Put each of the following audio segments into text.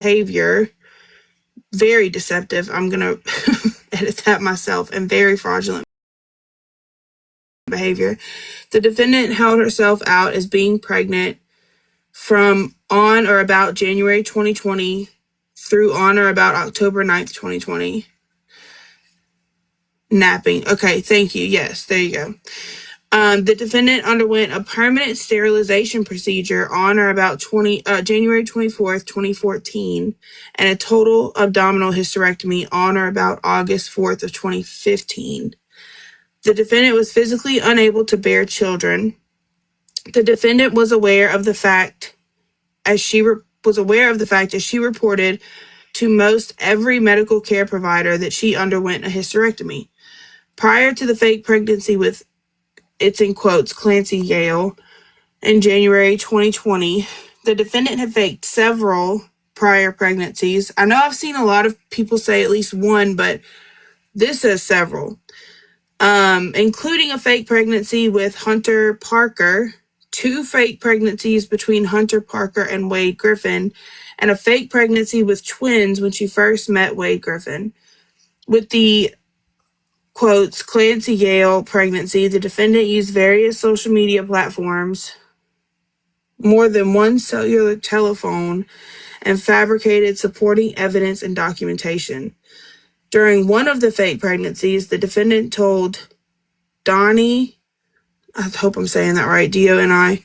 behavior, very deceptive. I'm going to edit that myself, and very fraudulent behavior. The defendant held herself out as being pregnant from on or about January 2020 through on or about October 9th, 2020. Napping. Okay, thank you. Yes, there you go. The defendant underwent a permanent sterilization procedure on or about January 24th, 2014, and a total abdominal hysterectomy on or about August 4th of 2015. The defendant was physically unable to bear children. The defendant was aware of the fact as she reported to most every medical care provider that she underwent a hysterectomy. Prior to the fake pregnancy with, it's in quotes, Clancy Yale, in January 2020, the defendant had faked several prior pregnancies. I know I've seen a lot of people say at least one, but this says several, including a fake pregnancy with Hunter Parker, 2 fake pregnancies between Hunter Parker and Wade Griffin, and a fake pregnancy with twins when she first met Wade Griffin. With the quotes, Clancy Yale pregnancy, the defendant used various social media platforms, more than one cellular telephone, and fabricated supporting evidence and documentation. During one of the fake pregnancies, the defendant told Donnie, I hope I'm saying that right, D-O-N-I,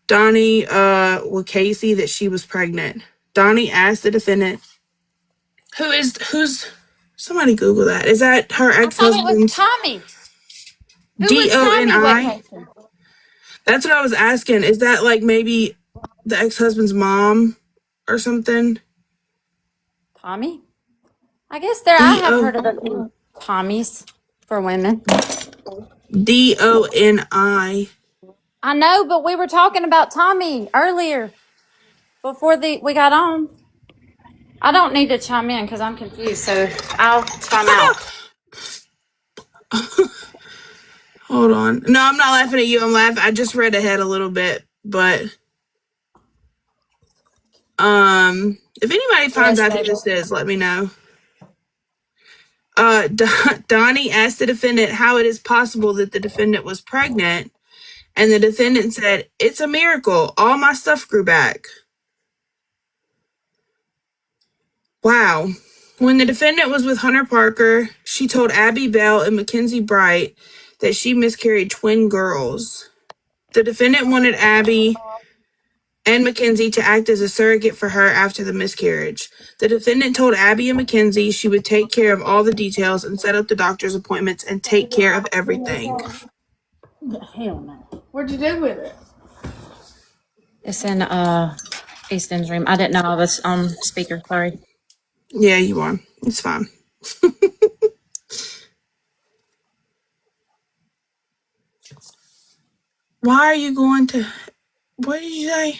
Donnie Wakasey, that she was pregnant. Donnie asked the defendant, who's somebody Google that. Is that her ex-husband's? Tommy. D-O-N-I? That's what I was asking. Is that like maybe the ex-husband's mom or something? Tommy? I guess I have heard of a few Tommies for women. D-O-N-I. I know, but we were talking about Tommy earlier before we got on. I don't need to chime in because I'm confused, so I'll chime out. Hold on. No, I'm not laughing at you. I'm laughing. I just read ahead a little bit, but if anybody finds out who this is, let me know. Donnie asked the defendant how it is possible that the defendant was pregnant, and the defendant said, "It's a miracle. All my stuff grew back." Wow. When the defendant was with Hunter Parker, she told Abby Bell and Mackenzie Bright that she miscarried twin girls. The defendant wanted Abby and Mackenzie to act as a surrogate for her after the miscarriage. The defendant told Abby and Mackenzie she would take care of all the details and set up the doctor's appointments and take care of everything. Hell no. What'd you do with it? It's in Easton's room. I didn't know I was on speaker. Sorry. Yeah, you are. It's fine. Why are you going to... What did you say?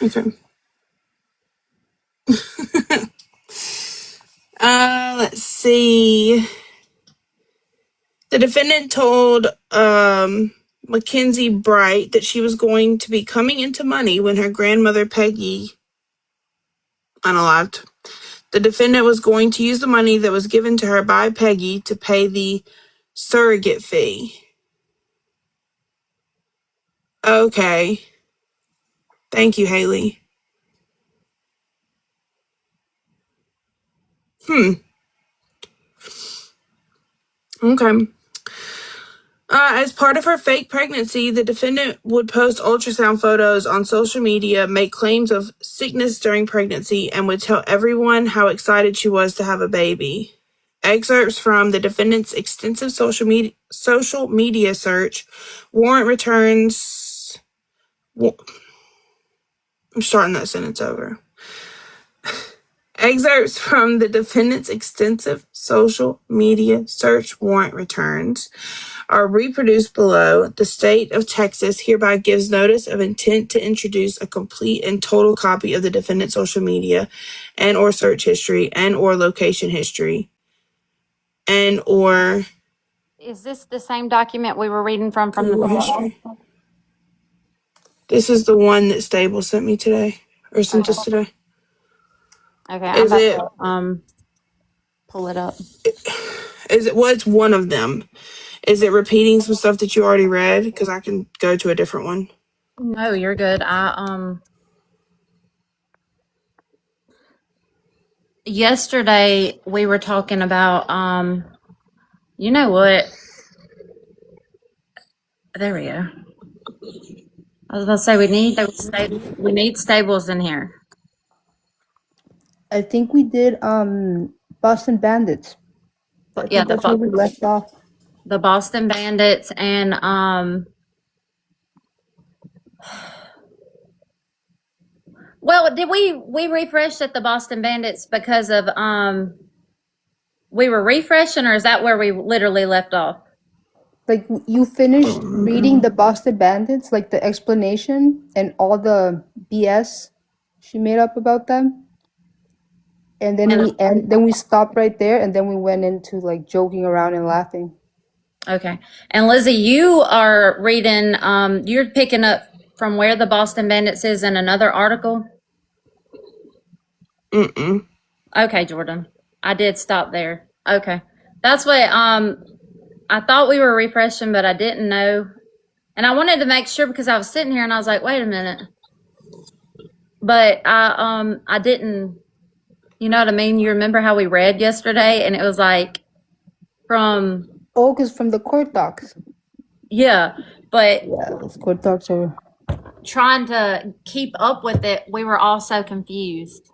Okay. Let's see. The defendant told Mackenzie Bright that she was going to be coming into money when her grandmother Peggy unalived. The defendant was going to use the money that was given to her by Peggy to pay the surrogate fee. Okay. Thank you, Haley. Okay. As part of her fake pregnancy, the defendant would post ultrasound photos on social media, make claims of sickness during pregnancy, and would tell everyone how excited she was to have a baby. Excerpts from the defendant's extensive social media search warrant returns. I'm starting that sentence over. Excerpts from the defendant's extensive social media search warrant returns are reproduced below. The state of Texas hereby gives notice of intent to introduce a complete and total copy of the defendant's social media and or search history and or location history and or Is this the same document we were reading from the Google history. This is the one that Stable sent me today, or sent us today. Okay, I'm about to pull it up. It's one of them. Is it repeating some stuff that you already read? Because I can go to a different one. No, you're good. Yesterday we were talking about you know what? There we go. I was about to say we need Stables in here. I think we did Boston Bandits. But yeah, that's where we left off. The Boston Bandits and well, did we refreshed at the Boston Bandits because of we were refreshing, or is that where we literally left off? Like you finished reading the Boston Bandits, like the explanation and all the BS she made up about them. And then we stopped right there, and then we went into like joking around and laughing. Okay. And Lizzie, you are reading you're picking up from where the Boston Bandits is in another article? Okay, Jordan. I did stop there. Okay. That's what I thought we were refreshing, but I didn't know. And I wanted to make sure because I was sitting here and I was like, wait a minute. But I didn't, you know what I mean? You remember how we read yesterday and it was like from because from the court docs. Yeah, but those court docs are trying to keep up with it. We were all so confused.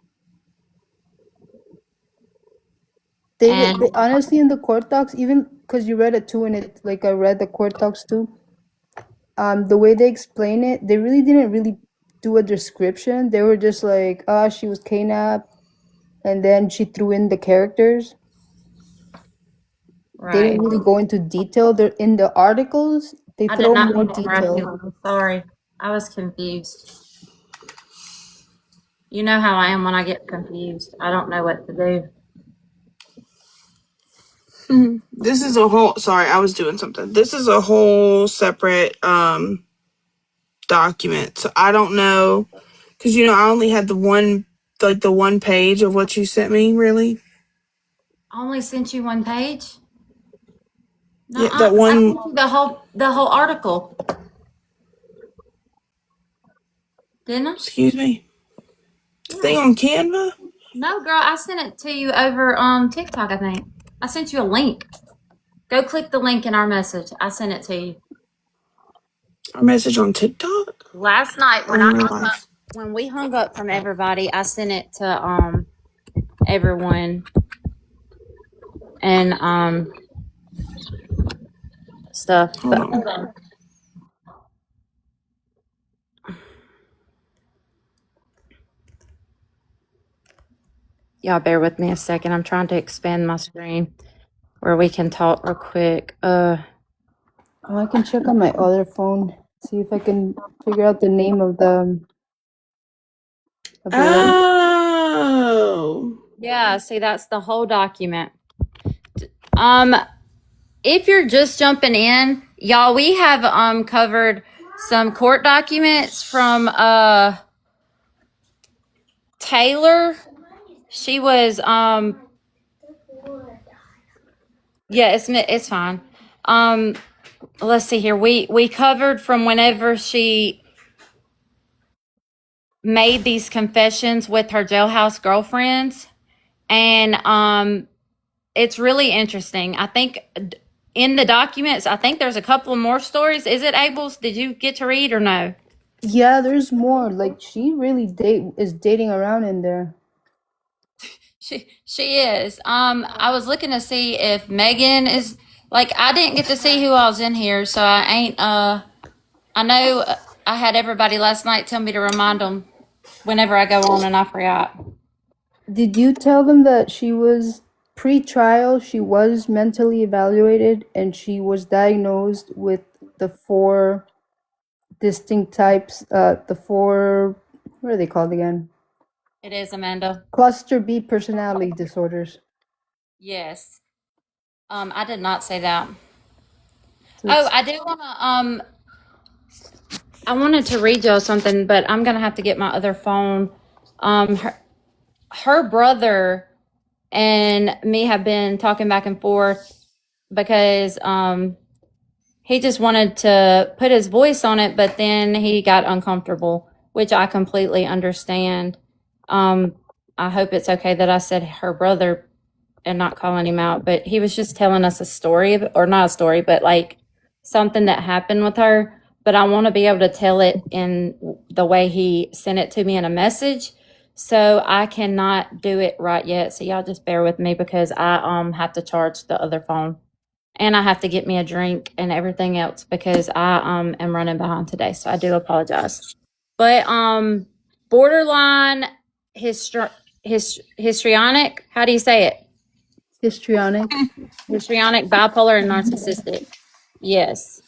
They honestly, in the court docs, even because you read it too, and it like I read the court docs too. The way they explain it, they really didn't really do a description. They were just like, she was kidnapped, and then she threw in the characters. Right. They didn't really go into detail. They're in the articles. They throw more detail. I'm sorry, I was confused. You know how I am when I get confused. I don't know what to do. This is a whole, sorry, I was doing something. This is a whole separate document. So I don't know, because, you know, I only had the one page of what you sent me, really. I only sent you one page? No, Yeah, that one. I sent you the whole article. Didn't I? Excuse me. The thing on Canva? No, girl, I sent it to you over TikTok, I think. I sent you a link. Go click the link in our message. I sent it to you. Our message on TikTok? Last night when we hung up from everybody, I sent it to everyone and stuff. Hold on. Y'all bear with me a second. I'm trying to expand my screen where we can talk real quick. I can check on my other phone, see if I can figure out the name of the Oh. Yeah, see, that's the whole document. If you're just jumping in, y'all, we have covered some court documents from Taylor. She was yeah, it's fine. Let's see here. We covered from whenever she made these confessions with her jailhouse girlfriends, and it's really interesting. I think in the documents, I think there's a couple more stories. Is it Abel's? Did you get to read or no? Yeah, there's more. Like she really is dating around in there. She is. I was looking to see if Megan is like I didn't get to see who else in here, so I ain't. I know I had everybody last night tell me to remind them whenever I go on, and I forgot. Did you tell them that she was pre-trial? She was mentally evaluated and she was diagnosed with the 4 distinct types. The 4, what are they called again? It is, Amanda. Cluster B personality disorders. Yes. I did not say that. So Oh, I do want to I wanted to read y'all something, but I'm gonna have to get my other phone. Her brother and me have been talking back and forth because he just wanted to put his voice on it, but then he got uncomfortable, which I completely understand. I hope it's okay that I said her brother and not calling him out, but he was just telling us a story, or not a story, but like something that happened with her. But I want to be able to tell it in the way he sent it to me in a message. So I cannot do it right yet. So y'all just bear with me because I have to charge the other phone. And I have to get me a drink and everything else because I am running behind today. So I do apologize. But borderline histrionic, how do you say it? histrionic. Histrionic, bipolar, and narcissistic. Yes.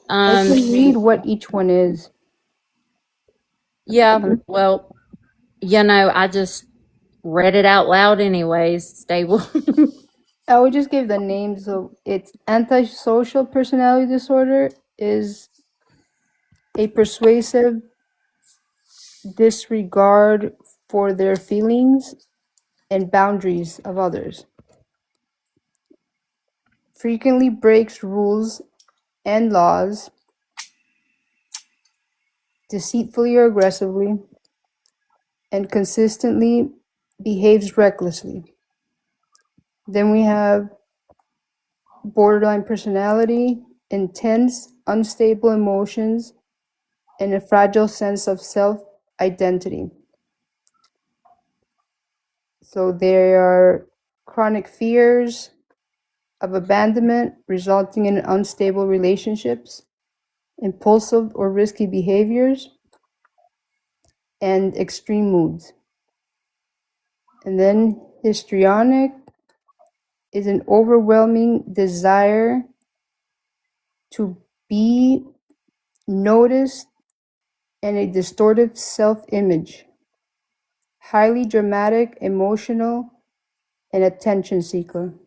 I can read what each one is. Yeah, well, I just read it out loud anyways, stable. I would just give the names. So it's antisocial personality disorder is a persuasive disregard for their feelings and boundaries of others. Frequently breaks rules and laws, deceitfully or aggressively, and consistently behaves recklessly. Then we have borderline personality, intense, unstable emotions, and a fragile sense of self-identity. So there are chronic fears of abandonment resulting in unstable relationships, impulsive or risky behaviors, and extreme moods. And then histrionic is an overwhelming desire to be noticed and a distorted self-image, highly dramatic, emotional, and attention seeking.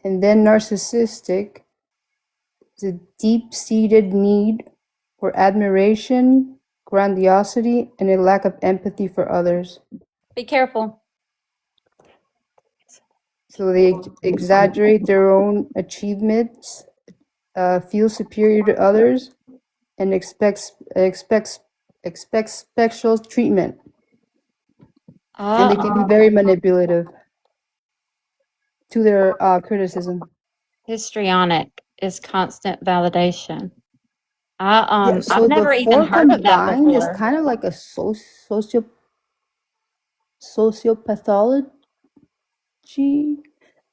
And then narcissistic is a deep-seated need for admiration, grandiosity, and a lack of empathy for others. Be careful. So they exaggerate their own achievements, feel superior to others, and expects special treatment. And they can be very manipulative to their criticism. Histrionic is constant validation. I've So never the even 4 heard of that combined is before. kind of like a sociopathology.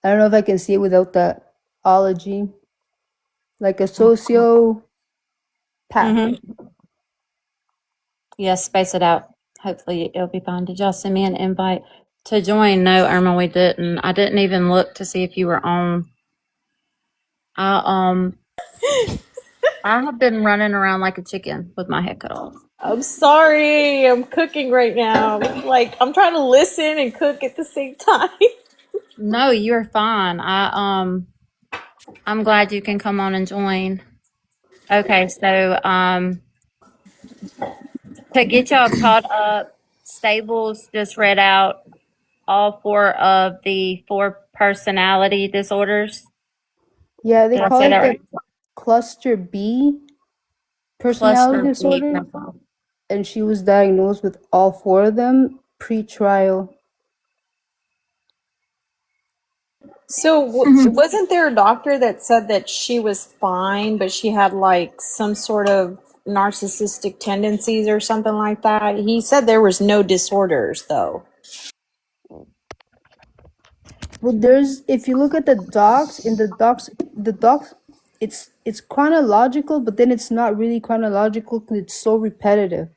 I don't know if I can see it without the ology. Like a sociopath. Yes, space it out. Hopefully it'll be fine. Did y'all send me an invite to join? No, Irma, we didn't. I didn't even look to see if you were on. I have been running around like a chicken with my head cut off. I'm sorry. I'm cooking right now. Like I'm trying to listen and cook at the same time. No, you're fine. I'm glad you can come on and join. Okay, so to get y'all caught up, Stables just read out all 4 of the 4 personality disorders. Yeah, they Did I call say it that the right? cluster B personality Cluster B. disorder. And she was diagnosed with all 4 of them pre-trial. So wasn't there a doctor that said that she was fine, but she had like some sort of narcissistic tendencies or something like that? He said there was no disorders though. Well, if you look at the docs, it's chronological, but then it's not really chronological because it's so repetitive.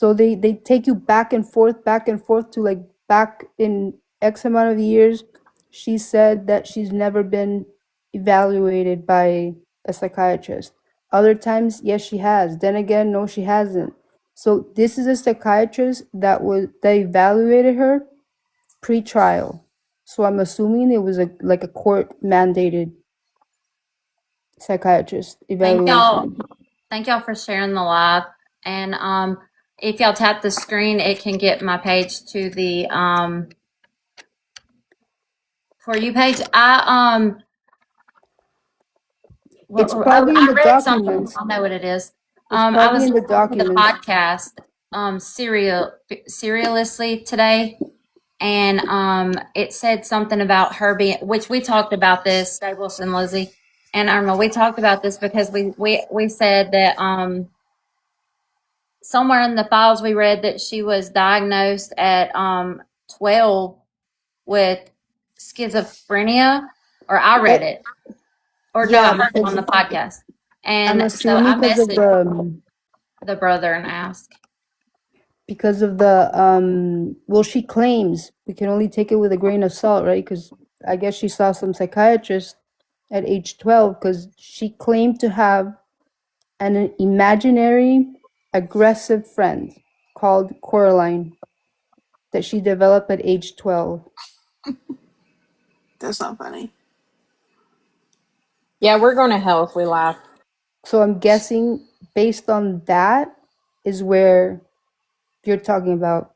So they take you back and forth to like back in X amount of years. She said that she's never been evaluated by a psychiatrist. Other times, yes, she has. Then again, no, she hasn't. So this is a psychiatrist that evaluated her pre-trial. So I'm assuming it was a court mandated psychiatrist evaluation. Thank y'all for sharing the live. And if y'all tap the screen, it can get my page to the For You page. It's probably in the documents. I know what it is. I was in the documents. podcast serialously today, and it said something about her being, which we talked about this, Dave Wilson, Lizzie, and Irma. We talked about this because we said that somewhere in the files we read that she was diagnosed at 12 with schizophrenia, or I read it. Or no, I heard it on the podcast. And so I messaged the brother and asked. Because of the, well, she claims, we can only take it with a grain of salt, right? Because I guess she saw some psychiatrist at age 12 because she claimed to have an imaginary aggressive friend called Coraline that she developed at age 12. That's not funny. Yeah, we're going to hell if we laugh. So I'm guessing based on that is where you're talking about.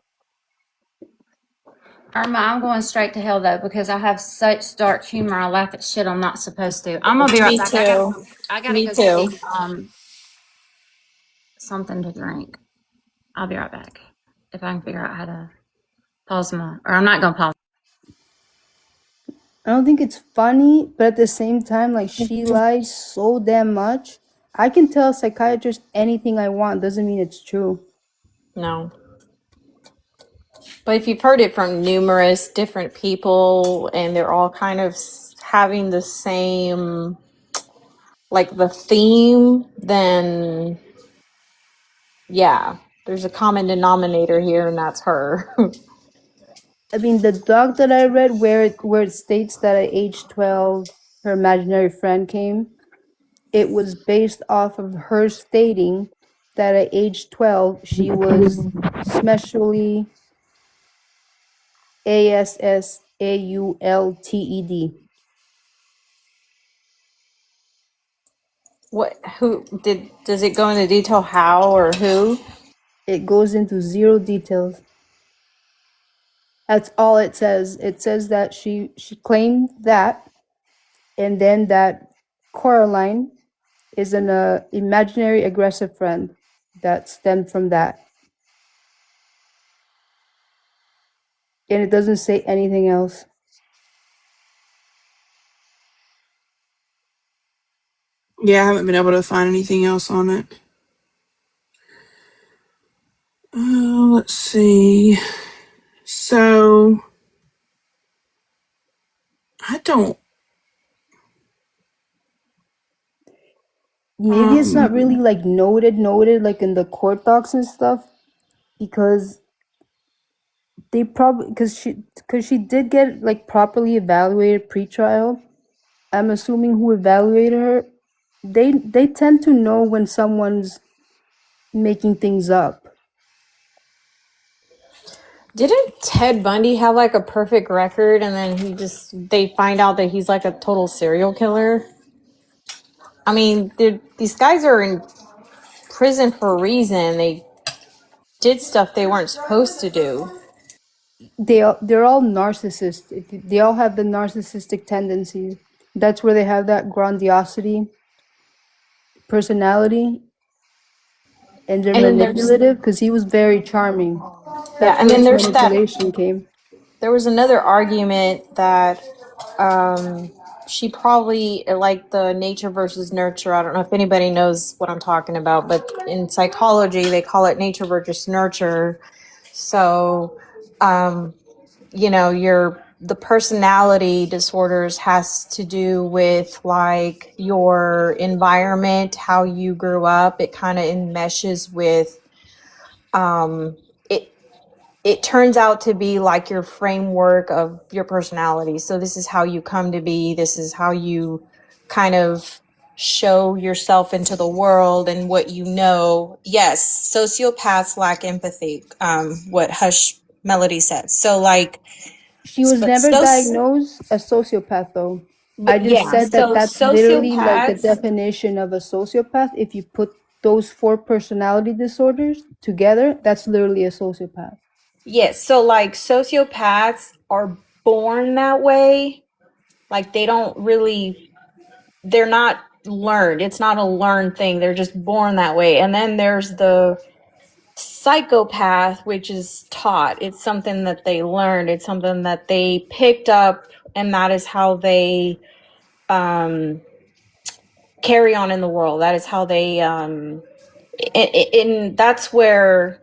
Irma, I'm going straight to hell though because I have such dark humor. I laugh at shit I'm not supposed to. I'm gonna be right back. I gotta Me go too. get something to drink. I'll be right back if I can figure out how to pause or I'm not gonna pause. I don't think it's funny, but at the same time, like, she lies so damn much. I can tell a psychiatrist anything I want, doesn't mean it's true. No. But if you've heard it from numerous different people and they're all kind of having the same, like, the theme, then yeah, there's a common denominator here, and that's her. I mean, the doc that I read where it states that at age 12 her imaginary friend came, it was based off of her stating that at age 12 she was specially ASSAULTED. Does it go into detail how or who? It goes into zero details. That's all it says. It says that she claimed that, and then that Coraline is an imaginary aggressive friend that stemmed from that. And it doesn't say anything else. Yeah, I haven't been able to find anything else on it. Let's see. So, I don't. Maybe it's not really like noted like in the court docs and stuff, because they probably because she did get like properly evaluated pre-trial. I'm assuming who evaluated her, they tend to know when someone's making things up. Didn't Ted Bundy have like a perfect record and then they find out that he's like a total serial killer? I mean, these guys are in prison for a reason. They did stuff they weren't supposed to do. They're all narcissists. They all have the narcissistic tendencies. That's where they have that grandiosity, personality, and they're manipulative because he was very charming. That's and then there's manipulation came. There was another argument that she probably, like the nature versus nurture. I don't know if anybody knows what I'm talking about, but in psychology, they call it nature versus nurture. So, the personality disorders has to do with like your environment, how you grew up. It kind of enmeshes with it it turns out to be like your framework of your personality. So this is how you come to be. This is how you kind of show yourself into the world and what you know. Yes, sociopaths lack empathy. What Hush Melody said. So like, She was but never so, diagnosed a sociopath, though. I but just yeah. said that So that's literally like the sociopaths. definition of a sociopath. If you put those 4 personality disorders together, that's literally a sociopath. Yes. So like sociopaths are born that way. Like they don't really, they're not learned. It's not a learned thing. They're just born that way. And then there's the psychopath, which is taught. It's something that they learned. It's something that they picked up, and that is how they carry on in the world. That is how they, and that's where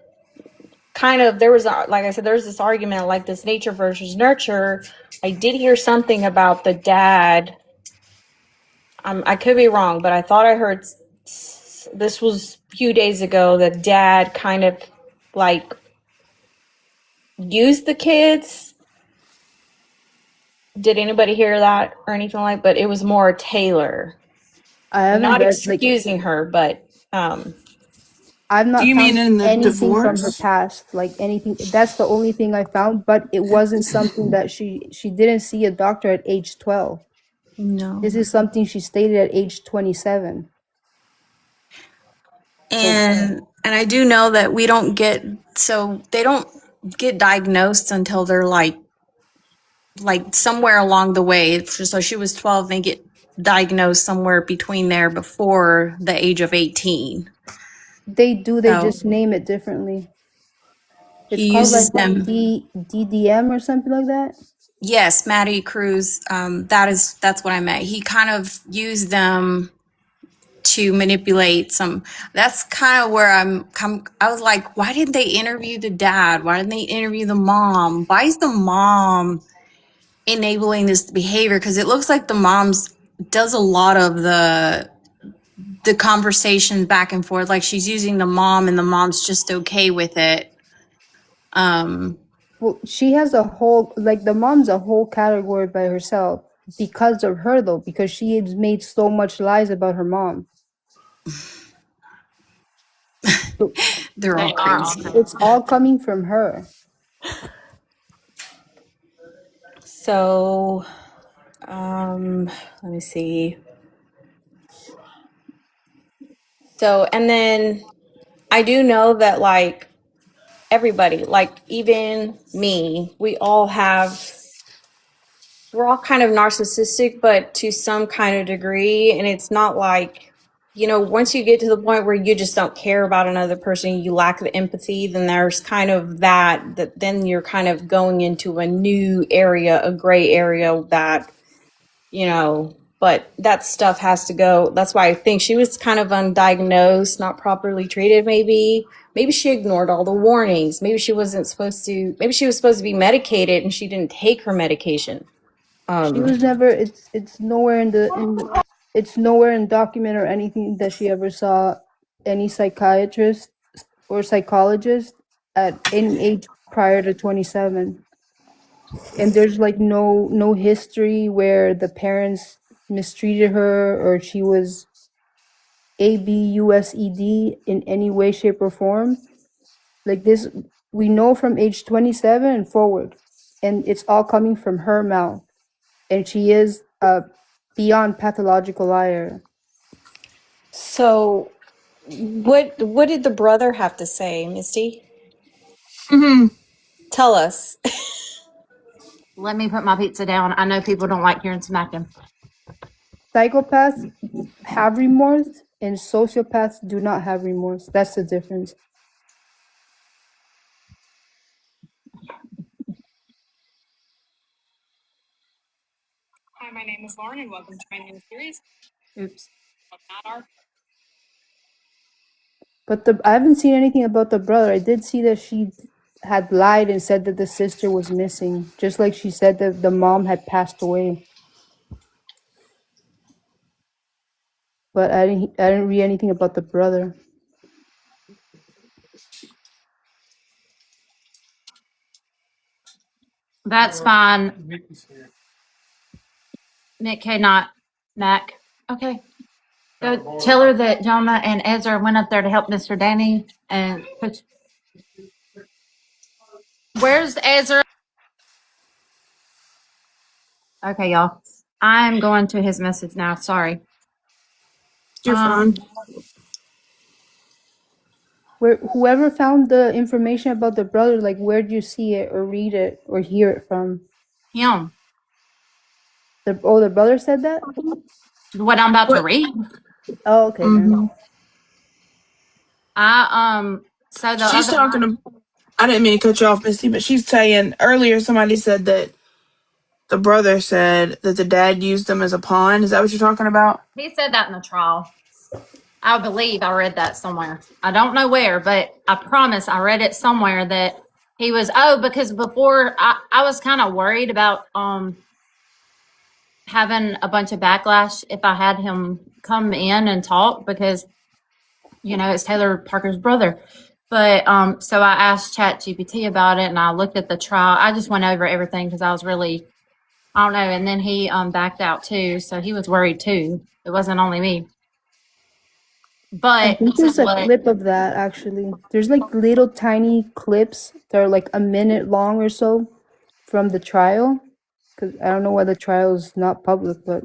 kind of there was, like I said, there's this argument like this nature versus nurture. I did hear something about the dad. I could be wrong, but I thought I heard this was a few days ago that dad kind of like used the kids. Did anybody hear that or anything like? But it was more Taylor. I haven't Not read like excusing her, but I've Do not you mean found in the anything from her divorce? past, like anything. That's the only thing I found, but it wasn't something that she didn't see a doctor at age 12. no. This is something she stated at age 27. And I do know that we don't get, so they don't get diagnosed until they're like somewhere along the way. It's just, so she was 12, they get diagnosed somewhere between there before the age of 18. They So just name it differently. It's he called like uses them. DDM or something like that. Yes, Matty Cruz. That's what I meant. He kind of used them to manipulate some. That's kind of where I was like, why didn't they interview the dad? Why didn't they interview the mom? Why is the mom enabling this behavior? Because it looks like the mom's does a lot of the conversation back and forth. Like she's using the mom, and the mom's just okay with it. Well, she has a whole, like the mom's a whole category by herself because of her, though, because she has made so much lies about her mom. So They're all crazy. it's all coming from her. So, let me see. So, and then I do know that like everybody, like even me, we're all kind of narcissistic, but to some kind of degree. And it's not like, once you get to the point where you just don't care about another person, you lack the empathy, then there's kind of that then you're kind of going into a new area, a gray area that, but that stuff has to go. That's why I think she was kind of undiagnosed, not properly treated, maybe. Maybe she ignored all the warnings. Maybe she was supposed to be medicated and she didn't take her medication. She was never. It's nowhere it's nowhere in document or anything that she ever saw any psychiatrist or psychologist at any age prior to 27. And there's like no history where the parents mistreated her or she was ABUSED in any way, shape, or form. Like this, we know from age 27 and forward, and it's all coming from her mouth. And she is a beyond pathological liar. So, what did the brother have to say, Misty? Tell us. Let me put my pizza down. I know people don't like hearing smacking. Psychopaths have remorse, and sociopaths do not have remorse. That's the difference. Hi, my name is Lauren, and welcome to my new series. Oops. But I haven't seen anything about the brother. I did see that she had lied and said that the sister was missing, just like she said that the mom had passed away. But I didn't read anything about the brother. That's fine. Nick K, not Mac. Okay. Go tell her that Jonah and Ezra went up there to help Mr. Danny and put. Where's Ezra? Okay, y'all. I'm going to his message now. Sorry. You're fine. Whoever found the information about the brother, like, where'd you see it or read it or hear it from? Him. The brother said that? What I'm about to read. Oh, okay. Mhm. So the She's other talking. I didn't mean to cut you off, Misty, but she's saying earlier somebody said that the brother said that the dad used them as a pawn. Is that what you're talking about? he said that in the trial. I believe I read that somewhere. I don't know where, but I promise I read it somewhere that he was because before I was kind of worried about having a bunch of backlash if I had him come in and talk because it's Taylor Parker's brother. But so I asked ChatGPT about it and I looked at the trial. I just went over everything because I was really, I don't know. And then he backed out too, so he was worried too. It wasn't only me. But I think there's a clip of that, actually. There's like little tiny clips that are like a minute long or so from the trial. Because I don't know why the trial is not public, but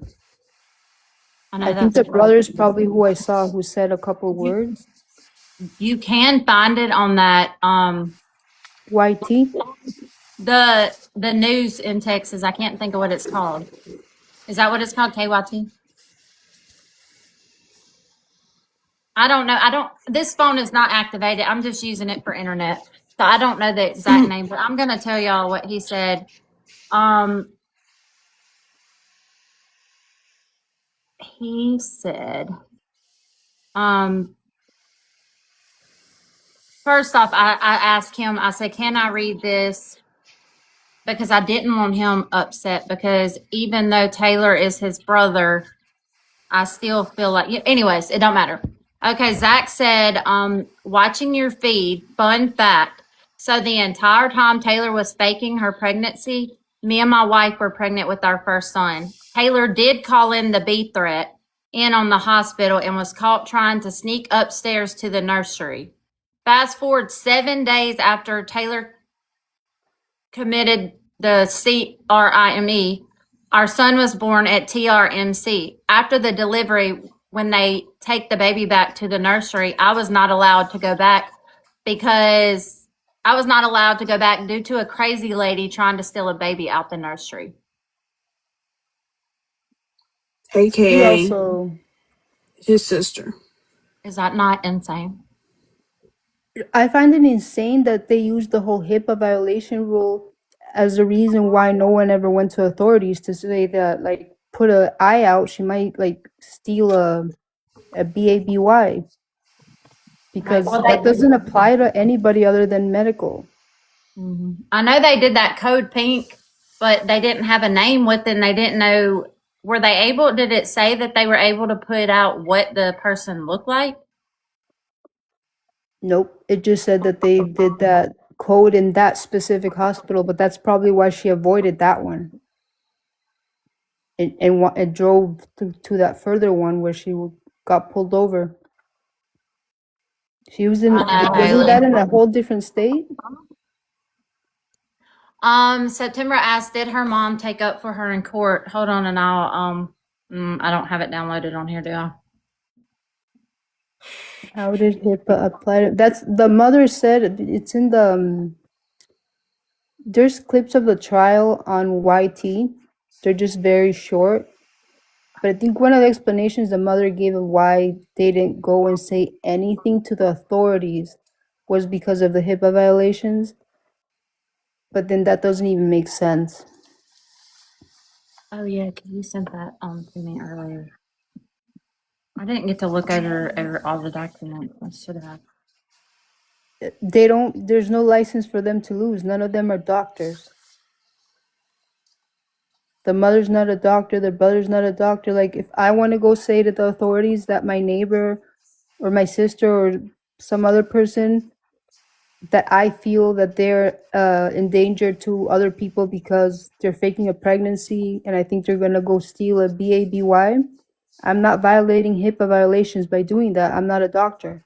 I think the brother is probably who I saw who said a couple words. You can find it on that YT? the news in Texas. I can't think of what it's called. Is that what it's called? KYT? I don't know. This phone is not activated. I'm just using it for internet. So I don't know the exact name, but I'm going to tell y'all what he said. He said, first off, I asked him, I said, can I read this? Because I didn't want him upset because even though Taylor is his brother, I still feel like, anyways, it don't matter. Okay, Zach said, watching your feed, fun fact. So the entire time Taylor was faking her pregnancy, me and my wife were pregnant with our first son. Taylor did call in the B threat in on the hospital and was caught trying to sneak upstairs to the nursery. Fast forward 7 days after Taylor committed the CRIME, our son was born at TRMC. After the delivery, when they take the baby back to the nursery, I was not allowed to go back because I was not allowed to go back due to a crazy lady trying to steal a baby out the nursery. AKA his sister. Is that not insane? I find it insane that they use the whole HIPAA violation rule as the reason why no one ever went to authorities to say that, like, put an eye out, she might like steal a BABY, because that doesn't apply to anybody other than medical. I know they did that code pink, but they didn't have a name with it and they didn't know. Did it say that they were able to put out what the person looked like? Nope. It just said that they did that code in that specific hospital, but that's probably why she avoided that one. And drove to that further one where she got pulled over. She was wasn't that in a whole different state? September asked, did her mom take up for her in court? Hold on, and I'll I don't have it downloaded on here, do I? How did HIPAA apply? That's the mother said it's in the. There's clips of the trial on YT. They're just very short. But I think one of the explanations the mother gave of why they didn't go and say anything to the authorities was because of the HIPAA violations. But then that doesn't even make sense. Oh yeah, because you sent that to me earlier. I didn't get to look over all the documents. I should have. There's no license for them to lose. None of them are doctors. The mother's not a doctor, the brother's not a doctor. Like, if I want to go say to the authorities that my neighbor or my sister or some other person that I feel that they're in danger to other people because they're faking a pregnancy and I think they're gonna go steal a BABY, I'm not violating HIPAA violations by doing that. I'm not a doctor.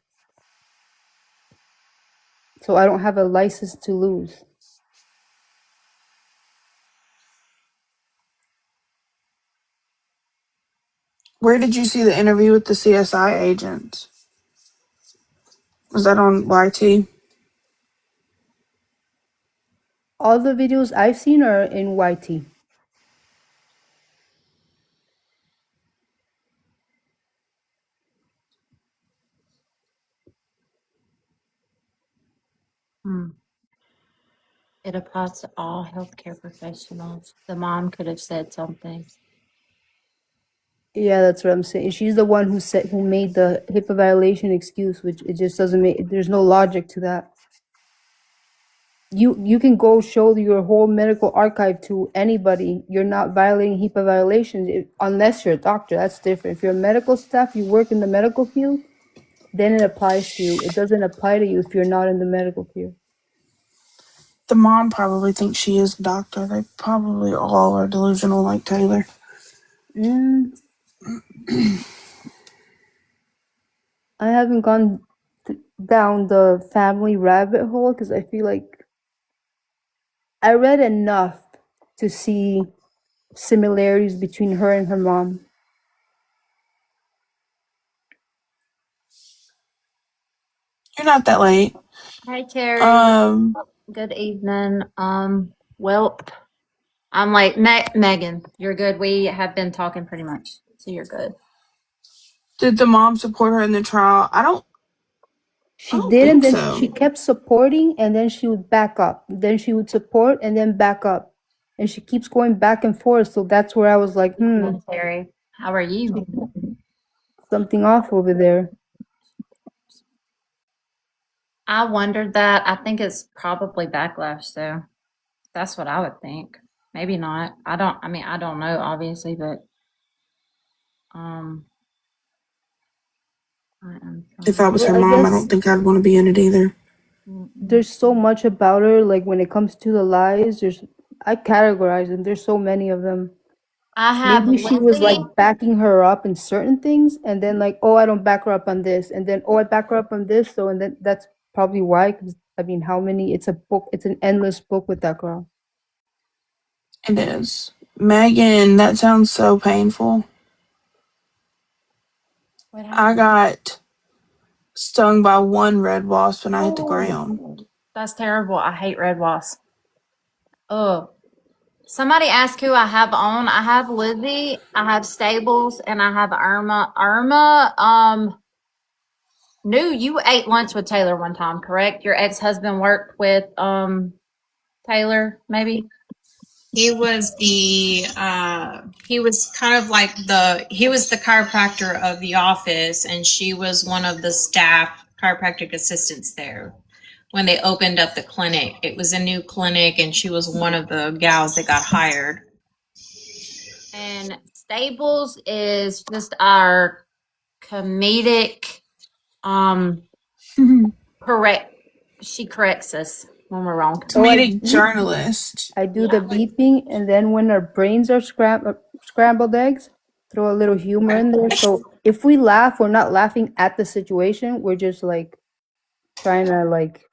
So I don't have a license to lose. Where did you see the interview with the CSI agents? Was that on YT? All the videos I've seen are in YT. It applies to all healthcare professionals. The mom could have said something. Yeah, that's what I'm saying. She's the one who made the HIPAA violation excuse, which it just doesn't make. There's no logic to that. You can go show your whole medical archive to anybody. You're not violating HIPAA violations unless you're a doctor. That's different. If you're a medical staff, you work in the medical field, then it applies to you. It doesn't apply to you if you're not in the medical field. The mom probably thinks she is a doctor. They probably all are delusional like Taylor. I haven't gone down the family rabbit hole because I feel like I read enough to see similarities between her and her mom. You're not that late. Hey, Terry. Good evening. Well, I'm like, Megan, you're good. We have been talking pretty much, so you're good. Did the mom support her in the trial? I don't She did, think and then so. she kept supporting, and then she would back up. Then she would support, and then back up. And she keeps going back and forth. So that's where I was like, Terry, how are you? something off over there. I wondered that. I think it's probably backlash, though. That's what I would think. Maybe not. I don't know, obviously, but If I was her I mom, I guess don't think I'd want to be in it either. there's so much about her. Like when it comes to the lies, I categorize them. There's so many of them. I have Maybe she was Lizzie. like backing her up in certain things, and then like, oh, I don't back her up on this, and then oh, I back her up on this. So, and then that's probably why. Because I mean, how many? It's a book. It's an endless book with that girl. It is. Megan, that sounds so painful. I got stung by one red wasp when I hit the ground. That's terrible. I hate red wasps. Oh. Somebody asked who I have on. I have Lizzie, I have Stables, and I have Irma. Irma, knew you ate lunch with Taylor one time, correct? Your ex-husband worked with Taylor, maybe? He was he was kind of like he was the chiropractor of the office, and she was one of the staff chiropractic assistants there when they opened up the clinic. It was a new clinic, and she was one of the gals that got hired. And Stables is just our comedic, she corrects us when we're wrong. Comedic journalist. I do the beeping, and then when our brains are scrambled eggs, throw a little humor in there. So if we laugh, we're not laughing at the situation. We're just like trying to like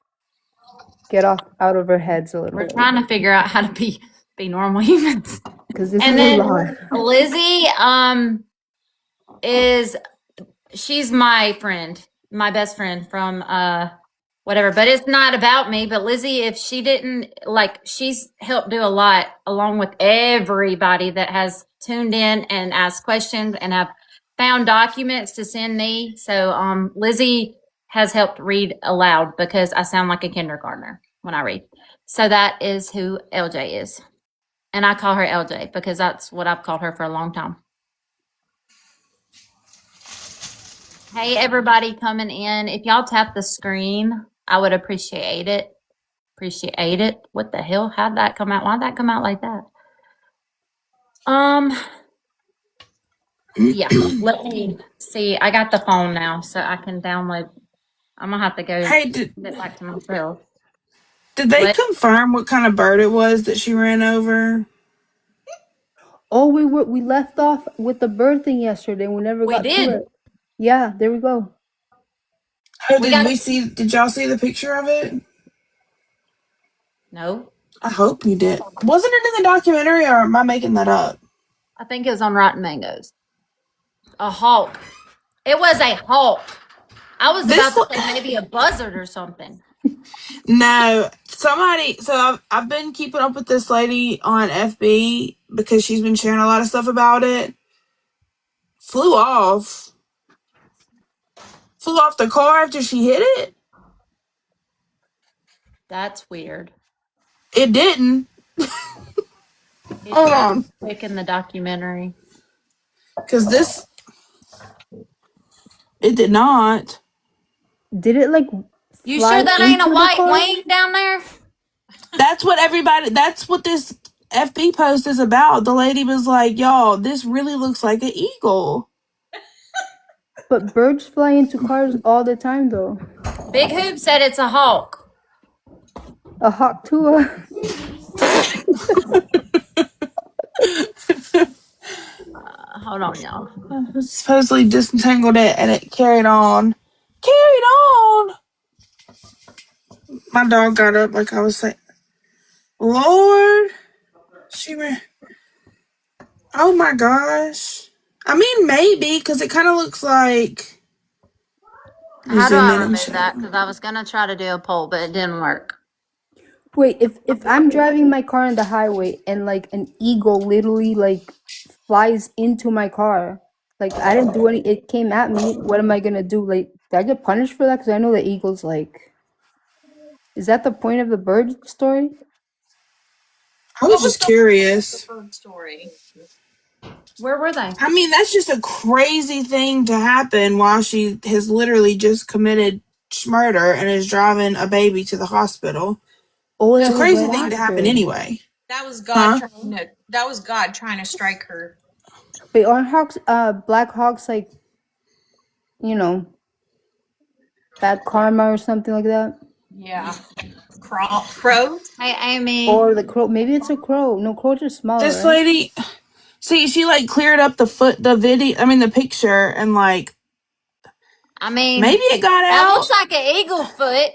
get out of our heads a little. We're trying to figure out how to be normal humans. Because this is a lot. Lizzie, she's my friend, my best friend from whatever, but it's not about me. But Lizzie, if she didn't, like, she's helped do a lot along with everybody that has tuned in and asked questions and have found documents to send me. So Lizzie has helped read aloud because I sound like a kindergartner when I read. So that is who LJ is. And I call her LJ because that's what I've called her for a long time. Hey, everybody coming in. If y'all tap the screen, I would appreciate it. Appreciate it. What the hell? How'd that come out? Why'd that come out like that? Yeah. Let me see. I got the phone now, so I can download. I'm gonna have to go get back to my cell. Did they What? confirm what kind of bird it was that she ran over? Oh, we left off with the bird thing yesterday. We never We got to did. it. Yeah, there we go. Oh, We got did y'all see the picture of it? no. I hope you did. Wasn't it in the documentary, or am I making that up? I think it was on Rotten Mangoes. A hawk. It was a hawk. I was about to say maybe a buzzard or something. No, somebody. So I've been keeping up with this lady on FB because she's been sharing a lot of stuff about it. Flew off the car after she hit it. That's weird. It didn't. It Hold did on, quick in the documentary. because it did not. Did it like You fly sure that ain't a into the white car? wing down there? That's what this FB post is about. The lady was like, y'all, this really looks like an eagle. But birds fly into cars all the time, though. Big Hoop said it's a hawk. A hawk too. Hold on, y'all. Supposedly disentangled it and it carried on. Carried on. My dog got up like I was saying. Lord, she ran. Oh my gosh. I mean, maybe, because it kind of looks like. How do Zoom I in and remove show. that? Because I was gonna try to do a poll, but it didn't work. Wait, if I'm driving my car on the highway and like an eagle literally like flies into my car, like I didn't do any, it came at me. What am I gonna do? Like, do I get punished for that? Because I know the eagles like. Is that the point of the bird story? I was just curious. Bird story. Where were they? I mean, that's just a crazy thing to happen while she has literally just committed murder and is driving a baby to the hospital. Oh, It's that a was crazy right thing to happen after. anyway. That was God Huh? trying to. That was God trying to strike her. Wait, aren't hawks, black hawks like, you know, bad karma or something like that? Yeah. Crows. Hey, Amy. Or the crow? Maybe it's a crow. No, crows are smaller, This right? lady, see, she like cleared up the picture, and like I mean, maybe it got that out. looks like an eagle foot.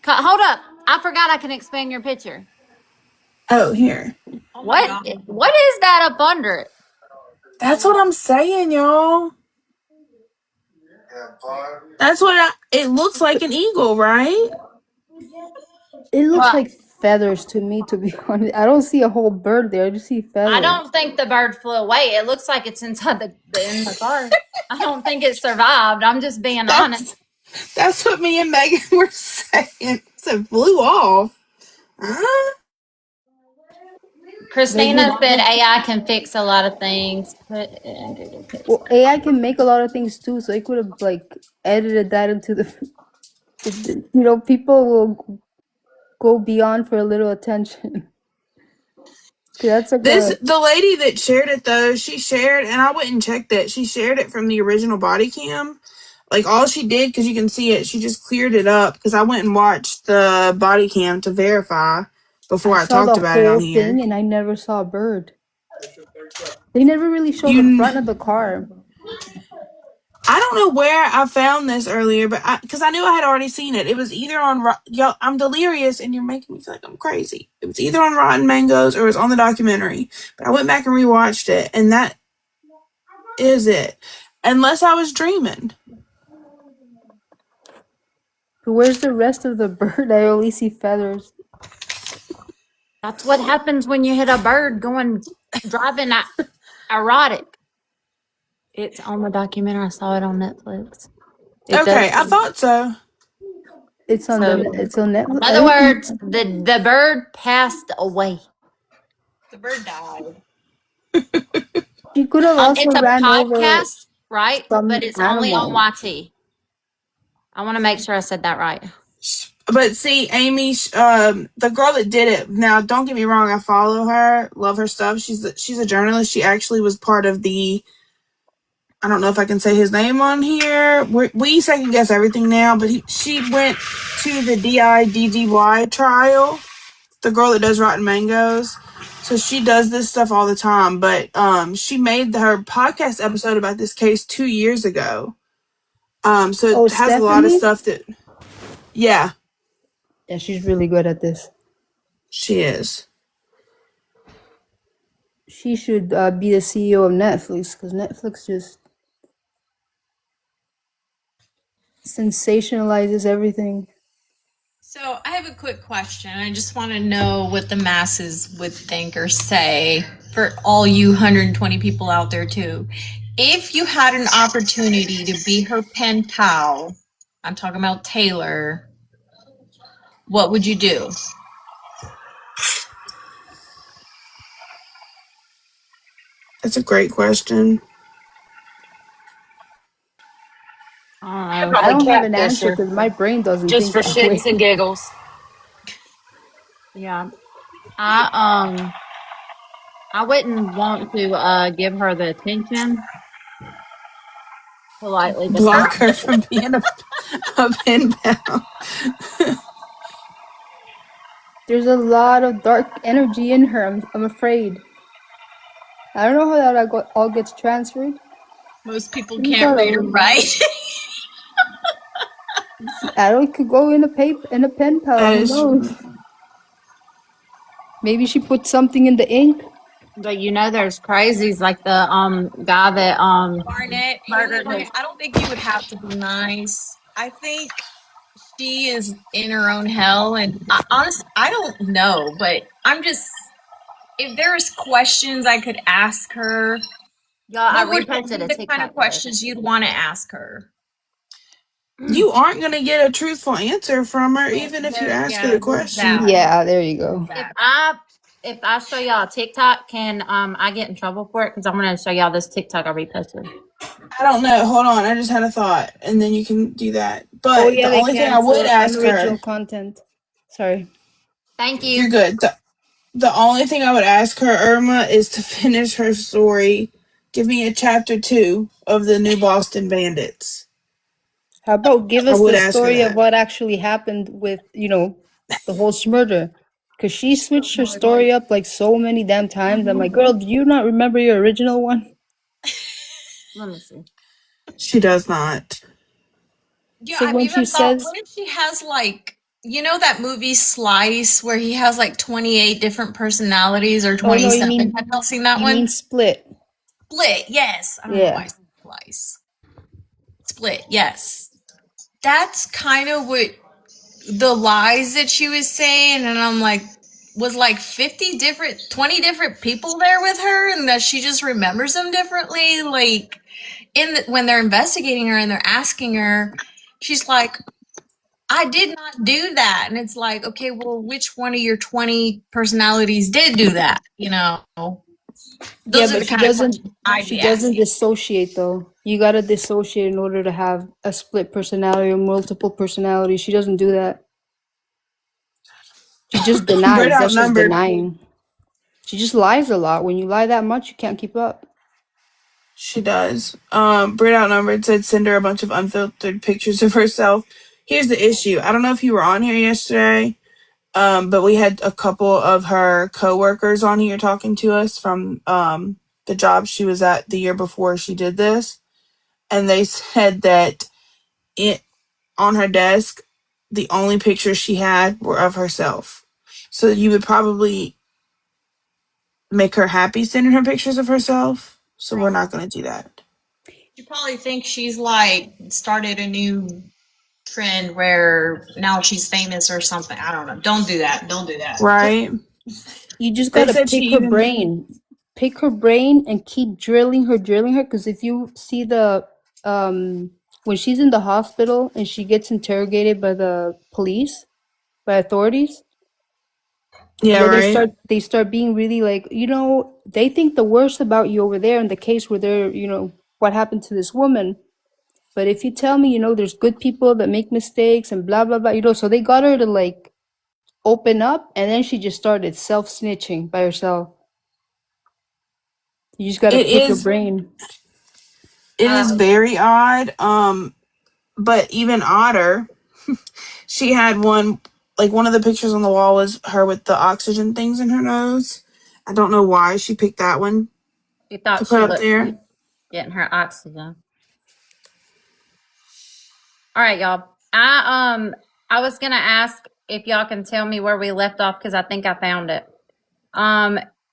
Hold up. I forgot I can expand your picture. Oh, here. Oh my What? God. What is that up under it? That's what I'm saying, y'all. That's what it looks like, an eagle, right? It looks Well, like feathers to me, to be honest. I don't see a whole bird there. I just see I feathers. don't think the bird flew away. It looks like it's inside in the car. I don't think it survived. I'm just being honest. That's what me and Megan were saying. It flew off. Huh? Christina Maybe, said AI can fix a lot of things. Put it in Google well, Pixel. AI can make a lot of things too, so it could have like edited that into people will go beyond for a little attention. 'Cause that's like The lady that shared it though, she shared, and I went and checked it. She shared it from the original body cam. Like all she did, because you can see it, she just cleared it up. Because I went and watched the body cam to verify I before I saw talked the about it whole on here. thing and I never saw a bird. They never really show the You, front of the car. I don't know where I found this earlier, but because I knew I had already seen it. It was either on y'all. I'm delirious, and you're making me feel like I'm crazy. It was either on Rotten Mangoes or it was on the documentary. But I went back and rewatched it, and that is it. Unless I was dreaming. But where's the rest of the bird? I only see feathers. That's what happens when you hit a bird driving erotic. It's on the documentary. I saw it on Netflix. It does. Okay, I thought so. It's on So, it's on in Netflix. other words, the bird passed away. The bird died. She could have also It's a ran over podcast, right? some But it's only on animal. YT. I want to make sure I said that right. But see, Amy, the girl that did it. Now, don't get me wrong. I follow her, love her stuff. She's a journalist. She actually was part of the I don't know if I can say his name on here. We second guess everything now, but she went to the DIDDY trial, the girl that does Rotten Mangoes. So she does this stuff all the time, but she made her podcast episode about this case 2 years ago. So it has a lot of Stephanie? stuff that, yeah, Yeah, she's really good at this. she is. She should be the CEO of Netflix, because Netflix just sensationalizes everything. So I have a quick question. I just want to know what the masses would think or say for all you 120 people out there too. If you had an opportunity to be her pen pal, I'm talking about Taylor, what would you do? That's a great question. I don't know. I Probably don't have an catfish answer her because my brain doesn't just think for that way. shits and giggles. Yeah. I wouldn't want to give her the attention politely, but Block her from being a pen pal. There's a lot of dark energy in her, I'm afraid. I don't know how that all gets transferred. Most people You can't read or gotta, write. I don't could go in a pen pal, That who is knows? Maybe she put something in the ink. but there's crazies like the guy that Barnett, murdered anyway, his. I don't think you would have to be nice. I think she is in her own hell, and honestly, I don't know, but I'm just if there's questions I could ask her, Y'all, I what would reposted be a the kind of TikTok today. questions you'd want to ask her? you aren't going to get a truthful answer from her, even if you ask her the There's question. that. Yeah, there you go. If I show y'all a TikTok, can I get in trouble for it? Because I'm gonna show y'all this TikTok I reposted. I don't know. Hold on. I just had a thought, and then you can do that. Oh But yeah, the they only thing I can would for ask unoriginal her, content. Sorry. Thank you're you. good. The only thing I would ask her, Irma, is to finish her story. Give me a chapter 2 of the New Boston Bandits. How about give I us would the ask her story of that. what actually happened with, the whole murder? Because she switched her story up like so many damn times. I'm like, girl, do you not remember your original one? Let me see. She does not. Yeah, It's like I've when she even thought, says, what if she has like, that movie Slice where he has like 28 different personalities or oh no, 27? Have y'all seen that you mean one? Split. Split, yes. I don't know why I Yeah. said Slice. Split, yes. That's kind of what the lies that she was saying, and I'm like, was like 20 different people there with her, and that she just remembers them differently. Like, when they're investigating her and they're asking her, she's like, I did not do that. And it's like, okay, well, which one of your 20 personalities did do that? Yeah, Those are but the kind of questions I'd she be doesn't asking. dissociate though. You gotta dissociate in order to have a split personality or multiple personalities. She doesn't do that. She just Brit denies. That's just outnumbered. denying. She just lies a lot. When you lie that much, you can't keep up. She does. Brit outnumbered said send her a bunch of unfiltered pictures of herself. Here's the issue. I don't know if you were on here yesterday, but we had a couple of her coworkers on here talking to us from the job she was at the year before she did this, and they said that on her desk, the only pictures she had were of herself. So you would probably make her happy sending her pictures of herself. So we're not going to do that. You probably think she's like started a new trend where now she's famous or something. I don't know. Don't do that. Don't do that. Right? You just They gotta said she pick her even. brain. Pick her brain and keep drilling her, because if you see the when she's in the hospital and she gets interrogated by the police, by authorities, Yeah, then right. they start being really like, they think the worst about you over there in the case where they're, what happened to this woman. But if you tell me, there's good people that make mistakes and blah blah blah, so they got her to like open up, and then she just started self snitching by herself. You just gotta It pick her is. brain. It is very odd. But even odder, she had one, like one of the pictures on the wall was her with the oxygen things in her nose. I don't know why she picked that one You to thought put she up looked there. good getting her oxygen. All right, y'all. I was gonna ask if y'all can tell me where we left off because I think I found it.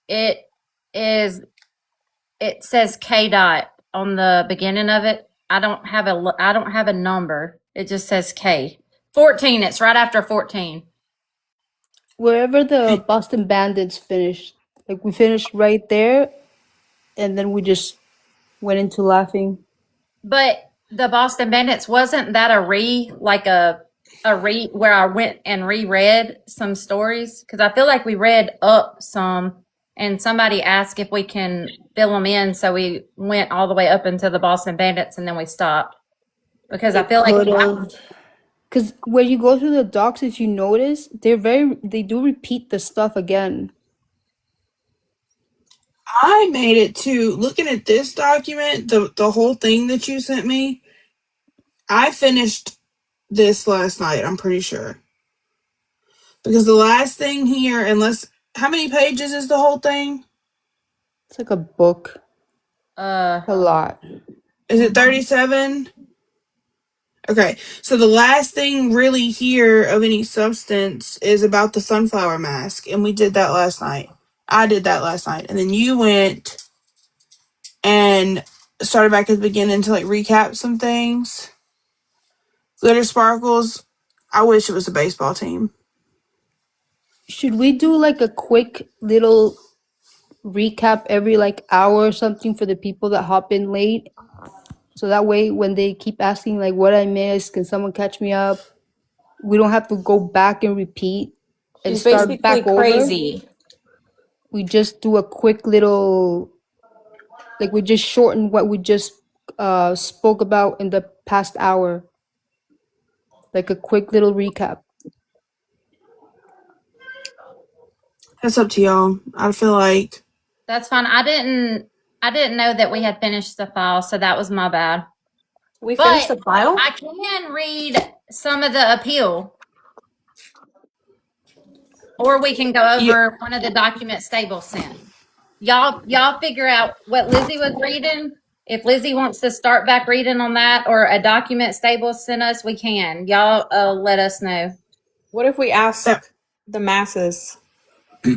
It is. It says K dot on the beginning of it. I don't have a number. It just says K. 14. It's right after 14. Wherever the Boston Bandits finished, like we finished right there, and then we just went into laughing. But the Boston Bandits, wasn't that a where I went and reread some stories? Because I feel like we read up some, and somebody asked if we can fill them in, so we went all the way up into the Boston Bandits, and then we stopped. Because I feel like Because when you go through the docs, if you notice, they do repeat the stuff again. I made it to looking at this document, the whole thing that you sent me. I finished this last night, I'm pretty sure. Because the last thing here, how many pages is the whole thing? It's like a book. A lot. Is it 37? Okay, so the last thing really here of any substance is about the sunflower mask, and we did that last night. I did that last night, and then you went and started back at the beginning to like recap some things. Glitter Sparkles, I wish it was a baseball team. Should we do like a quick little recap every like hour or something for the people that hop in late? So that way when they keep asking like what I missed, can someone catch me up? We don't have to go back and repeat and She's start basically back over. crazy. We just do a quick little, like we just shorten what we just spoke about in the past hour. Like a quick little recap. That's up to y'all. I feel like that's fine. I didn't know that we had finished the file, so that was my bad. We finished But the file? I can read some of the appeal. Or we can go over one of the documents Stable sent. Y'all figure out what Lizzie was reading. If Lizzie wants to start back reading on that or a document Stable sent us, we can. Y'all let us know. What if we ask the masses? Oh,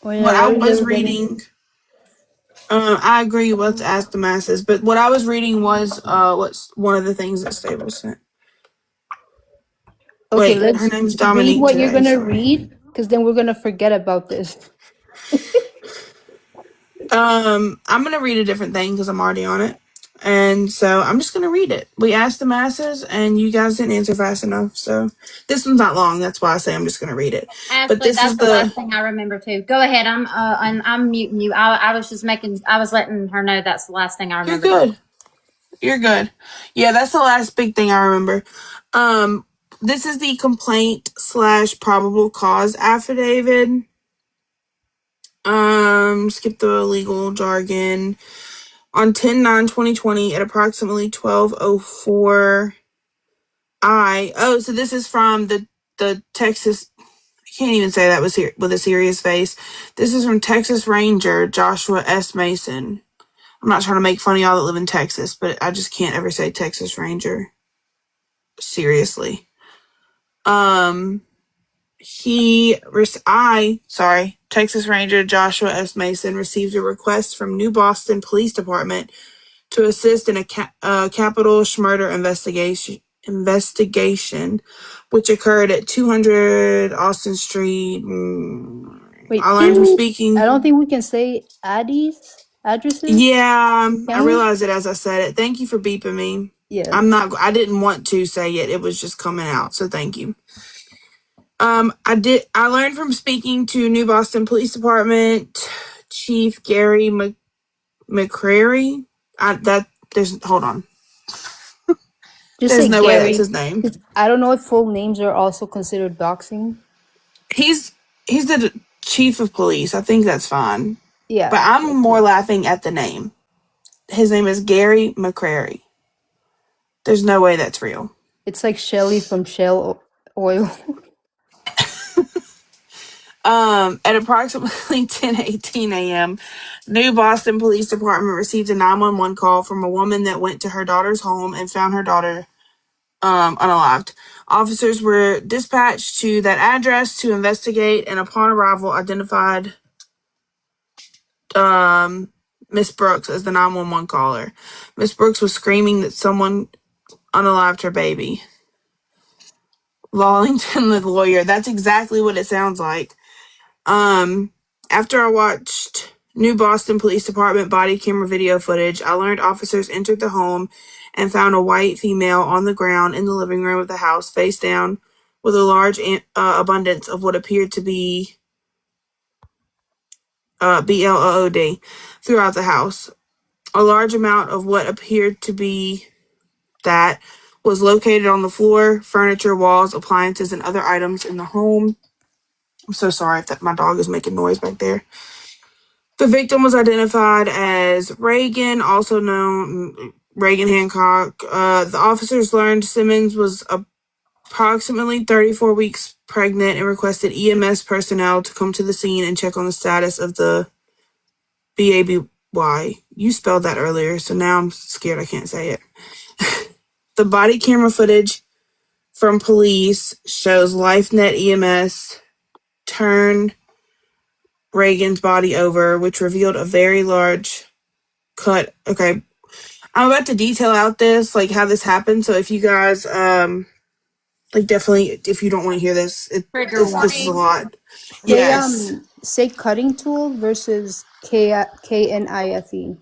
yeah, what I was reading. I agree. Let's ask the masses. But what I was reading was what's one of the things that Stable sent. Okay, Wait, let's her name's read Dominique what you're today. gonna Sorry. read, because then we're gonna forget about this. I'm gonna read a different thing because I'm already on it, and so I'm just gonna read it. We asked the masses, and you guys didn't answer fast enough. So this one's not long. That's why I say I'm just gonna read it. Ashley, But this that's is the last thing I remember too. Go ahead. I'm muting you. I was letting her know that's the last thing I remember. You're good. You're good. Yeah, that's the last big thing I remember. This is the complaint / probable cause affidavit. Skip the legal jargon. On 10/9/2020 at approximately 12:04 so this is from the Texas, I can't even say that with a serious face. This is from Texas Ranger Joshua S. Mason. I'm not trying to make fun of y'all that live in Texas, but I just can't ever say Texas Ranger seriously. Texas Ranger Joshua S. Mason received a request from New Boston Police Department to assist in a capital murder investigation, which occurred at 200 Austin Street. Wait, I learned from speaking. I don't think we can say addresses. Yeah, I Can we? realized it as I said it. Thank you for beeping me. Yeah. I didn't want to say it. It was just coming out. So thank you. I learned from speaking to New Boston Police Department Chief Gary McCrary. Hold on. Just There's say no way that's Gary. his name. I don't know if full names are also considered doxing. He's the chief of police. I think that's fine. Yeah. But I'm more laughing at the name. his name is Gary McCrary. There's no way that's real. It's like Shelly from Shell Oil. At approximately 10:18 a.m., New Boston Police Department received a 911 call from a woman that went to her daughter's home and found her daughter unalived. Officers were dispatched to that address to investigate, and upon arrival, identified Miss Brooks as the 911 caller. Miss Brooks was screaming that someone unalived her baby. Lawlington, the lawyer. That's exactly what it sounds like. After I watched New Boston Police Department body camera video footage, I learned officers entered the home and found a white female on the ground in the living room of the house, face down, with a large abundance of what appeared to be blood throughout the house. A large amount of what appeared to be that was located on the floor, furniture, walls, appliances, and other items in the home. I'm so sorry if that my dog is making noise back there. The victim was identified as Reagan, also known Reagan Hancock. The officers learned Simmons was approximately 34 weeks pregnant and requested EMS personnel to come to the scene and check on the status of the baby. You spelled that earlier, so now I'm scared I can't say it. The body camera footage from police shows LifeNet EMS turn Reagan's body over, which revealed a very large cut. Okay, I'm about to detail out this, like how this happened. So if you guys, like definitely, if you don't want to hear this, this is a lot. Say Yes. say cutting tool versus KNIFE.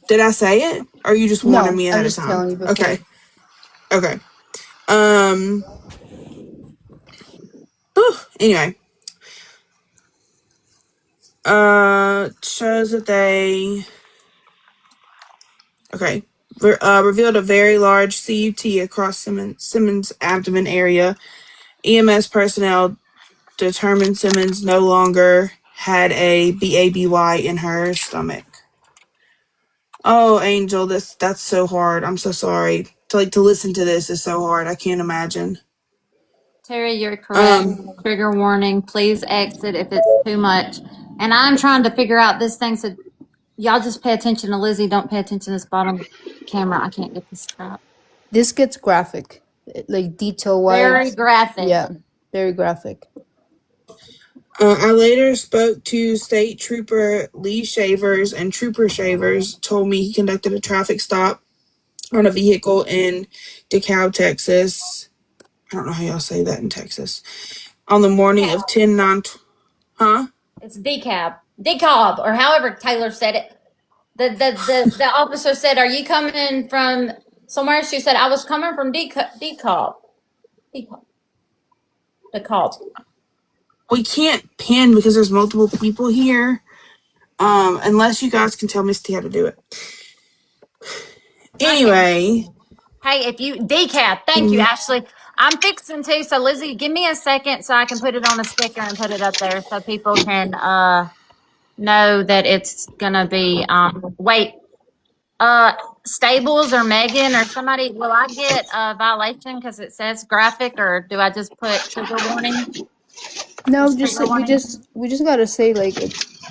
Did I say it? Or are you just warning No, me I'm ahead of just time? telling you before. Okay. Anyway. Shows that they revealed a very large CUT across Simmons' abdomen area. EMS personnel determined Simmons no longer had a BABY in her stomach. Oh, Angel, that's so hard. I'm so sorry. To listen to this is so hard. I can't imagine. Terry, you're correct. Trigger warning. Please exit if it's too much. And I'm trying to figure out this thing. So y'all just pay attention to Lizzie. Don't pay attention to this bottom camera. I can't get this crap. This gets graphic, like detail wise. Very graphic. Yeah, very graphic. I later spoke to State Trooper Lee Shavers, and Trooper Shavers told me he conducted a traffic stop on a vehicle in DeKalb, Texas. I don't know how y'all say that in Texas. On the morning of 10/9. Huh? It's DeKalb, or however Taylor said it. The officer said, "Are you coming from somewhere?" She said, "I was coming from DeKalb." We can't pin because there's multiple people here. Unless you guys can tell Misty how to do it. Anyway. Hey, if you decaf, thank you, Ashley. I'm fixing to. So Lizzie, give me a second so I can put it on a sticker and put it up there so people can know that it's gonna be wait. Stables or Megan or somebody, will I get a violation because it says graphic, or do I just put trigger warning? No, we just gotta say like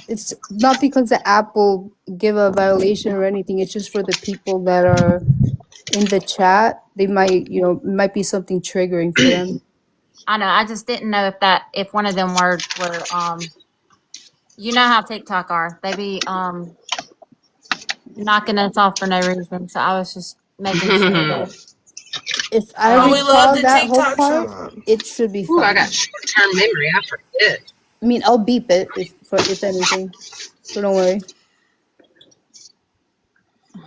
it's not because the app will give a violation or anything. It's just for the people that are in the chat. They might, it might be something triggering for them. I know. I just didn't know if one of them words were you know how TikTok are. They be knocking us off for no reason. So I was just making sure that if I recall that whole part, shop. It should be fine. Ooh, I got short-term memory. I forget. I mean, I'll beep it if anything. So don't worry.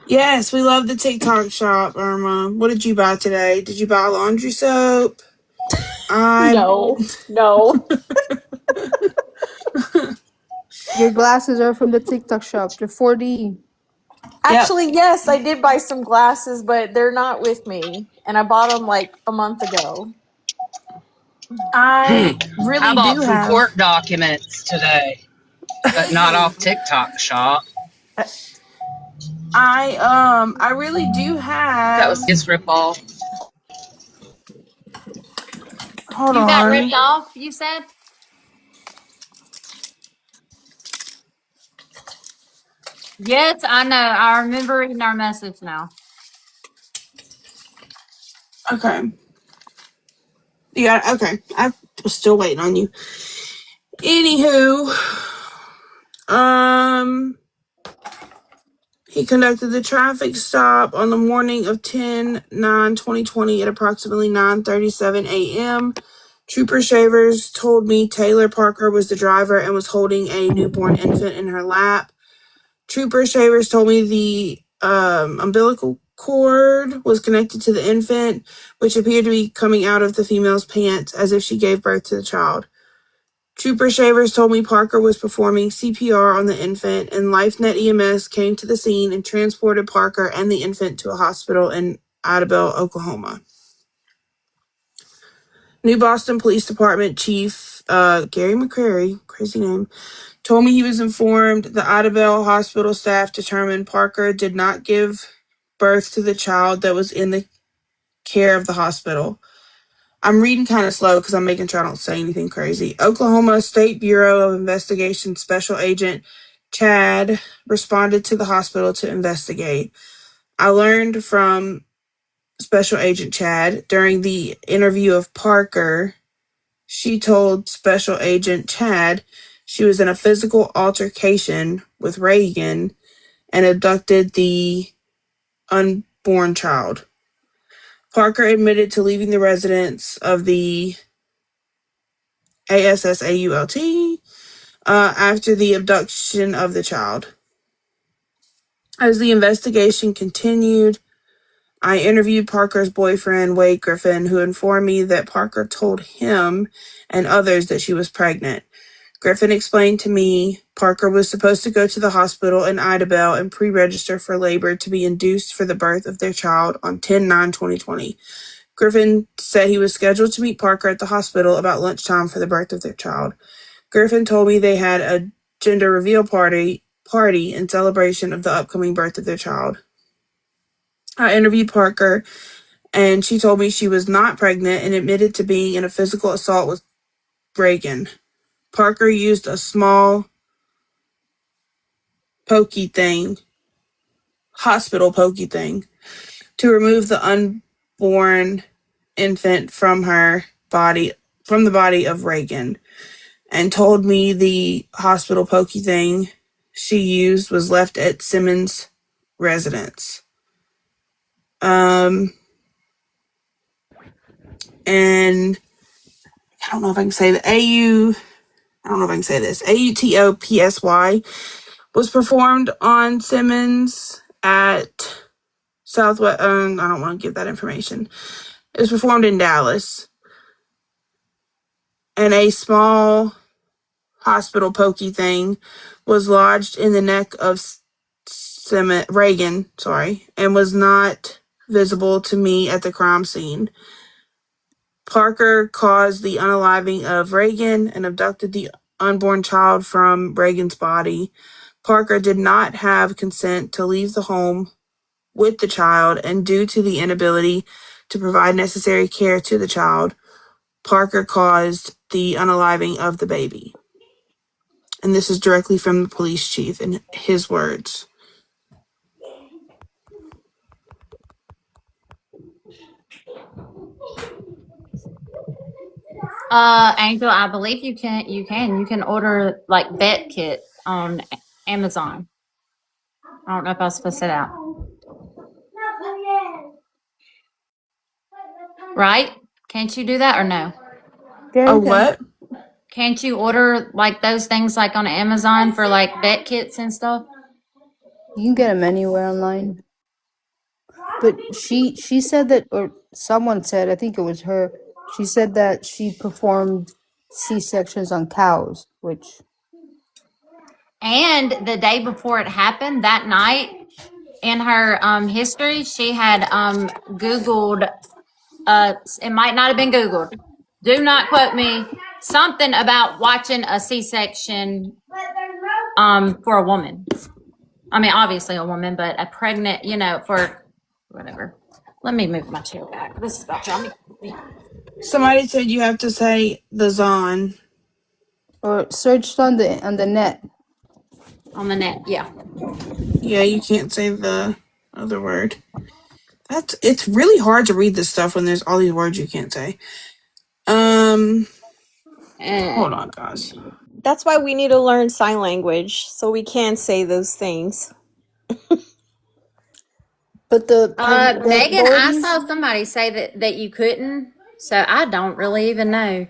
Yes, we love the TikTok shop, Irma. What did you buy today? Did you buy laundry soap? No. Your glasses are from the TikTok shop. They're 4D. Actually, yes, I did buy some glasses, but they're not with me. And I bought them like a month ago. I really I bought some have court documents today, but not off TikTok shop. I really do have. That was his ripoff. Hold You got ripped on. off, you said? Yes, I know. I remember reading our message now. Okay. You got okay. I was still waiting on you. Anywho, he conducted the traffic stop on the morning of 10/9/2020 at approximately 9:37 a.m. Trooper Shavers told me Taylor Parker was the driver and was holding a newborn infant in her lap. Trooper Shavers told me the umbilical cord was connected to the infant, which appeared to be coming out of the female's pants as if she gave birth to the child. Trooper Shavers told me Parker was performing CPR on the infant, and LifeNet EMS came to the scene and transported Parker and the infant to a hospital in Idabel, Oklahoma. New Boston Police Department Chief Gary McCrary, crazy name, told me he was informed the Idabel hospital staff determined Parker did not give birth to the child that was in the care of the hospital. I'm reading kind of slow because I'm making sure I don't say anything crazy. Oklahoma State Bureau of Investigation Special Agent Chad responded to the hospital to investigate. I learned from Special Agent Chad during the interview of Parker. She told Special Agent Chad she was in a physical altercation with Reagan and abducted the unborn child. Parker admitted to leaving the residence of the ASSAULT after the abduction of the child. As the investigation continued, I interviewed Parker's boyfriend, Wade Griffin, who informed me that Parker told him and others that she was pregnant. Griffin explained to me Parker was supposed to go to the hospital in Idabel and pre-register for labor to be induced for the birth of their child on 10/9/2020. Griffin said he was scheduled to meet Parker at the hospital about lunchtime for the birth of their child. Griffin told me they had a gender reveal party in celebration of the upcoming birth of their child. I interviewed Parker, and she told me she was not pregnant and admitted to being in a physical assault with Reagan. Parker used a small hospital pokey thing, to remove the unborn infant from the body of Reagan, and told me the hospital pokey thing she used was left at Simmons' residence. And I don't know if I can say the AUTOPSY was performed on Simmons at Southwest. I don't want to give that information. It was performed in Dallas. And a small hospital pokey thing was lodged in the neck of Reagan, and was not visible to me at the crime scene. Parker caused the unaliving of Reagan and abducted the unborn child from Reagan's body. Parker did not have consent to leave the home with the child, and due to the inability to provide necessary care to the child, Parker caused the unaliving of the baby. And this is directly from the police chief in his words. Angel, I believe you can order like vet kit on Amazon. I don't know if I was supposed to say that. Right? Can't you do that or no? Oh, what? Can't you order like those things like on Amazon for like vet kits and stuff? You can get them anywhere online. But she said that, or someone said, I think it was her, she said that she performed C-sections on cows, which... And the day before it happened, that night, in her history, she had Googled, it might not have been Googled, do not quote me, something about watching a C-section for a woman. I mean, obviously a woman, but a pregnant, for whatever. Let me move my chair back. This is about driving me. Somebody said you have to say the Zon. Or searched on the net. On the net, yeah. Yeah, you can't say the other word. It's really hard to read this stuff when there's all these words you can't say. Hold on, guys. That's why we need to learn sign language so we can say those things. But the Megan, I authorities, saw somebody say that you couldn't, so I don't really even know.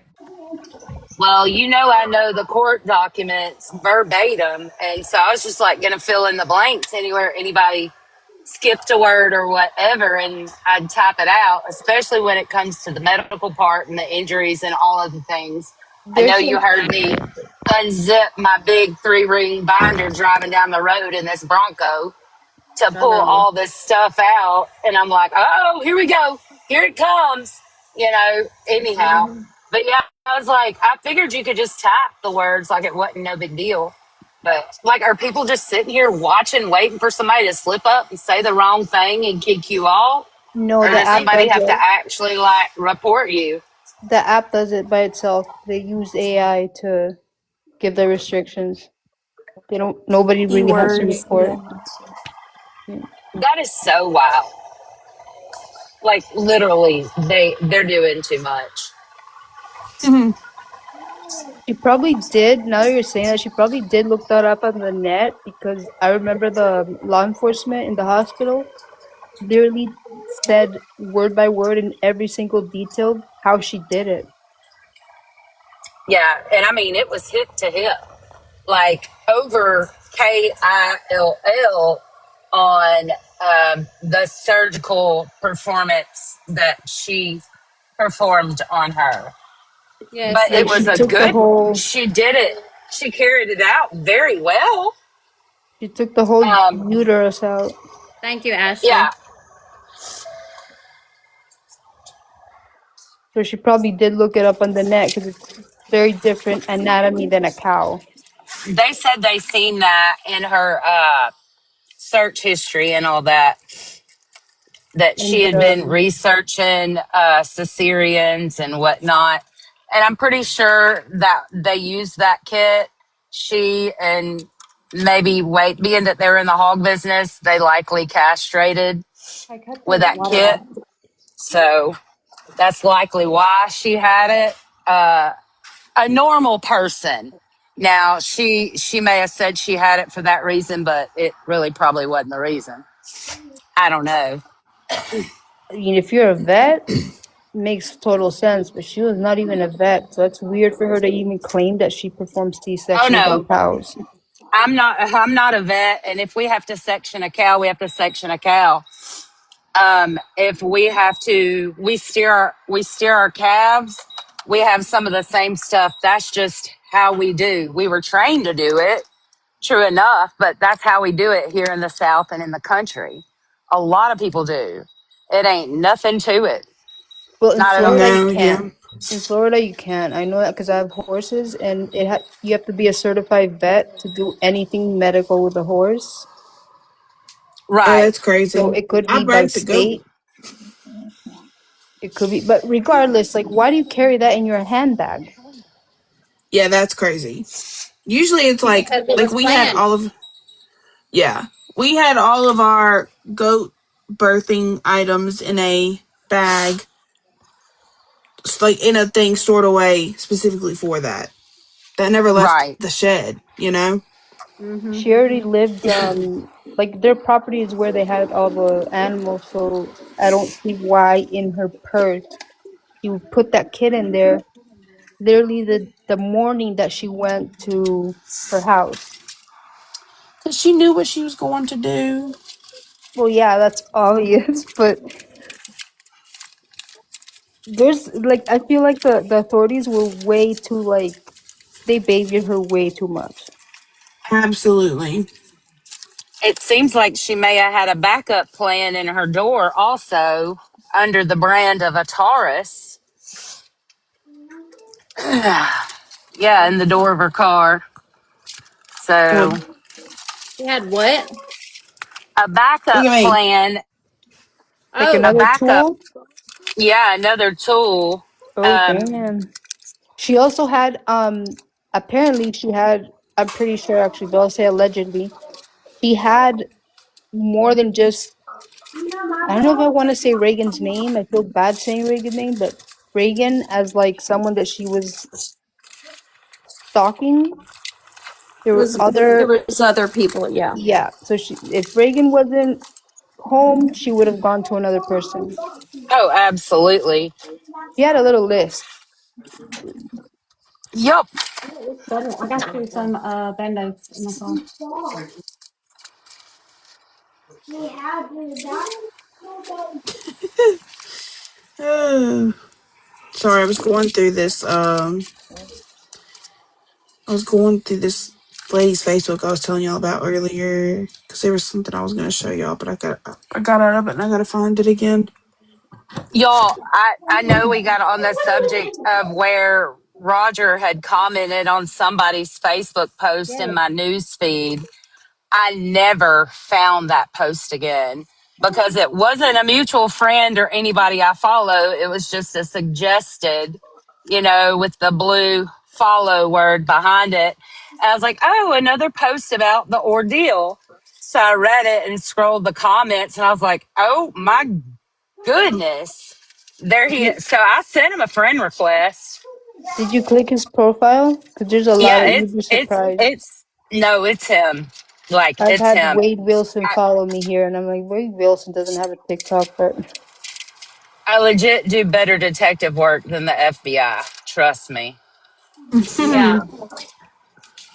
Well, I know the court documents verbatim, and so I was just like going to fill in the blanks anywhere anybody skipped a word or whatever, and I'd type it out, especially when it comes to the medical part and the injuries and all of the things. I know there's you some heard me unzip my big 3-ring binder driving down the road in this Bronco to Sure pull did. all this stuff out. And I'm like, oh, here we go. Here it comes, anyhow. But yeah, I was like, I figured you could just type the words like it wasn't no big deal. But like, are people just sitting here watching, waiting for somebody to slip up and say the wrong thing and kick you off? no, Or the does app somebody does have to it. actually like report you? The app does it by itself. They use AI to give the restrictions. They don't. Nobody really has to Keywords. report. Yeah. That is so wild. Like literally, they're doing too much. She probably did. Now that you're saying that, she probably did look that up on the net because I remember the law enforcement in the hospital literally said word by word in every single detail how she did it. Yeah, and I mean it was hip to hip, like over KILL on the surgical performance that she performed on her. Yes, But it Like was she a took the good. whole, She did it. She carried it out very well. she took the whole Um, uterus out. thank you, Ashley. yeah, So she probably did look it up on the net because it's very different anatomy than a cow. they said they seen that in her search history and all that. That And she had been researching cesareans and whatnot. And I'm pretty sure that they used that kit. She and maybe wait, being that they're in the hog business, they likely castrated I cut the with that water kit. off. So that's likely why she had it. A normal person. Now she may have said she had it for that reason, but it really probably wasn't the reason. I don't know. I mean, if you're a vet, makes total sense, but she was not even a vet, so that's weird for her to even claim that she performs Oh C-sections on no, cows. I'm not a vet, and if we have to section a cow, we have to section a cow. If we have to, we steer our calves. We have some of the same stuff. That's just how we do. We were trained to do it, true enough, but that's how we do it here in the South and in the country. A lot of people do. It ain't nothing to it, Well, in not at Florida, all. you No, can't. yeah. In Florida, you can't. I know that because I have horses, and you have to be a certified vet to do anything medical with a horse. Oh, Right. that's So crazy. it could I be by birthed a goat. state. It could be, but regardless, like, why do you carry that in your handbag? Yeah, that's crazy. Usually it's Because it like was we had planned. all of yeah. We had all of our goat birthing items in a bag, like in a thing stored away specifically for that. That never left Right. the shed, you know? She already lived, like their property is where they had all the animals, so I don't see why in her purse she would put that kid in there literally the morning that she went to her house. Because she knew what she was going to do. Well, yeah, that's obvious, but there's like I feel like the authorities were way too like they babied her way too much. Absolutely. It seems like she may have had a backup plan in her door also under the brand of a Taurus. Yeah, in the door of her car. Well, So She had what? A Look backup at me. plan, Like Oh, a another backup, tool? yeah, another tool. Oh, Um, damn. She also had, apparently she had, I'm pretty sure actually, but I'll say allegedly, she had more than just, I don't know if I want to say Reagan's name. I feel bad saying Reagan's name, but Reagan as like someone that she was stalking. There were There other, was other people, yeah. yeah. So she, if Reagan wasn't home, she would have gone to another person. oh, absolutely. She had a little list. Yup. I got you some band-aids in the car. Sorry, I was going through this. I was going through this lady's Facebook I was telling y'all about earlier because there was something I was going to show y'all, but I got out of it and I got to find it again. Y'all, I know we got on the subject of where Roger had commented on somebody's Facebook post in my news feed. I never found that post again because it wasn't a mutual friend or anybody I follow. It was just a suggested, with the blue follow word behind it. And I was like, oh, another post about the ordeal. So I read it and scrolled the comments and I was like, oh my goodness. There he Did is. So I sent him a friend request. did you click his profile? Because there's a lot Yeah, of, you'd it's be it's surprised. it's no, it's him. Like I've it's had him. Wade Wilson follow me here, and I'm like, Wade Wilson doesn't have a TikTok, but I legit do better detective work than the FBI. Trust me. Yeah.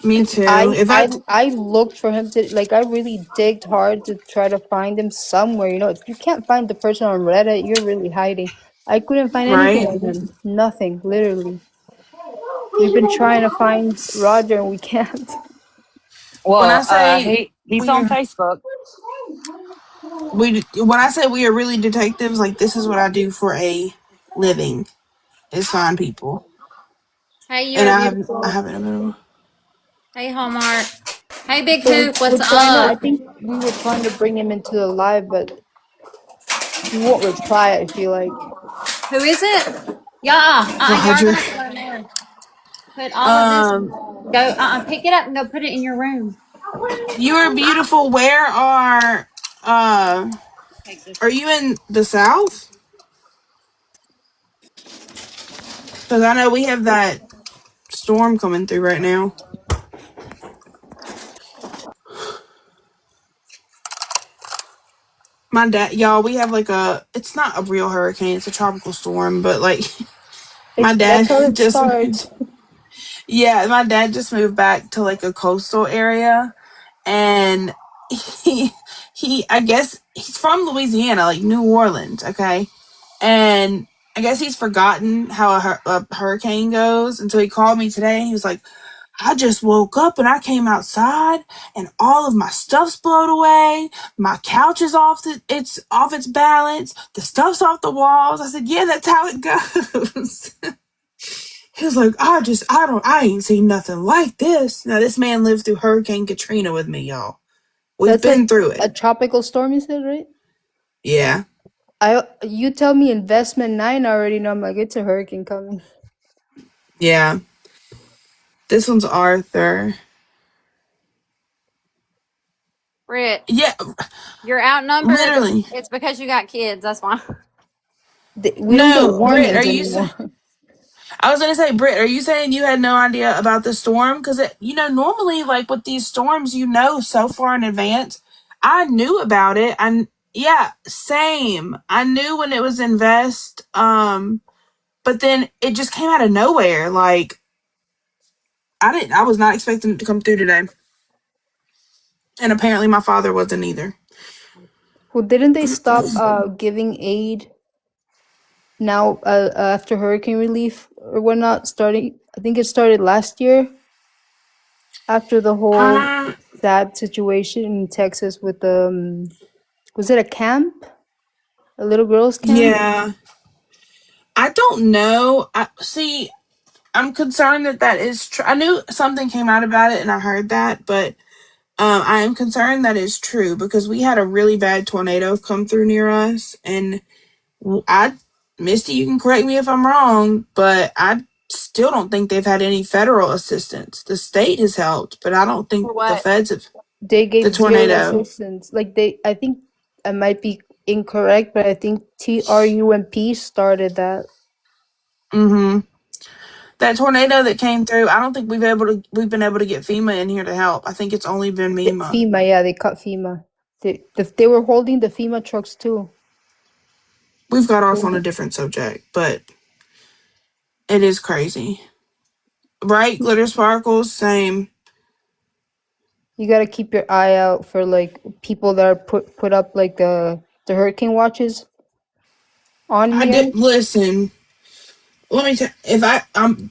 Me because too. If I I looked for him to like I really digged hard to try to find him somewhere. You know, if you can't find the person on Reddit, you're really hiding. I couldn't find anything right, on him. Nothing, literally. We've been trying to find Roger and we can't. when I Well, say he's on we're Facebook. when I say we are really detectives, like this is what I do for a living is find people, Hey, and you're I beautiful. haven't been. Hey, Hallmark. Hey, Big So Hoop. What's we're trying to. I up? think we were trying to bring him into the live, but he won't reply. I feel like. Who is it? Yeah. You're Roger. gonna have to go in there. Put all of this. Um, Go. Pick it up and go put it in your room. you are beautiful. Where Take this. are you in the South? Because I know we have that storm coming through right now. My dad, y'all, we have like it's not a real hurricane, it's a tropical storm, but like my dad That's how it just moved. starts. Yeah, my dad just moved back to like a coastal area, and he I guess he's from Louisiana, like New Orleans, okay? And I guess he's forgotten how a hurricane goes until he called me today. He was like, I just woke up and I came outside and all of my stuff's blown away. My couch is it's off its balance. The stuff's off the walls. I said, yeah, that's how it goes. He was like, I ain't seen nothing like this. Now this man lived through Hurricane Katrina with me, y'all. We've That's been through a it. tropical storm. You said, right? Yeah. You tell me investment nine, I already know. I'm like, it's a hurricane coming. Yeah. This one's Arthur. Britt, Yeah, you're outnumbered. literally. It's because you got kids. That's why. We don't get No, Britt, warnings anymore. I was gonna say, Britt, are you saying you had no idea about the storm? Because normally, like with these storms, so far in advance. I knew about it. Yeah, same. I knew when it was invest. But then it just came out of nowhere. Like I was not expecting it to come through today, and apparently my father wasn't either. Well, didn't they stop giving aid now after hurricane relief or whatnot? Starting, I think it started last year after the whole Um, sad situation in Texas with the was it a camp, a little girls' camp? yeah, I don't know. I see. I'm concerned that is true. I knew something came out about it, and I heard that, but I am concerned that is true because we had a really bad tornado come through near us, and Misty, you can correct me if I'm wrong, but I still don't think they've had any federal assistance. The state has helped, but I don't think For the what? feds have. They The gave zero tornado. assistance. Like I think I might be incorrect, but I think TRUMP started that. Mm-hmm. That tornado that came through, I don't think we've been able to get FEMA in here to help. I think it's only been MEMA. FEMA, yeah, they cut FEMA. They were holding the FEMA trucks too. We've got off on a different subject, but it is crazy. Right, glitter sparkles, same. You gotta keep your eye out for like people that are put up like the hurricane watches on I here. did listen. Let me tell. If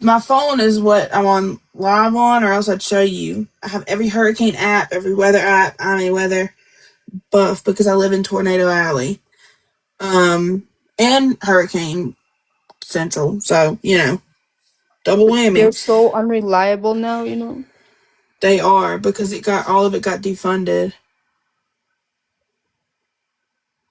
my phone is what I'm on live on, or else I'd show you. I have every hurricane app, every weather app. I'm a weather buff because I live in Tornado Alley, and Hurricane Central. So double They're whammy. so unreliable now, you know. They are because all of it got defunded.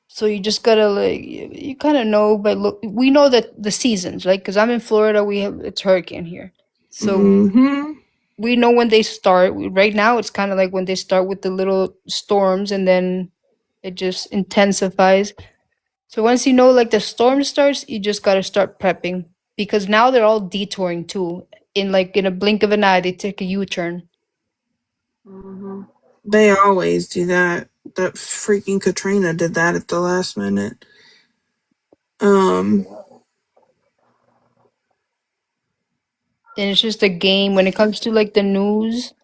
So you just gotta like you kind of know, but look, we know that the seasons, right? Because I'm in Florida, it's hurricane here, so Mm-hmm. we know when they start. Right now, it's kind of like when they start with the little storms, and then it just intensifies. So once you know like the storm starts, you just gotta start prepping because now they're all detouring too. In a blink of an eye, they take a U-turn. Hmm. They always do that. That freaking Katrina did that at the last minute. Um, And it's just a game when it comes to like the news.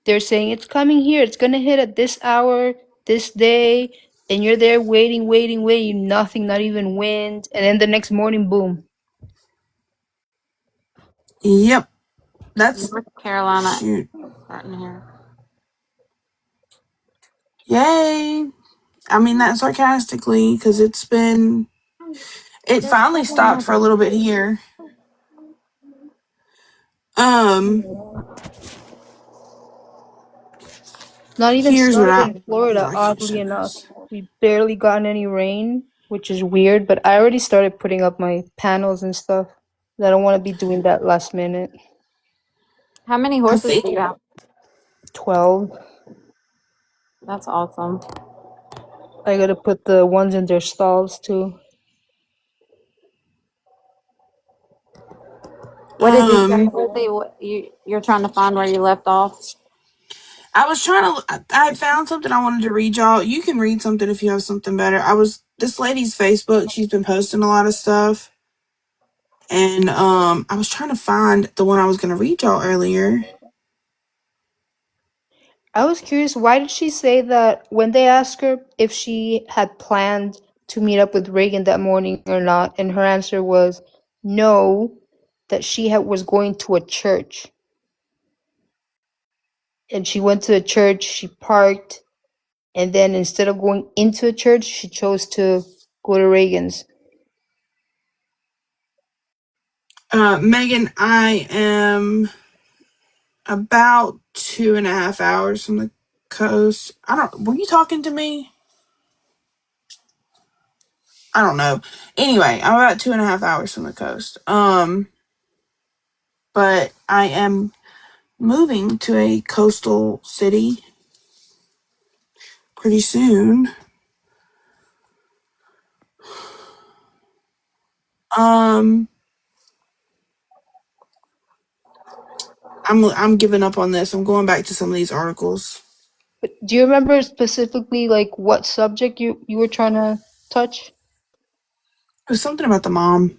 They're saying it's coming here, it's gonna hit at this hour, this day, and you're there waiting, waiting, waiting, nothing, not even wind, and then the next morning, boom. yep. That's North Carolina shoot. starting here. Yay. I mean that sarcastically because it finally stopped for a little bit here. Um, Not even here's what started I in Florida, I can't oddly show enough. this. We barely gotten any rain, which is weird, but I already started putting up my panels and stuff. I don't want to be doing that last minute. How many I horses think do you have? 12. That's awesome. I gotta put the ones in their stalls too. What did you say, um Lizzie? You're trying to find where you left off? I was trying to I found something I wanted to read y'all. You can read something if you have something better. This lady's Facebook, she's been posting a lot of stuff. And I was trying to find the one I was gonna read y'all earlier. I was curious, why did she say that when they asked her if she had planned to meet up with Reagan that morning or not, and her answer was no, that was going to a church. And she went to the church, she parked, and then instead of going into a church, she chose to go to Reagan's. Megan, I am about 2.5 hours from the coast. Were you talking to me? I don't know. Anyway, I'm about 2.5 hours from the coast. But I am moving to a coastal city pretty soon. Um, I'm giving up on this. I'm going back to some of these articles. But do you remember specifically like what subject you were trying to touch? It was something about the mom.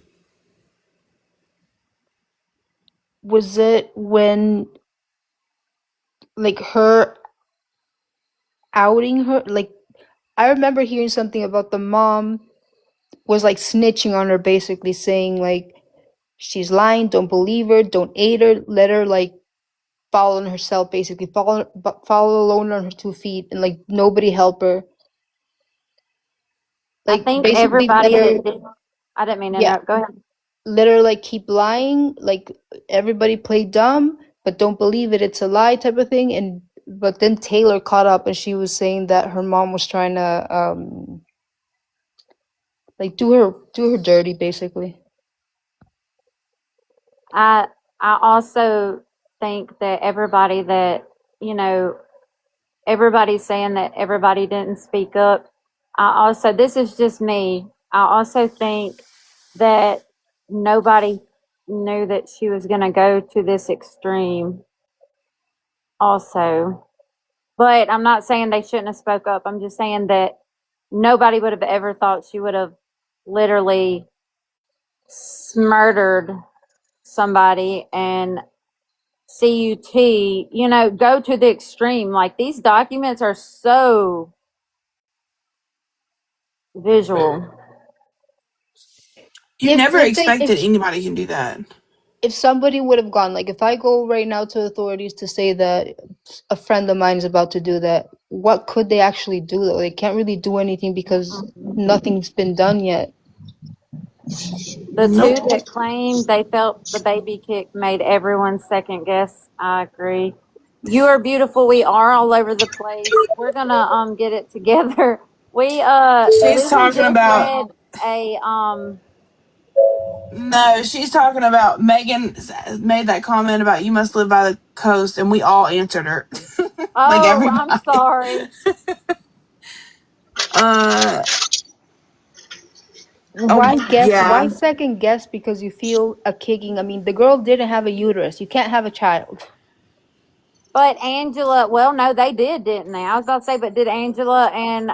Was it when like her outing her, like I remember hearing something about the mom was like snitching on her, basically saying like she's lying, don't believe her, don't aid her, let her like fall on herself, basically follow alone on her 2 feet, and like nobody help her, I like think basically everybody that did. I didn't mean to yeah, interrupt. Go ahead. let her like keep lying, like everybody play dumb, but don't believe it, it's a lie type of thing, and but then Taylor caught up and she was saying that her mom was trying to like do her dirty basically. I also think that everybody that, you know, everybody's saying that everybody didn't speak up. I also, this is just me, I also think that nobody knew that she was going to go to this extreme also. But I'm not saying they shouldn't have spoke up. I'm just saying that nobody would have ever thought she would have literally murdered somebody and CUT, you know, go to the extreme. Like, these documents are so visual. You If never let's say expected anybody can do that. if somebody would have gone, like if I go right now to authorities to say that a friend of mine is about to do that, what could they actually do though? They can't really do anything because nothing's been done yet. The Nope. two that claimed they felt the baby kick made everyone second guess. I agree. You are beautiful. We are all over the place. We're gonna get it together. We She's Susan talking just about read a no, she's talking about Megan made that comment about you must live by the coast, and we all answered her. Like oh, I'm everybody. sorry. Uh Why oh guess? Why yeah. second guess because you feel a kicking? I mean, the girl didn't have a uterus. You can't have a child. But Angela, well, no, they did, didn't they? I was about to say, but did Angela and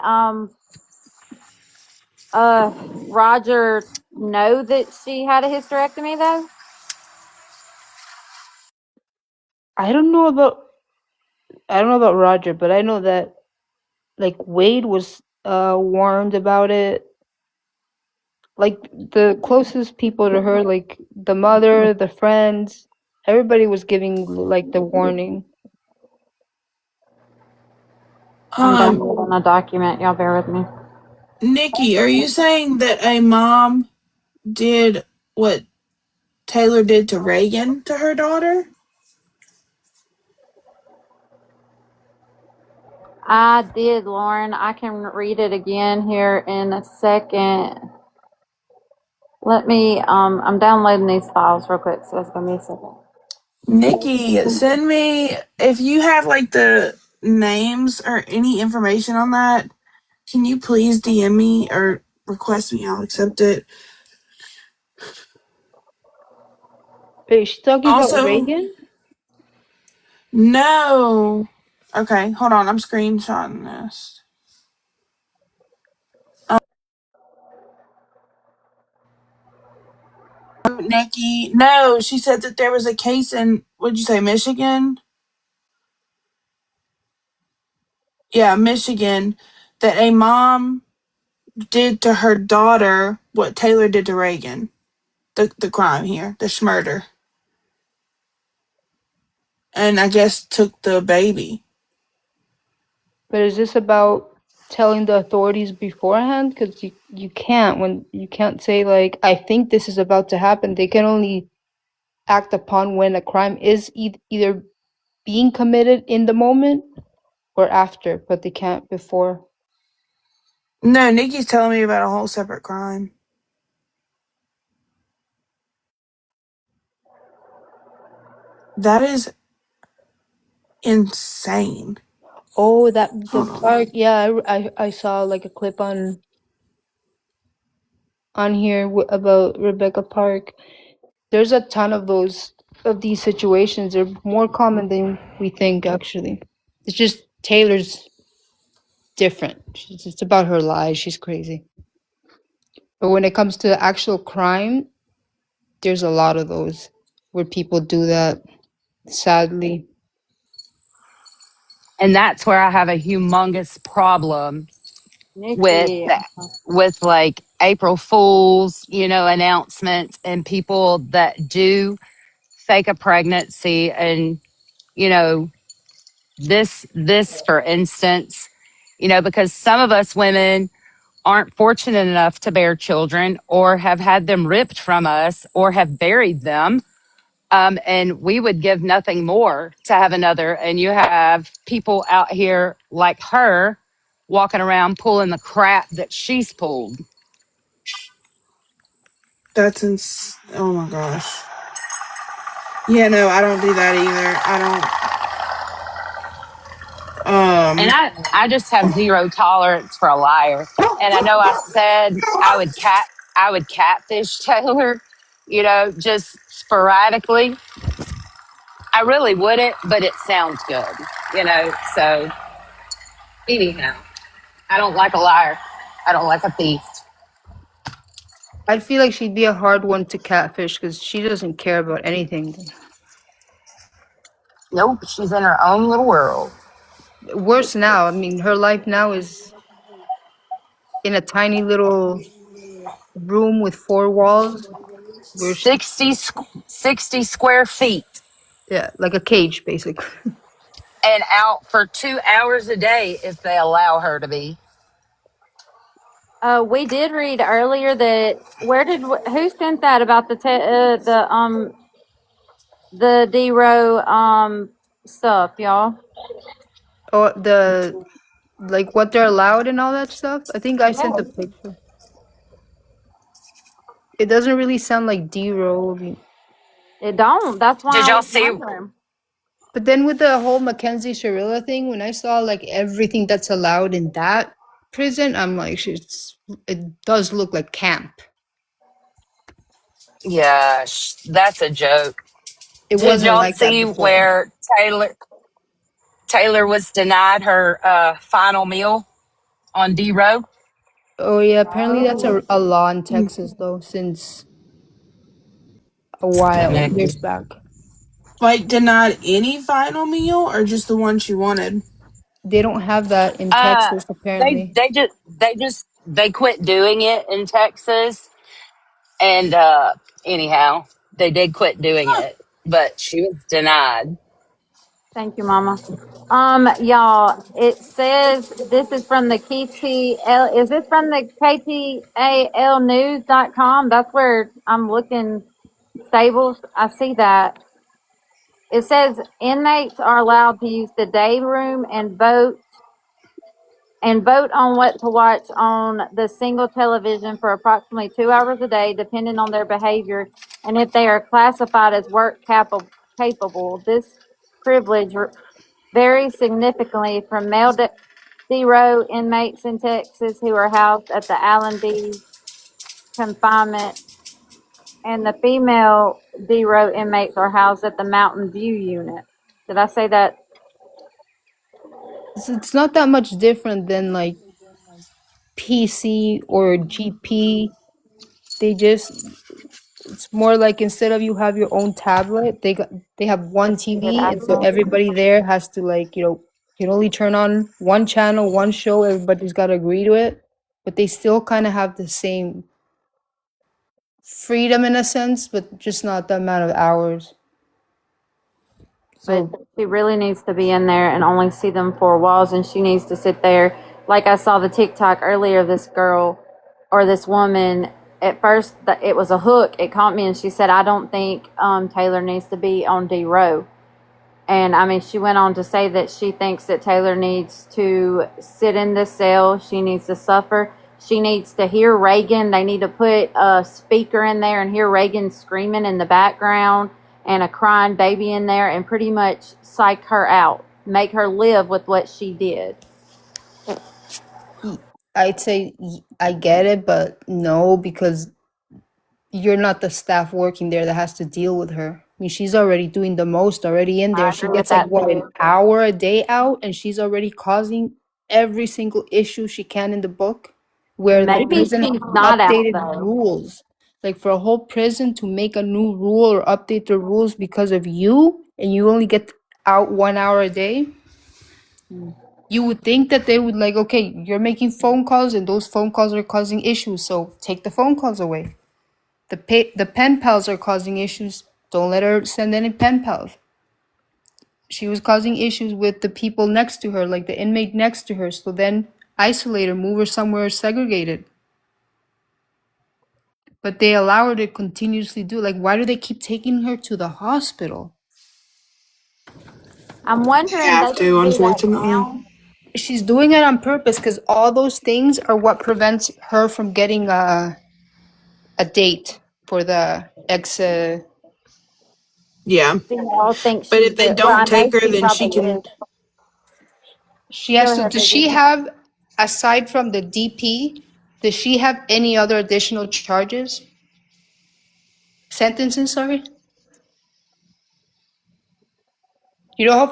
Roger know that she had a hysterectomy though? I don't know about Roger, but I know that like Wade was warned about it. Like the closest people to her, like the mother, the friends, everybody was giving like the warning. I'm Um downloading a document. Y'all bear with me. Nikki, are you saying that a mom did what Taylor did to Reagan to her daughter? I did, Lauren. I can read it again here in a second. Let me, I'm downloading these files real quick, so it's gonna be a second. Nikki, send me if you have like the names or any information on that. Can you please DM me or request me? I'll accept it. Wait, she's talking about Also, Reagan? no. Okay, hold on. I'm screenshotting this. Nikki, no, she said that there was a case in, what'd you say, Michigan? Yeah, Michigan, that a mom did to her daughter what Taylor did to Reagan. The crime here, the schmurder. And I guess took the baby. But is this about telling the authorities beforehand? Because you can't when you can't say like I think this is about to happen. They can only act upon when a crime is either being committed in the moment or after, but they can't before. No, Nikki's telling me about a whole separate crime. That is insane. Oh, that the Hold on. park. Yeah, I saw like a clip on here about Rebecca Park. There's a ton of these situations. They're more common than we think, actually. It's just Taylor's different. It's about her lies. She's crazy. But when it comes to actual crime, there's a lot of those where people do that, sadly. And that's where I have a humongous problem with Nikki, with like April Fools, announcements and people that do fake a pregnancy and you know this for instance, because some of us women aren't fortunate enough to bear children or have had them ripped from us or have buried them. And we would give nothing more to have another. And you have people out here like her walking around pulling the crap that she's pulled. Oh my gosh. Yeah, no, I don't do that either. And I just have zero tolerance for a liar. And I know I said I would catfish Taylor, just sporadically. I really wouldn't, but it sounds good. So anyhow, I don't like a liar. I don't like a thief. I feel like she'd be a hard one to catfish because she doesn't care about anything. Nope, she's in her own little world. Worse now. I mean, her life now is in a tiny little room with 4 walls where she, 60 square feet yeah, like a cage, basically. and out for 2 hours a day if they allow her to be. We did read earlier that who sent that about the D row stuff, y'all? Oh, like what they're allowed and all that stuff. I think I sent the picture. It doesn't really sound like D-roll. I mean, It don't. That's why Did I y'all was see? wondering. but then with the whole Mackenzie Sharilla thing, when I saw like everything that's allowed in that prison, I'm like, it does look like camp. Yeah, that's a joke. It Did wasn't y'all like that see before. where Taylor was denied her final meal on D Row? Oh yeah, apparently that's a law in Texas though, since a while, years back. like denied any final meal or just the one she wanted? They don't have that in Uh, Texas they apparently. they quit doing it in Texas, and anyhow, they did quit doing it, but she was denied. Thank you, Mama. Y'all, it says this is from the KTL. Is this from the KTALnews.com? That's where I'm looking. Stables. I see that. It says inmates are allowed to use the day room and vote on what to watch on the single television for approximately 2 hours a day, depending on their behavior and if they are classified as work capable. This privilege varies significantly from male D-row inmates in Texas who are housed at the Allen B confinement, and the female D-row inmates are housed at the Mountain View unit. Did I say that? It's not that much different than like PC or GP. It's more like instead of you have your own tablet, they have one TV, and so everybody there has to like, can only turn on one channel, one show, everybody's got to agree to it, but they still kind of have the same freedom in a sense, but just not the amount of hours. But So she really needs to be in there and only see them 4 walls, and she needs to sit there. Like I saw the TikTok earlier, this girl or this woman, at first it was a hook. It caught me, and she said, I don't think Taylor needs to be on D row. And I mean, she went on to say that she thinks that Taylor needs to sit in this cell. She needs to suffer. She needs to hear Reagan. They need to put a speaker in there and hear Reagan screaming in the background and a crying baby in there and pretty much psych her out, make her live with what she did. I'd say I get it, but no, because you're not the staff working there that has to deal with her. I mean, she's already doing the most already in there. I She agree with gets like that what, an too. hour a day out, and she's already causing every single issue she can in the book, where the Maybe prison she's not out updated though. rules. Like for a whole prison to make a new rule or update the rules because of you, and you only get out 1 hour a day. You would think that they would like, okay, you're making phone calls and those phone calls are causing issues, so take the phone calls away. The pen pals are causing issues. Don't let her send any pen pals. She was causing issues with the people next to her, like the inmate next to her. So then isolate her, move her somewhere segregated. but they allow her to continuously do. Like, why do they keep taking her to the hospital? I'm wondering they Have can to, do that unfortunately. now. She's doing it on purpose because all those things are what prevents her from getting a date for the ex. Yeah. Do y'all think But she's if they good? Well, I don't know take her, she then she probably can. is. She Go has to. ahead, Does she Vivian. have, aside from the DP, does she have any other additional charges? Sentences, sorry. You know how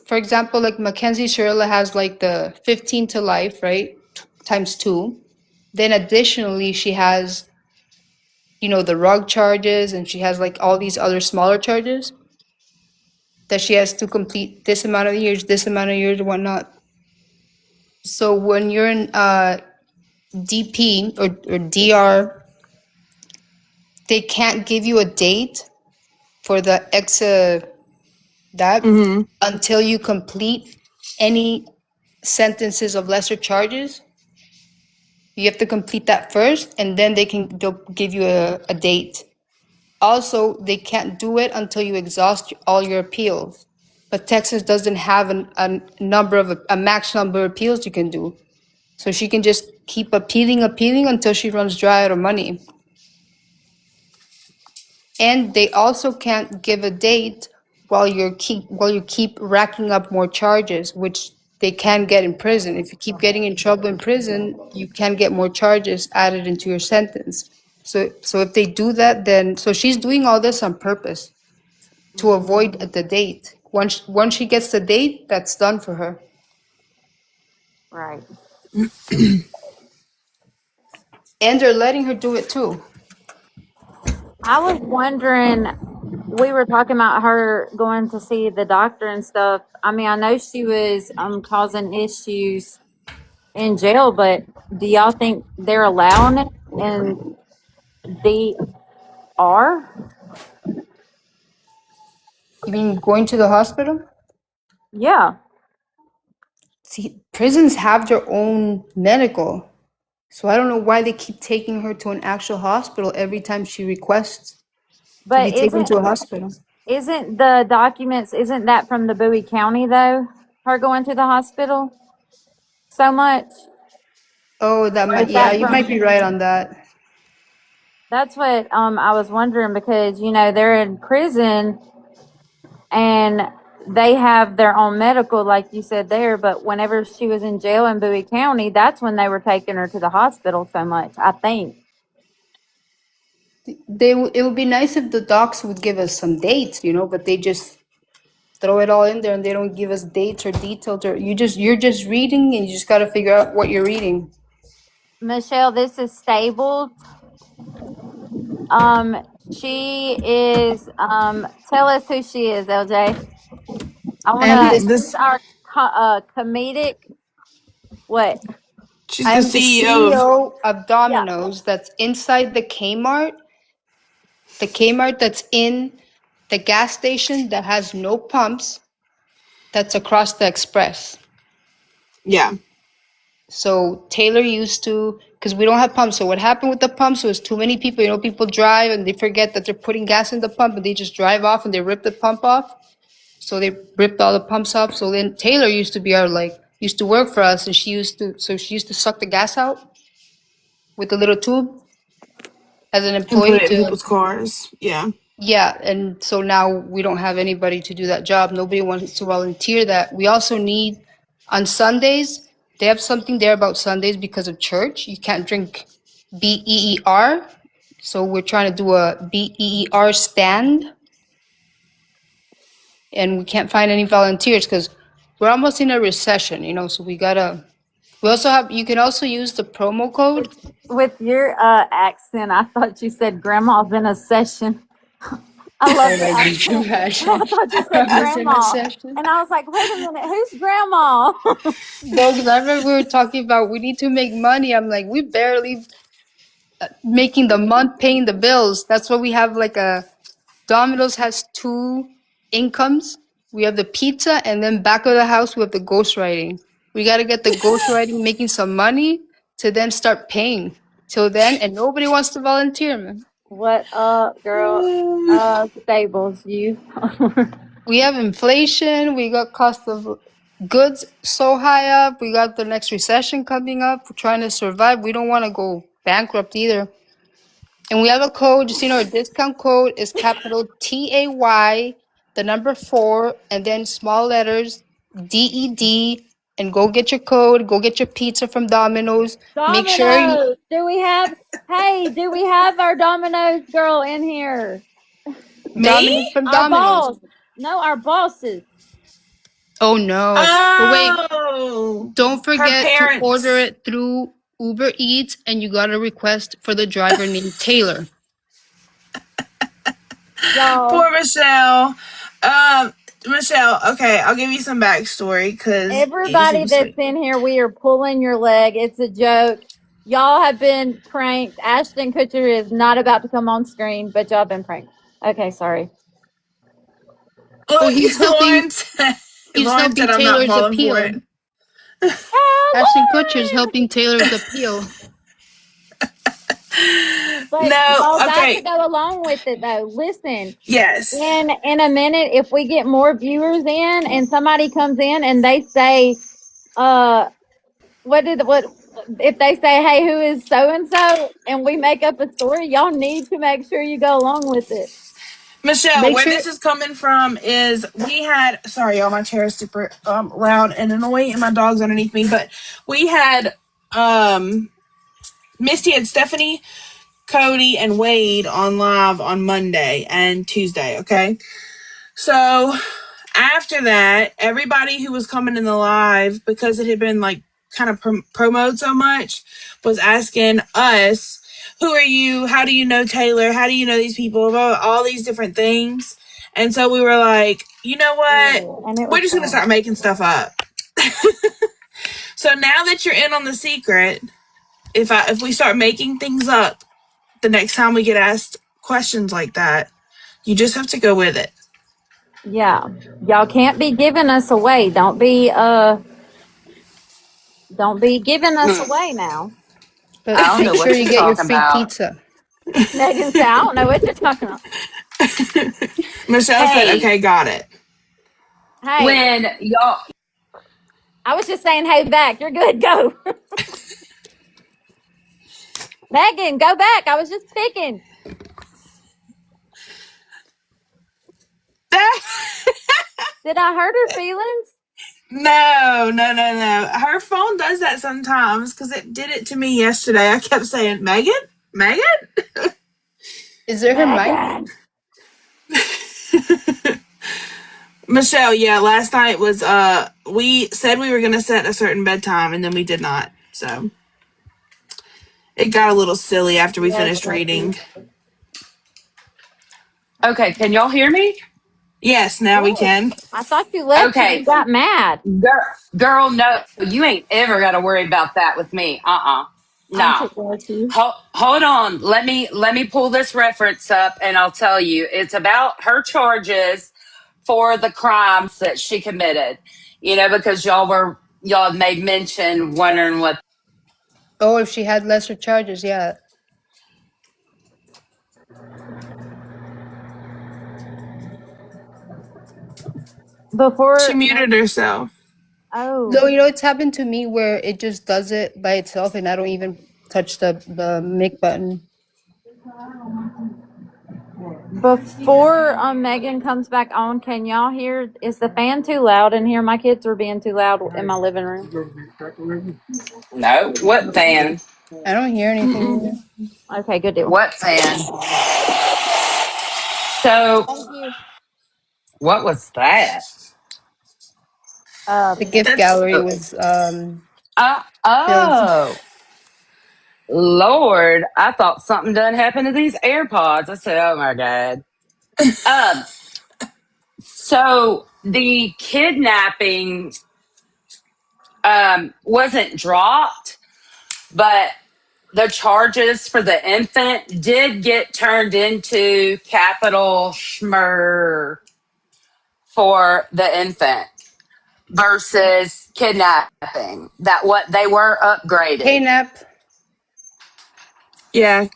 for example, like Mackenzie Shirla has like the 15 to life, right? Times two. Then additionally, she has, the rug charges, and she has like all these other smaller charges that she has to complete this amount of years, and whatnot. So when you're in DP or DR, they can't give you a date for the exa that Hmm. until you complete any sentences of lesser charges. You have to complete that first, and then they'll give you a date. Also, they can't do it until you exhaust all your appeals. But Texas doesn't have a max number of appeals you can do. So she can just keep appealing until she runs dry out of money. And they also can't give a date while you keep racking up more charges, which they can get in prison. If you keep getting in trouble in prison, you can get more charges added into your sentence. So if they do that, then so she's doing all this on purpose to avoid the date. Once she gets the date, that's done for her. Right. And they're letting her do it too. I was wondering, we were talking about her going to see the doctor and stuff. I mean, I know she was causing issues in jail, but do y'all think they're allowing it in DR? You mean going to the hospital? Yeah, See, prisons have their own medical. So I don't know why they keep taking her to an actual hospital every time she requests to be but taken isn't to a hospital. isn't the documents, isn't that from the Bowie County though? Her going to the hospital so much? Oh, Or is yeah, that you might from, be right on that. that's what I was wondering because they're in prison and they have their own medical, like you said there. But whenever she was in jail in Bowie County, that's when they were taking her to the hospital so much, I think. It would be nice if the docs would give us some dates, but they just throw it all in there and they don't give us dates or details, or you're just reading and you just got to figure out what you're reading. Michelle, this is Stable. She is. Tell us who she is, LJ. I want I'm to. this She's This our comedic. What? she's the I'm the CEO of. CEO of Yeah. Domino's that's inside the Kmart that's in the gas station that has no pumps, that's across the express. Yeah. So Taylor used to, because we don't have pumps. So what happened with the pumps was too many people, people drive and they forget that they're putting gas in the pump and they just drive off and they rip the pump off. So they ripped all the pumps off. So then Taylor used to be used to work for us, and she used to suck the gas out with a little tube as an And put employee it in to, people's cars. Yeah. yeah. And so now we don't have anybody to do that job. Nobody wants to volunteer that. We also need, on Sundays, they have something there about Sundays because of church. You can't drink BEER. So we're trying to do a BEER stand, and we can't find any volunteers because we're almost in a recession, so we also you can also use the promo code. With your accent, I thought you said grandma's in a session. I love the accent. I thought you said I was in a grandma. session. And I was like, wait a minute, who's grandma? No, because I remember we were talking about we need to make money. I'm like, we barely making the month paying the bills. That's why we have Domino's has two incomes. We have the pizza, and then back of the house we have the ghostwriting. We got to get the ghostwriting making some money to then start paying. till then, and nobody wants to volunteer, man. What up, girl? Stables, you. We have inflation. We got cost of goods so high up. We got the next recession coming up. We're trying to survive. We don't want to go bankrupt either. And we have a code. Just our discount code is capital TAY, the number 4, and then small letters DED. And go get your code. Go get your pizza from Domino's. Make sure you. Domino's. Do we have our Domino's girl in here? Domino's Me? from Our Domino's. boss. No, our bosses. Oh no. But wait, Oh, don't her forget to order parents. it through Uber Eats, and you got a request for the driver named Taylor. Y'all. Poor Michelle. Michelle. Okay, I'll give you some backstory because Everybody that's in here, we are pulling your leg. It's a joke. Y'all have been pranked. Ashton Kutcher is not about to come on screen, but y'all been pranked. Okay, sorry. So he's helping. He's Lauren helping said I'm not Taylor's falling for appeal. it. Ashton Kutcher's helping Taylor's appeal. But No, y'all got okay. to go along with it, though. Listen, Yes. in a minute, if we get more viewers in and somebody comes in and they say, what if they say, hey, who is so and so, and we make up a story, y'all need to make sure you go along with it. Michelle, Make where sure. this is coming from is we had sorry y'all, my chair is super loud and annoying and my dog's underneath me, but we had Misty had Stephanie, Cody, and Wade on live on Monday and Tuesday, okay? So after that, everybody who was coming in the live, because it had been like kind of promoted so much, was asking us, who are you? How do you know Taylor? How do you know these people? All these different things. And so we were like, you know what? We're just going to start making stuff up. So now that you're in on the secret, if we start making things up the next time we get asked questions like that, you just have to go with it. Yeah, y'all can't be giving us away. Don't be giving us away now. But I don't make know sure what you you're get your talking free about. pizza. Megan said, I don't know what you're talking about. Michelle said, Hey, okay, got it. Hey, when y'all, I was just saying, hey, back. You're good. Go. Megan, go back. I was just picking. Did I hurt her feelings? No. Her phone does that sometimes because it did it to me yesterday. I kept saying, Megan? Megan? Is there her mic? Michelle, yeah, last night was, we said we were going to set a certain bedtime and then we did not. So it got a little silly after we finished reading. okay, can y'all hear me? Yes, now we can. I thought you left because you Okay, got mad. girl, no, you ain't ever got to worry about that with me. I'm No. too glad to. Hold on. Let me pull this reference up and I'll tell you. It's about her charges for the crimes that she committed. Because y'all had made mention wondering what. Oh, if she had lesser charges, yeah. She Before, muted herself. No, oh, it's happened to me where it just does it by itself, and I don't even touch the make button. before Megan comes back on, can y'all hear? Is the fan too loud in here? My kids are being too loud in my living room. No. What fan? I don't hear anything either. Okay, good deal. What fan? So, Thank you. what was that? The gift That's gallery was filled. Oh, Lord. I thought something done happened to these AirPods. I said, oh my God. Um, so the kidnapping wasn't dropped, but the charges for the infant did get turned into capital schmur for the infant versus kidnapping. That what they were upgraded. Hey, Nap. Yeah,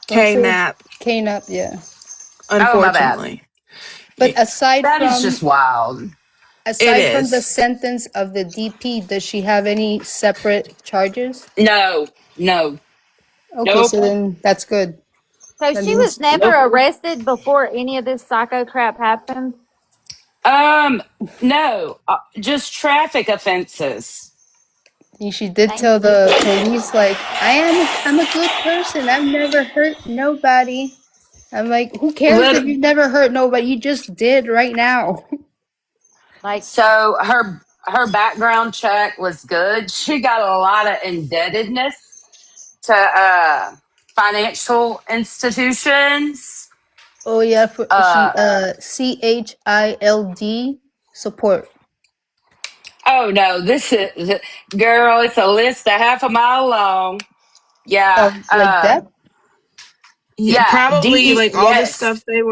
Don't K say nap. cane up, yeah. Oh, my bad. Unfortunately, But aside That is from just wild. it the is. sentence of the DP, does she have any separate charges? No, no, Okay, nope, so then that's good. So That she was means never nope. arrested before any of this psycho crap happened. Um, no, just traffic offenses. she did Thank tell you. the police like I'm a good person. I've never hurt nobody. I'm like, who cares if Lit- you've never hurt nobody? You just did right now. Like, So her background check was good. She got a lot of indebtedness to financial institutions. Oh yeah, for she Uh, CHILD support. oh no, this is girl. It's a list a half a mile long. Yeah, Like that? Yeah, yeah. probably DE, like all the yes. stuff they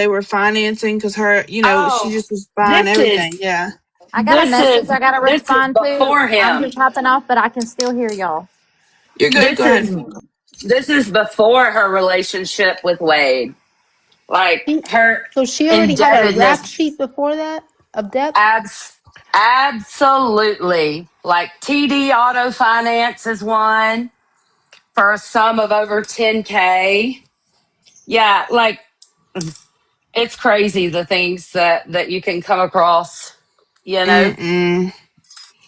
were financing because her, she Oh, just was buying this everything. is Yeah, I got a message I got to this is respond to. before I'm him. just hopping off, but I can still hear y'all. you're good. This Go ahead. is this is before her relationship with Wade. Like She, her so she already had a rap indebtedness. sheet before that of debt? Abs- Absolutely. Like TD Auto Finance is one for a sum of over 10K. Yeah, like it's crazy the things that you can come across, you know? Mm-mm.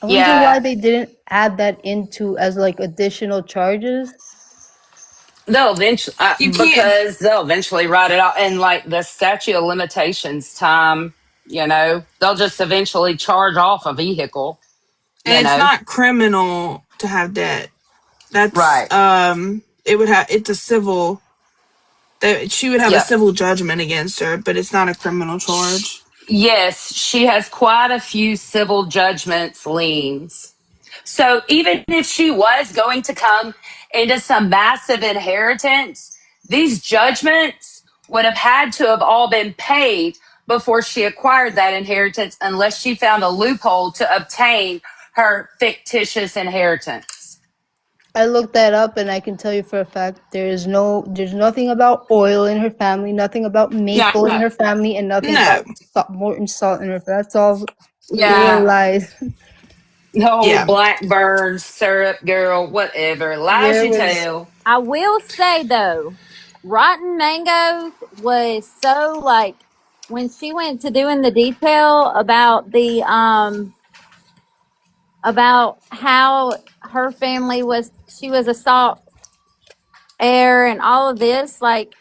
I wonder Yeah, why they didn't add that into as like additional charges. they'll eventually You can't. because they'll eventually write it out and like the statute of limitations time, they'll just eventually charge off a vehicle, And you it's know? not criminal to have debt. That's Right. it would have. It's a civil. That she would have a Yep. civil judgment against her, but it's not a criminal charge. Yes, she has quite a few civil judgments, liens. So even if she was going to come into some massive inheritance, these judgments would have had to have all been paid before she acquired that inheritance unless she found a loophole to obtain her fictitious inheritance. I looked that up and I can tell you for a fact there's nothing about oil in her family, nothing about No, maple in her family, and nothing no, about Morton salt in her. That's all literal Yeah. lies. No, yeah. blackbird, syrup girl, whatever. Lies Where you was tell. I will say though, Rotten Mangoes was so like when she went to doing the detail about the about how her family was she was a salt heir and all of this like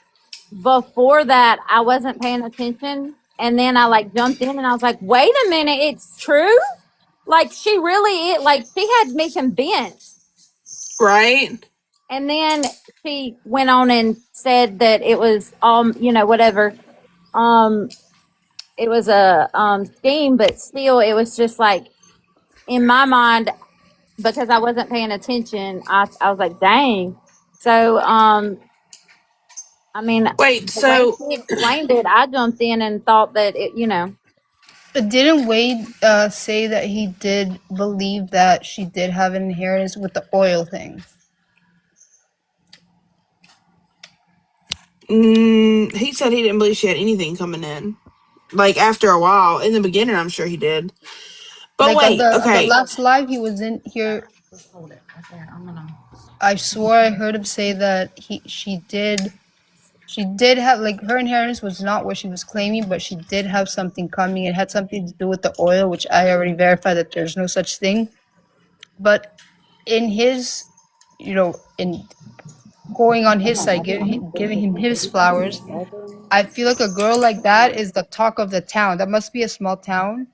before that I wasn't paying attention and then I like jumped in and I was like, wait a minute, it's true? Like she really is like she had me convinced. Right? And then she went on and said that it was whatever. Um it was a scheme, but still it was just like in my mind because I wasn't paying attention, I was like, dang. So I mean Wait, the way so she explained it, I jumped in and thought that it. didn't Wade say that he did believe that she did have an inheritance with the oil thing? he said he didn't believe she had anything coming in. Like after a while, in the beginning, I'm sure he did. But Like at wait, the okay. last live he was in here, I swore I heard him say that she did have like her inheritance was not what she was claiming, but she did have something coming. It had something to do with the oil, which I already verified that there's no such thing. But in his, in going on his side, giving him his flowers, I feel like a girl like that is the talk of the town. That must be a small town.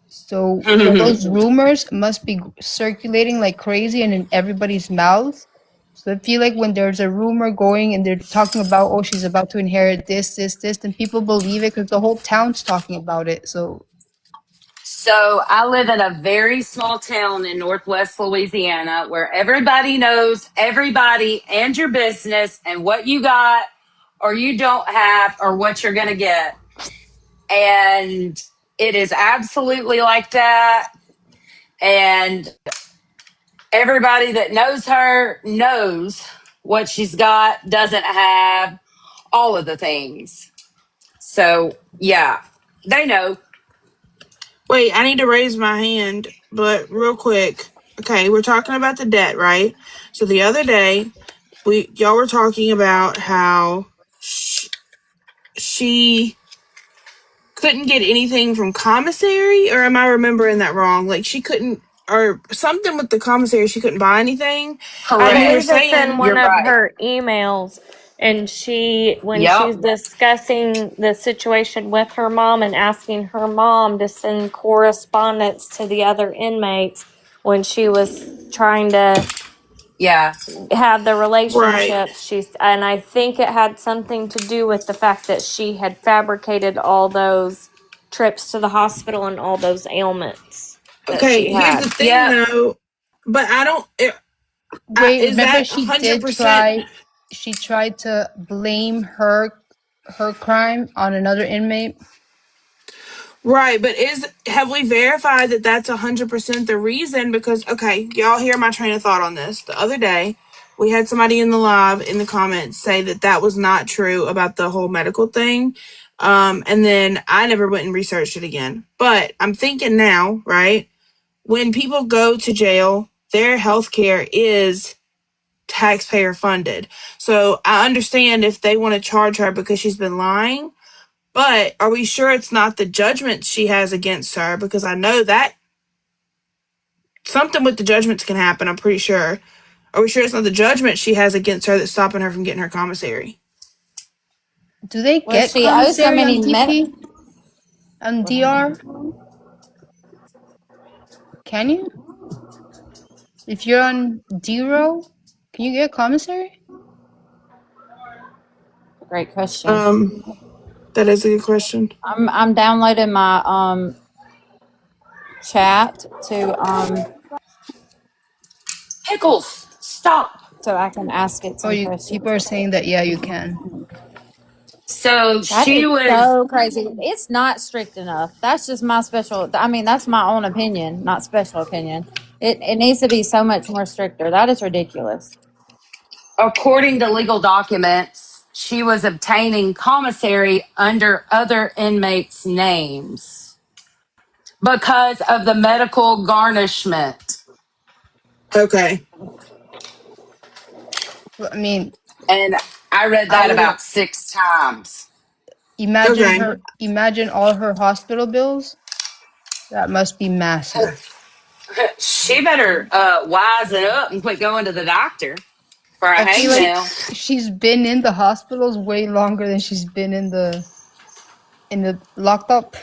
So those rumors must be circulating like crazy and in everybody's mouths. So I feel like when there's a rumor going and they're talking about, oh, she's about to inherit this, then people believe it because the whole town's talking about it. So So I live in a very small town in Northwest Louisiana where everybody knows everybody and your business and what you got or you don't have or what you're going to get. And it is absolutely like that. And everybody that knows her knows. what she's got, doesn't have, all of the things. So, yeah, they know. Wait, I need to raise my hand, but real quick. Okay, we're talking about the debt, right? So the other day, y'all were talking about how she couldn't get anything from commissary, or am I remembering that wrong? Like she couldn't, or something with the commissary, she couldn't buy anything. I And you were Correct. believe it's in saying, one You're of right. her emails. And when Yep. she's discussing the situation with her mom and asking her mom to send correspondence to the other inmates when she was trying to Yeah. have the right. relationship, and I think it had something to do with the fact that she had fabricated all those trips to the hospital and all those ailments that Okay, she here's had. the thing Yep. though, but I don't, Wait, is remember that she did 100%? try. She tried to blame her crime on another inmate. Right, but have we verified that that's 100% the reason? Because okay, y'all hear my train of thought on this. The other day, we had somebody in the live in the comments say that that was not true about the whole medical thing, and then I never went and researched it again. But I'm thinking now, right? When people go to jail, their health care is taxpayer funded. So I understand if they want to charge her because she's been lying, but are we sure it's not the judgment she has against her? Because I know that something with the judgments can happen, I'm pretty sure. Are we sure it's not the judgment she has against her that's stopping her from getting her commissary? Do they Well, get she owes so commissary many on DP? On DR? Can you? If you're on D-row, can you get commissary? Great question. Um, that is a good question. I'm downloading my chat to Pickles, stop. so I can ask it Or some you people questions. are saying that yeah, you can. So That she is was, so crazy. It's not strict enough. That's just my special. I mean, that's my own opinion, not special opinion. It needs to be so much more stricter. That is ridiculous. according to legal documents, she was obtaining commissary under other inmates' names because of the medical garnishment. Okay. Well, I mean, And I read I that wouldn't about 6 times. Okay. imagine all her hospital bills. That must be massive. She better wise it up and quit going to the doctor for a I feel like hangnail. she's been in the hospitals way longer than she's been in the locked up.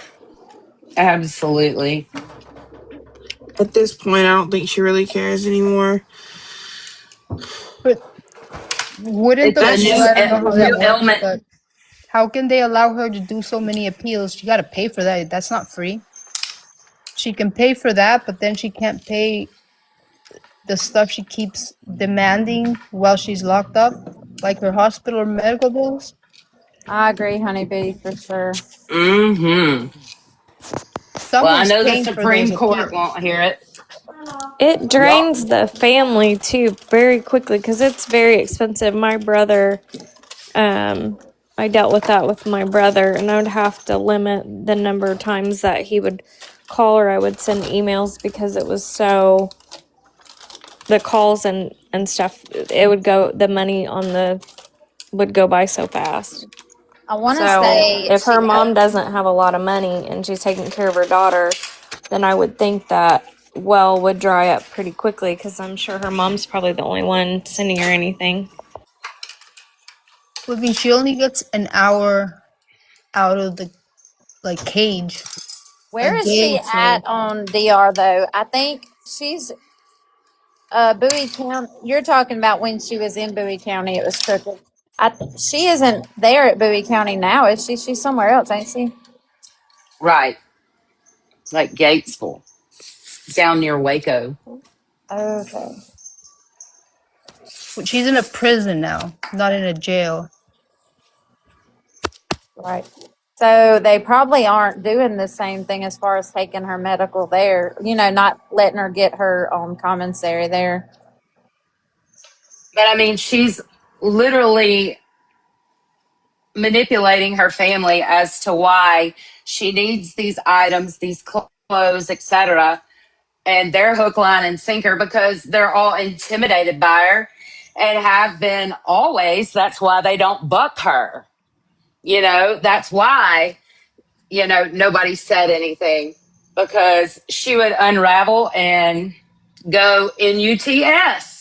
Absolutely. At this point, I don't think she really cares anymore. But wouldn't It's the a well, new I don't know how new that works, ailment. but how can they allow her to do so many appeals? She got to pay for that. That's not free. She can pay for that, but then she can't pay the stuff she keeps demanding while she's locked up, like her hospital or medical bills. I agree, honeybee, for sure. Mm-hmm. Well, I Someone's know the paying for those Supreme Court appeals. won't hear it. It Yup. drains the family too very quickly because it's very expensive. My brother, I dealt with that with my brother, and I would have to limit the number of times that he would call or I would send emails because it was so the calls and stuff. It would go the money on the would go by so fast. I want to So say if she her mom doesn't have a lot of money and she's taking care of her daughter, then I would think that well would dry up pretty quickly because I'm sure her mom's probably the only one sending her anything. I mean, she only gets an hour out of the cage a Where is she day, at so on DR though? I think she's Bowie County. You're talking about when she was in Bowie County. It was crooked. She isn't there at Bowie County now, is she? She's somewhere else, ain't she? Right. Like Gatesville, down near Waco. Okay, she's in a prison now, not in a jail. right. So they probably aren't doing the same thing as far as taking her medical there. Not letting her get her commissary there. But I mean, she's literally manipulating her family as to why she needs these items, these clothes, etc. And they're hook, line, and sinker because they're all intimidated by her and have been always. That's why they don't buck her. That's why, nobody said anything because she would unravel and go NUTS.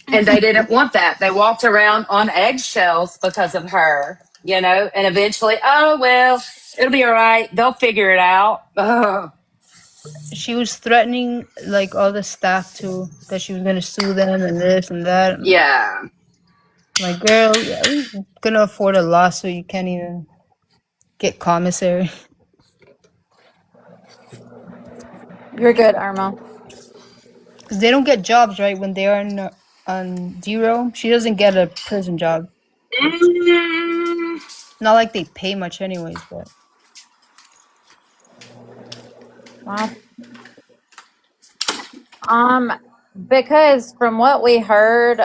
And they didn't want that. They walked around on eggshells because of her, and eventually, oh, well, it'll be all right. They'll figure it out. Ugh. She was threatening like all the staff too, that she was gonna sue them and this and that. Yeah. Like, girl, you're gonna afford a lawsuit. You can't even get commissary. You're good, Irma. Because they don't get jobs, right? When they are on zero, she doesn't get a prison job. Not like they pay much anyways, but Well, because from what we heard,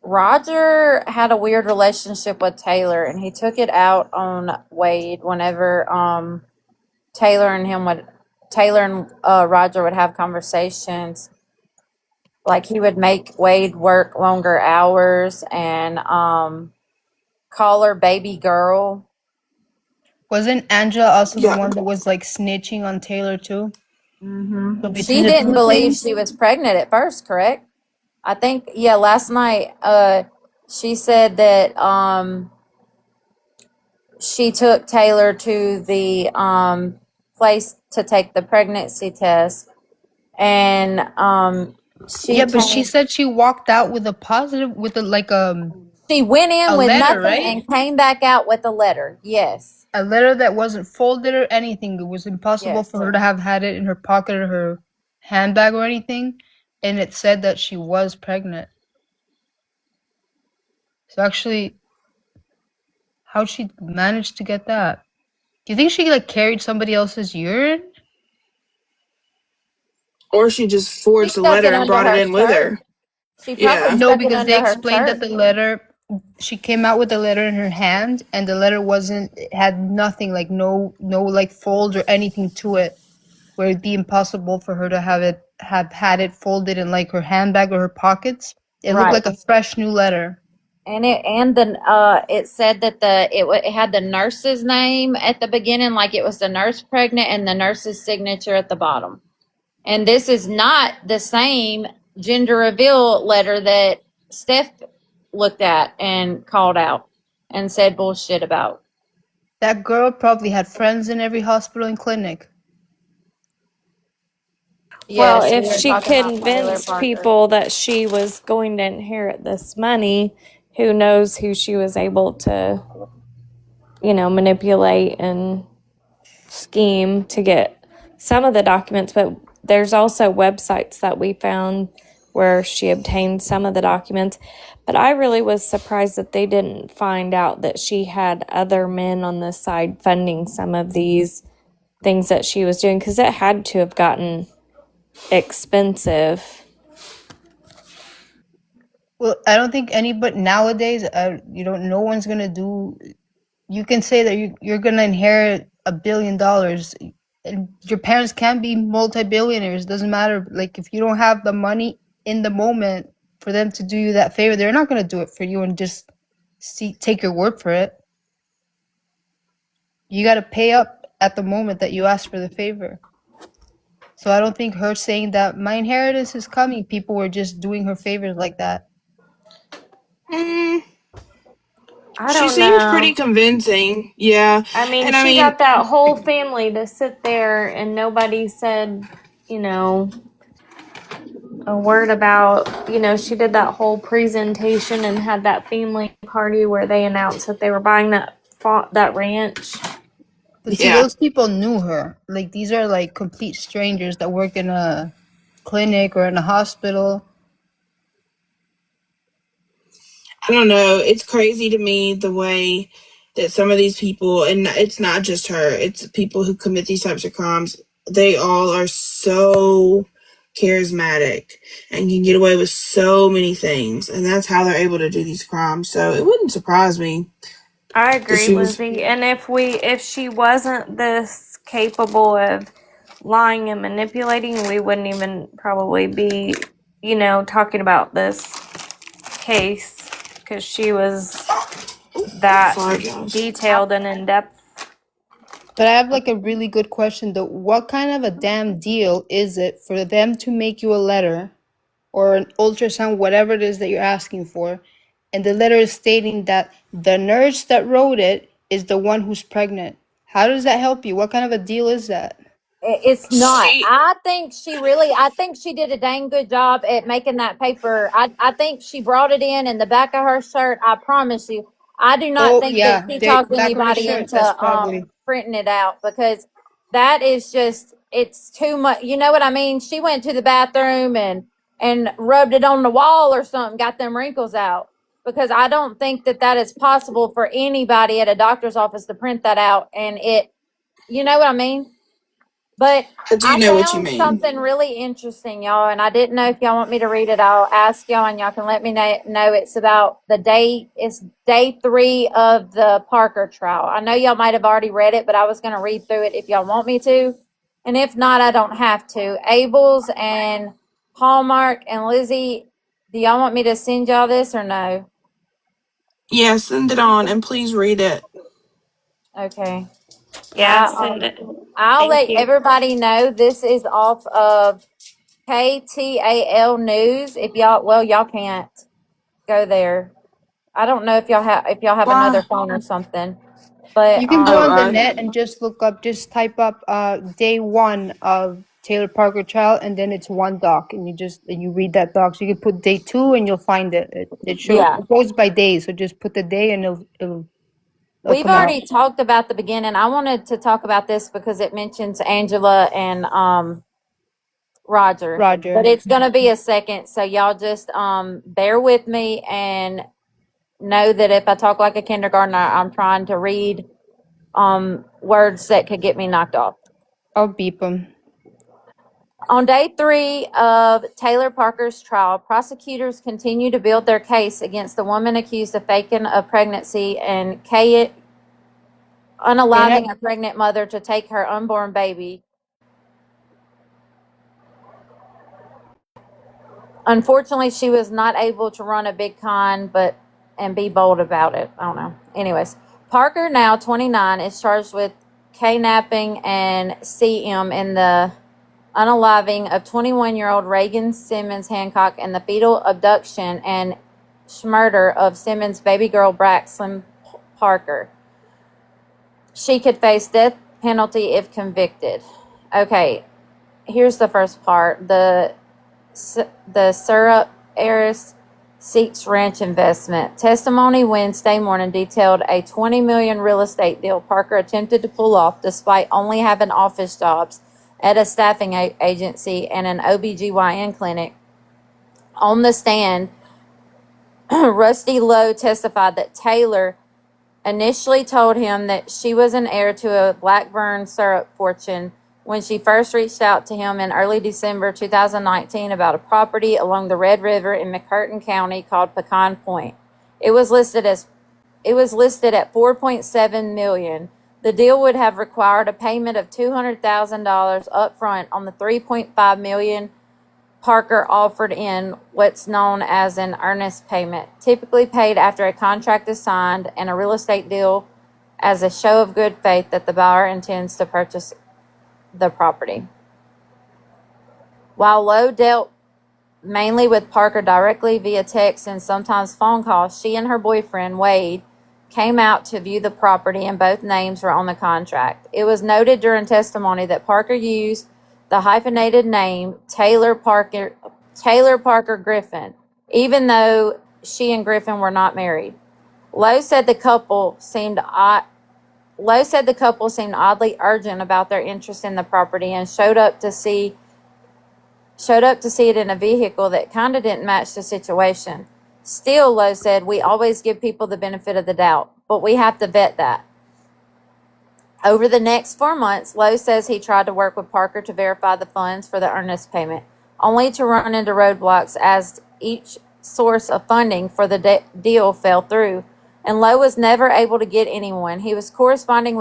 Roger had a weird relationship with Taylor, and he took it out on Wade whenever Taylor and Roger would have conversations. Like he would make Wade work longer hours and call her baby girl. wasn't Angela also the Yeah. one that was like snitching on Taylor too? Mm-hmm. So between She the didn't two believe things- she was pregnant at first, correct? I think, yeah, last night she said that she took Taylor to the place to take the pregnancy test, and but she said she walked out with a positive, with a she went in a with letter, nothing right? and came back out with a letter. Yes. a letter that wasn't folded or anything. It was impossible Yes. for her to have had it in her pocket or her handbag or anything, and it said that she was pregnant. So actually, how'd she manage to get that? Do you think she like carried somebody else's urine? Or she just forged the stuck letter it and under brought it her in with shirt. her. She probably Yeah. No, stuck it because under they her explained that shirt. the letter, she came out with the letter in her hand, and the letter it had nothing, like no like folds or anything to it, where it'd be impossible for her to have had it folded in like her handbag or her pockets. It looked Right. like a fresh new letter. And it said that it had the nurse's name at the beginning, like it was the nurse pregnant, and the nurse's signature at the bottom. And this is not the same gender reveal letter that Steph looked at and called out and said bullshit about. That girl probably had friends in every hospital and clinic. Well, Yes, we if were she talking about Tyler convinced Parker. people that she was going to inherit this money, who knows who she was able to, manipulate and scheme to get some of the documents. But there's also websites that we found where she obtained some of the documents. But I really was surprised that they didn't find out that she had other men on the side funding some of these things that she was doing, because it had to have gotten expensive. Well, I don't think anybody nowadays, no one's gonna do. You can say that you're gonna inherit $1 billion, and your parents can be multi-billionaires. Doesn't matter. Like if you don't have the money in the moment for them to do you that favor, they're not gonna do it for you and just take your word for it. You got to pay up at the moment that you ask for the favor. So I don't think her saying that my inheritance is coming, people were just doing her favors like that. Mm, I she don't seems know. pretty convincing. Yeah. I mean, And she got that whole family to sit there and nobody said, a word about, she did that whole presentation and had that family party where they announced that they were buying that ranch. But see, Yeah. those people knew her. Like, these are like complete strangers that work in a clinic or in a hospital. I don't know. It's crazy to me the way that some of these people, and it's not just her, it's people who commit these types of crimes, they all are so charismatic, and can get away with so many things. And that's how they're able to do these crimes. So it wouldn't surprise me I that agree, she was. Lizzie. And if she wasn't this capable of lying and manipulating, we wouldn't even probably be, talking about this case, because she was that Sorry, guys. detailed and in depth. But I have like a really good question though. What kind of a damn deal is it for them to make you a letter or an ultrasound, whatever it is that you're asking for, and the letter is stating that the nurse that wrote it is the one who's pregnant? How does that help you? What kind of a deal is that? It's not. She I think she did a dang good job at making that paper. I think she brought it in the back of her shirt. I promise you. I do not Oh think that yeah, she the talked back of her anybody shirt. That's into probably. printing it out, because that is just, it's too much. You know what I mean? She went to the bathroom and rubbed it on the wall or something, got them wrinkles out. Because I don't think that is possible for anybody at a doctor's office to print that out, and you know what I mean? But I do I know what you found mean. something really interesting, y'all, and I didn't know if y'all want me to read it. I'll ask y'all, and y'all can let me know. It's about it's day 3 of the Parker trial. I know y'all might have already read it, but I was going to read through it if y'all want me to. And if not, I don't have to. Abel's and Hallmark and Lizzie, do y'all want me to send y'all this or no? Yeah, send it on and please read it. Okay. Yeah, send it. I'll Thank let you. everybody know this is off of KTAL News. If y'all can't go there. I don't know if y'all have another Why? phone or something, but You can go on the Oh, net and just just type up day 1 of Taylor Parker trial, and then it's one doc, and you read that doc. So you can put day 2 and you'll find it. yeah, It goes by days, so just put the day and it'll we've come out. already talked about the beginning. I wanted to talk about this because it mentions Angela and Roger, but Roger. it's gonna be a second, so y'all just bear with me and know that if I talk like a kindergartner, I'm trying to read words that could get me knocked off. I'll beep them. On day 3 of Taylor Parker's trial, prosecutors continue to build their case against the woman accused of faking a pregnancy and unaliving a pregnant mother to take her unborn baby. Unfortunately, she was not able to run a big con and be bold about it. I don't know. Anyways, Parker, now 29, is charged with kidnapping and CM in the unaliving of 21-year-old Reagan Simmons Hancock and the fetal abduction and murder of Simmons' baby girl Braxton Parker. She could face death penalty if convicted. Okay, here's the first part. The syrup heiress seeks ranch investment. Testimony Wednesday morning detailed a $20 million real estate deal Parker attempted to pull off despite only having office jobs at a staffing agency and an OBGYN clinic. On the stand, Rusty Lowe testified that Taylor initially told him that she was an heir to a Blackburn syrup fortune when she first reached out to him in early December 2019 about a property along the Red River in McCurtain County called Pecan Point. It was listed at $4.7 million. The deal would have required a payment of $200,000 up front on the $3.5 million Parker offered in what's known as an earnest payment, typically paid after a contract is signed and a real estate deal as a show of good faith that the buyer intends to purchase the property. While Lowe dealt mainly with Parker directly via text and sometimes phone calls, she and her boyfriend, Wade, came out to view the property and both names were on the contract. It was noted during testimony that Parker used the hyphenated name Taylor Parker Griffin, even though she and Griffin were not married. Lowe said the couple seemed oddly urgent about their interest in the property and showed up to see it in a vehicle that kind of didn't match the situation. Still, Lowe said, we always give people the benefit of the doubt, but we have to vet that. Over the next 4 months, Lowe says he tried to work with Parker to verify the funds for the earnest payment. only to run into roadblocks as each source of funding for the deal fell through, and Lowe was never able to get anyone. He was corresponding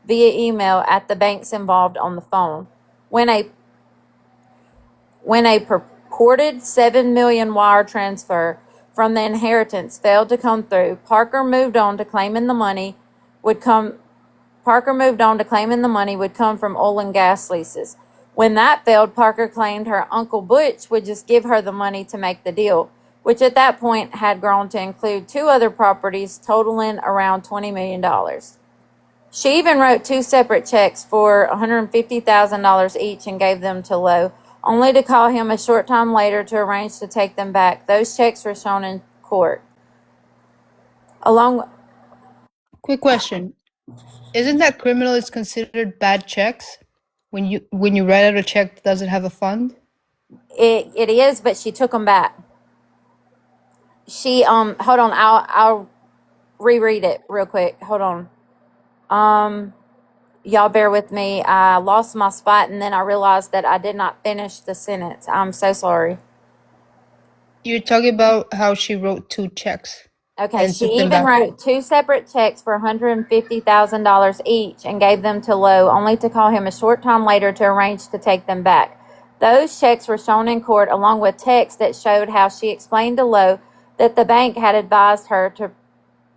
via email at the banks involved on the phone. When a purported $7 million wire transfer from the inheritance failed to come through, Parker moved on to claiming the money would come from oil and gas leases. When that failed, Parker claimed her Uncle Butch would just give her the money to make the deal, which at that point had grown to include 2 other properties totaling around $20 million. She even wrote 2 separate checks for $150,000 each and gave them to Lowe, only to call him a short time later to arrange to take them back. Those checks were shown in court. Quick question. Isn't that criminal? It's considered bad checks when you write out a check that doesn't have a fund? It is, but she took them back. She hold on, I'll reread it real quick. Hold on. Y'all bear with me. I lost my spot and then I realized that I did not finish the sentence. I'm so sorry. You're talking about how she wrote 2 checks. Okay, she even wrote 2 separate checks for $150,000 each and gave them to Lowe, only to call him a short time later to arrange to take them back. Those checks were shown in court along with text that showed how she explained to Lowe that the bank had advised her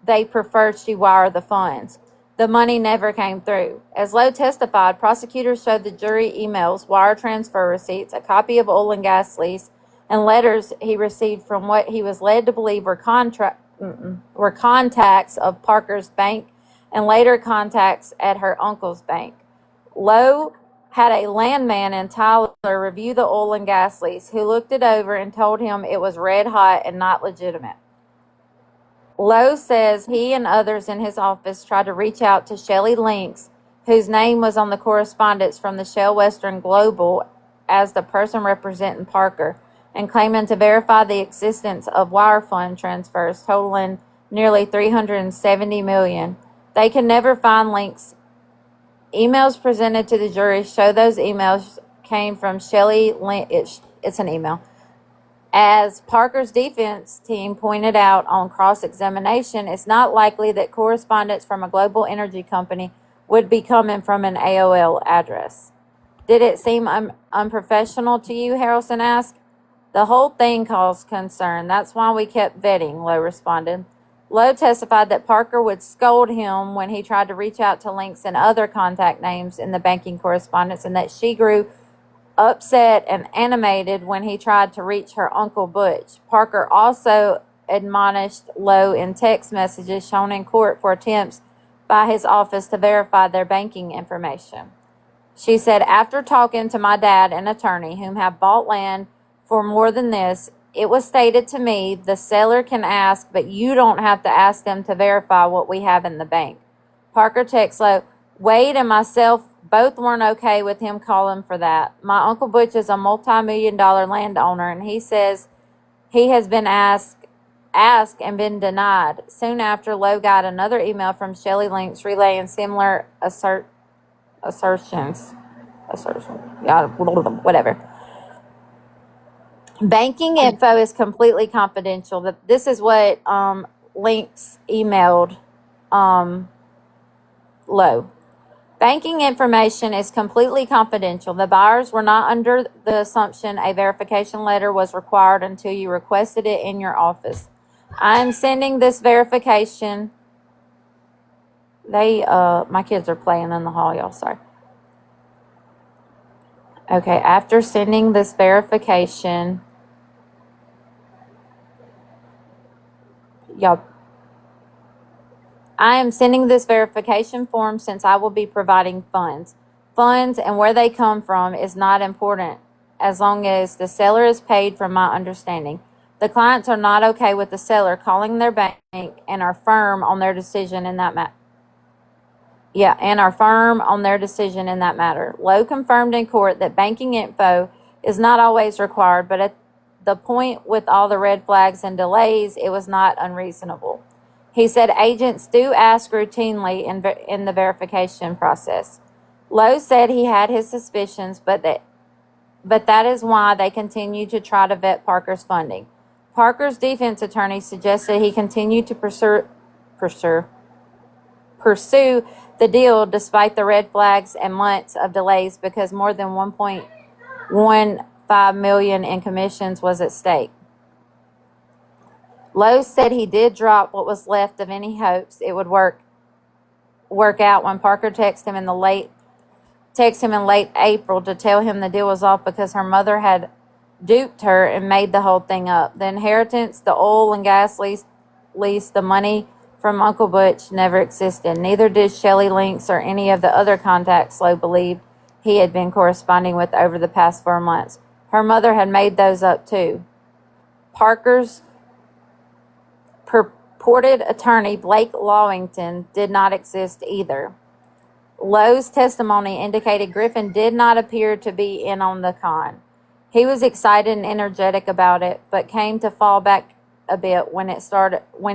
they preferred she wire the funds. The money never came through. As Lowe testified, prosecutors showed the jury emails, wire transfer receipts, a copy of oil and gas lease, and letters he received from what he was led to believe were contacts of Parker's bank and later contacts at her uncle's bank. Lowe had a landman in Tyler review the oil and gas lease, who looked it over and told him it was red hot and not legitimate. Lowe says he and others in his office tried to reach out to Shelley Links, whose name was on the correspondence from the Shell Western Global as the person representing Parker, and claiming to verify the existence of wire fund transfers totaling nearly $370 million. They can never find Links. Emails presented to the jury show those emails came from Shelley Links. It's an email. As Parker's defense team pointed out on cross-examination, it's not likely that correspondence from a global energy company would be coming from an AOL address. Did it seem unprofessional to you? Harrelson asked. The whole thing caused concern. That's why we kept vetting, Lowe responded. Lowe testified that Parker would scold him when he tried to reach out to Links and other contact names in the banking correspondence, and that she grew upset and animated when he tried to reach her Uncle Butch. Parker also admonished Lowe in text messages shown in court for attempts by his office to verify their banking information. She said, after talking to my dad, an attorney, whom have bought land for more than this, it was stated to me the seller can ask, but you don't have to ask them to verify what we have in the bank. Parker texts Lowe, Wade and myself both weren't okay with him calling for that. My Uncle Butch is a multi-million-dollar landowner, and he says he has been asked and been denied. Soon after, Lowe got another email from Shelley Links relaying similar assertions. Yeah, whatever. Banking info is completely confidential. This is what Links emailed Lowe. Banking information is completely confidential. The buyers were not under the assumption a verification letter was required until you requested it in your office. I am sending this verification. My kids are playing in the hall, y'all. Sorry. Okay, after sending this verification, I am sending this verification form since I will be providing funds. Funds and where they come from is not important as long as the seller is paid, from my understanding. The clients are not okay with the seller calling their bank and are firm on their decision in that matter. Lowe confirmed in court that banking info is not always required, but at the point with all the red flags and delays, it was not unreasonable. He said agents do ask routinely in the verification process. Lowe said he had his suspicions, but that is why they continued to try to vet Parker's funding. Parker's defense attorney suggested he continue to pursue the deal despite the red flags and months of delays because more than $1.15 million in commissions was at stake. Lowe said he did drop what was left of any hopes it would work out when Parker texted him in late April to tell him the deal was off because her mother had duped her and made the whole thing up. The inheritance, the oil and gas lease, the money from Uncle Butch never existed. Neither did Shelley Links or any of the other contacts Lowe believed he had been corresponding with over the past 4 months. Her mother had made those up too. Parker's purported attorney, Blake Lawington, did not exist either. Lowe's testimony indicated Griffin did not appear to be in on the con. He was excited and energetic about it, but came to fall back a bit when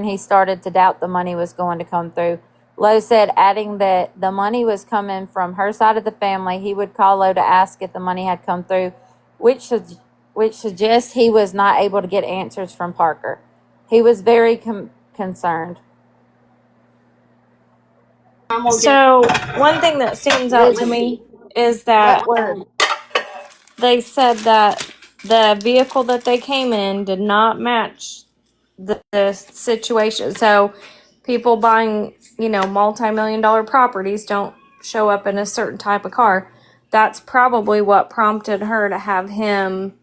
he started to doubt the money was going to come through. Lowe said, adding that the money was coming from her side of the family. He would call Lowe to ask if the money had come through, which suggests he was not able to get answers from Parker. He was very concerned. So one thing that stands out to me is that they said that the vehicle that they came in did not match the situation. So people buying, multi-million-dollar properties don't show up in a certain type of car. That's probably what prompted her to have him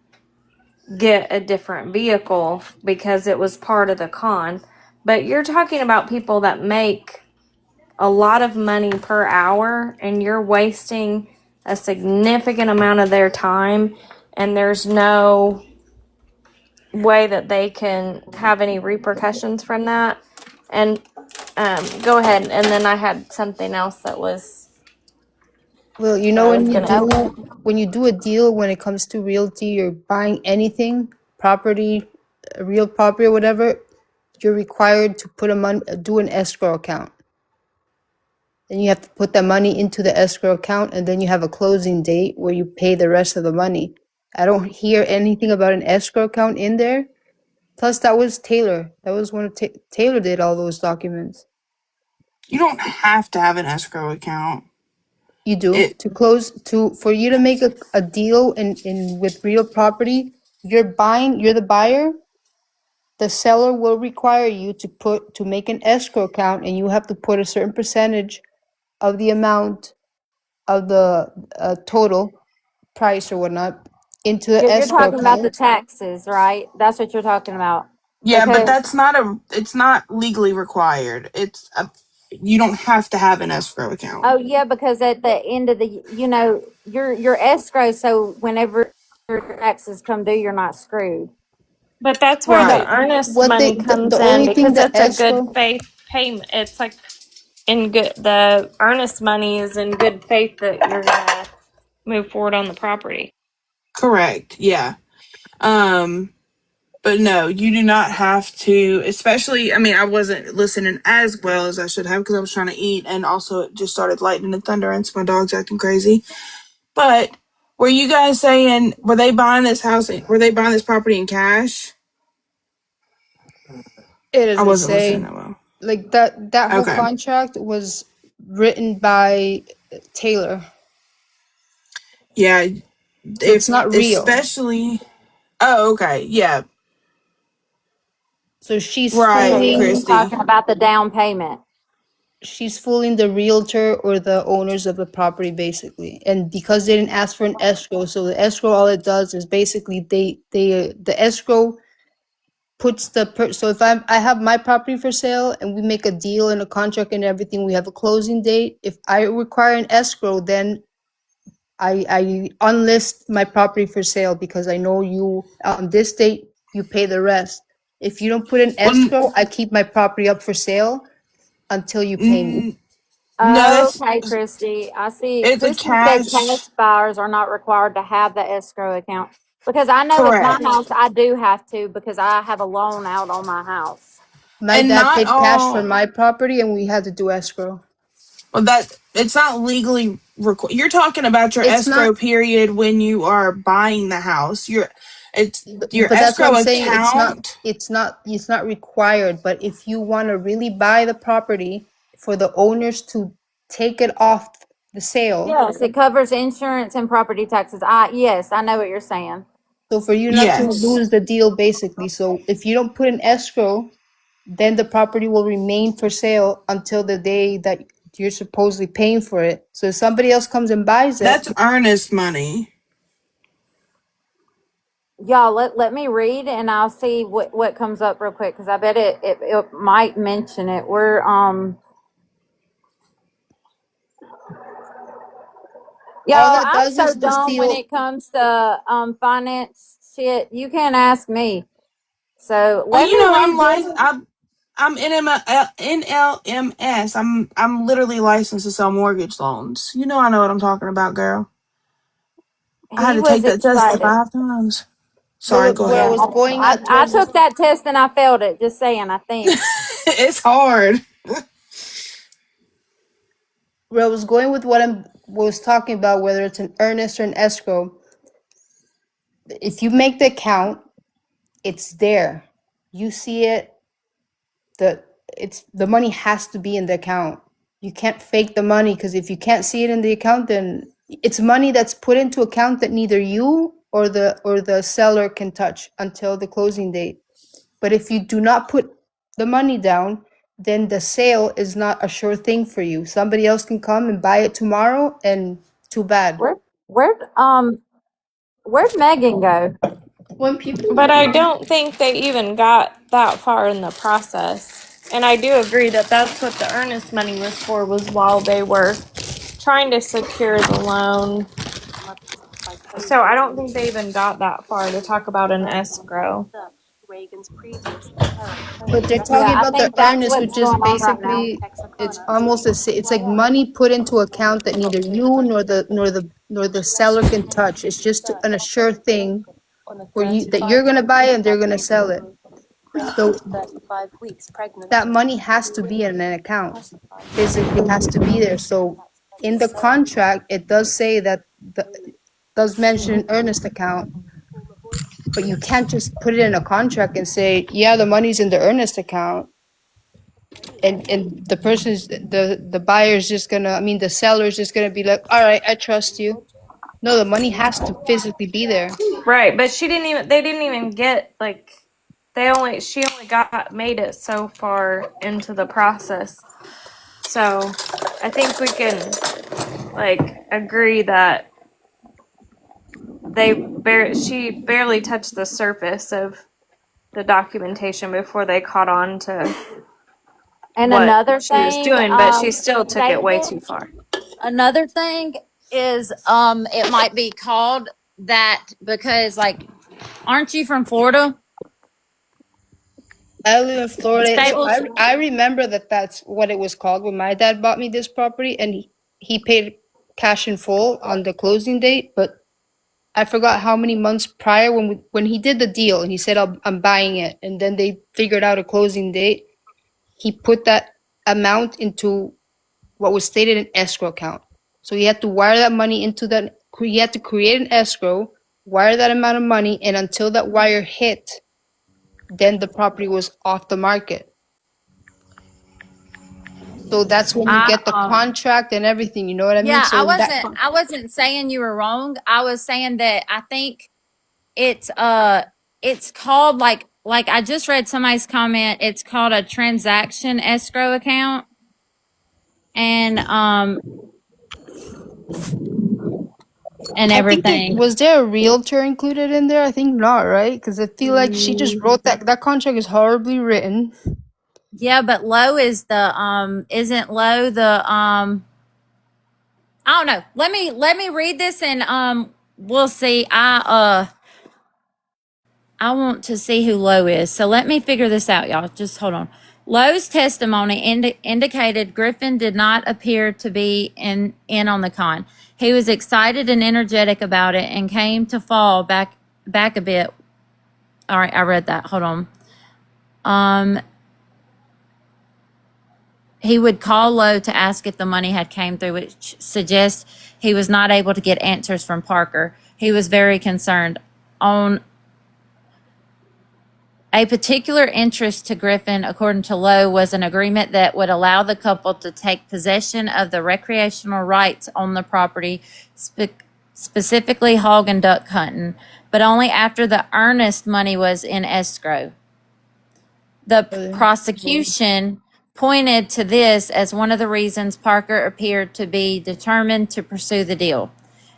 get a different vehicle because it was part of the con. But you're talking about people that make a lot of money per hour and you're wasting a significant amount of their time and there's no way that they can have any repercussions from that. And go ahead. And then I had something else that was. Well, when you do a deal, when it comes to realty, you're buying anything, property, real property or whatever, you're required to do an escrow account. Then you have to put that money into the escrow account, and then you have a closing date where you pay the rest of the money. I don't hear anything about an escrow account in there. Plus, that was Taylor. That was when Taylor did all those documents. You don't have to have an escrow account. You do for you to make a deal in with real property. You're the buyer. The seller will require you to make an escrow account, and you have to put a certain percentage of the amount of the total price or whatnot into the You're escrow talking about the account. taxes, right? That's what you're talking about. Yeah, but Because it's not legally required. You don't have to have an escrow account. because at the end of the your escrow, so whenever your taxes come due, you're not screwed. But that's where Right. the earnest What money the comes only in thing because the it's a escrow good faith payment. It's like the earnest money is in good faith that you're gonna move forward on the property. Correct. Yeah. But no, you do not have to, especially, I wasn't listening as well as I should have because I was trying to eat, and also it just started lightning and thunder and so my dog's acting crazy. But were you guys saying, were they buying this property in cash? It I doesn't wasn't listening say. that well. Like that whole Okay. contract was written by Taylor. Yeah. So it's not real. Especially, oh, okay. Yeah. So she's Right, fooling Christy. Talking about the down payment. the realtor or the owners of the property basically. And because they didn't ask for an escrow, so the escrow, all it does is basically the escrow puts so if I have my property for sale and we make a deal and a contract and everything, we have a closing date. If I require an escrow, then I unlist my property for sale because I know you on this date you pay the rest. If you don't put an escrow, I keep my property up for sale until you pay me. No, Okay, Christy. I see. it's a Christy said cash cash. buyers are not required to have the escrow account because I know with my Correct. house I do have to because I have a loan out on my house. My And dad not paid cash for all, my property and we had to do escrow. Well, that it's not legally you're talking about your It's not, escrow period when you are buying the house. It's your but that's what escrow I'm saying. account. It's not required. But if you want to really buy the property for the owners to take it off the sale, Yes, it covers insurance and property taxes. Yes, I know what you're saying. so for you not to Yes. lose the deal, basically. So if you don't put an escrow, then the property will remain for sale until the day that you're supposedly paying for it. So if somebody else comes and buys it, That's earnest money. Y'all, let me read and I'll see what comes up real quick because I bet it might mention it. We're all y'all, that I'm does so is the dumb when seal. it comes to finance shit. You can't ask me. So Well, let me I'm read this. like I'm NLMS. I'm literally licensed to sell mortgage loans. I know what I'm talking about, girl. I had He to was take that test excited. 5 times. Sorry, Well, go where I Yeah, ahead. was going I, at I was took that test and I failed it. Just saying, I think. It's hard. where I was going with what I was talking about, whether it's an earnest or an escrow. If you make the account, it's there. You see it. The the money has to be in the account. You can't fake the money because if you can't see it in the account, then it's money that's put into account that neither you or the seller can touch until the closing date. But if you do not put the money down, then the sale is not a sure thing for you. Somebody else can come and buy it tomorrow, and too bad. Where where'd Megan go? But I don't think they even got that far in the process. And I do agree that that's what the earnest money was for, was while they were trying to secure the loan. So I don't think they even got that far to talk about an escrow. But they're Yeah, talking I about the think that's earnest, what's which is going on right now. basically it's almost it's like money put into account that neither you nor the seller can touch. It's just an assured thing where you that you're gonna buy it and they're gonna sell it. So that money has to be in an account. Physically has to be there. So in the contract, it does say that does mention an earnest account, but you can't just put it in a contract and say, yeah, the money's in the earnest account. And the person's the buyer's just gonna, I mean, the seller's just gonna be like, all right, I trust you. No, the money has to physically be there. Right, but they didn't even get, like, she only got made it so far into the process. So I think we can, like, agree that she barely touched the surface of the documentation before they caught on to And what another she was thing, doing, but she still took it way David, too far. another thing is it might be called that because like aren't you from Florida? I live in Florida, so Staples. I remember that that's what it was called when my dad bought me this property, and he paid cash in full on the closing date, but I forgot how many months prior when he did the deal and he said I'm buying it, and then they figured out a closing date. He put that amount into what was stated in escrow account. So he had to wire that money into that. He had to create an escrow, wire that amount of money, and until that wire hit, then the property was off the market. So that's when you I get the contract and everything. You know what I mean? Yeah, So that I wasn't saying you were wrong. I was saying that I think it's it's called like I just read somebody's comment. It's called a transaction escrow account. And and I think everything. was there a realtor included in there? I think not, right? Because I feel like she just wrote that contract is horribly written. Yeah, but low is the isn't low the I don't know. Let me read this and we'll see. I want to see who Lowe is. So let me figure this out, y'all. Just hold on. Lowe's testimony indicated Griffin did not appear to be in on the con. He was excited and energetic about it and came to fall back a bit. All right, I read that. Hold on. Um he would call Lowe to ask if the money had came through, which suggests he was not able to get answers from Parker. He was very concerned. On a particular interest to Griffin, according to Lowe, was an agreement that would allow the couple to take possession of the recreational rights on the property, specifically hog and duck hunting, but only after the earnest money was in escrow. The prosecution pointed to this as one of the reasons Parker appeared to be determined to pursue the deal.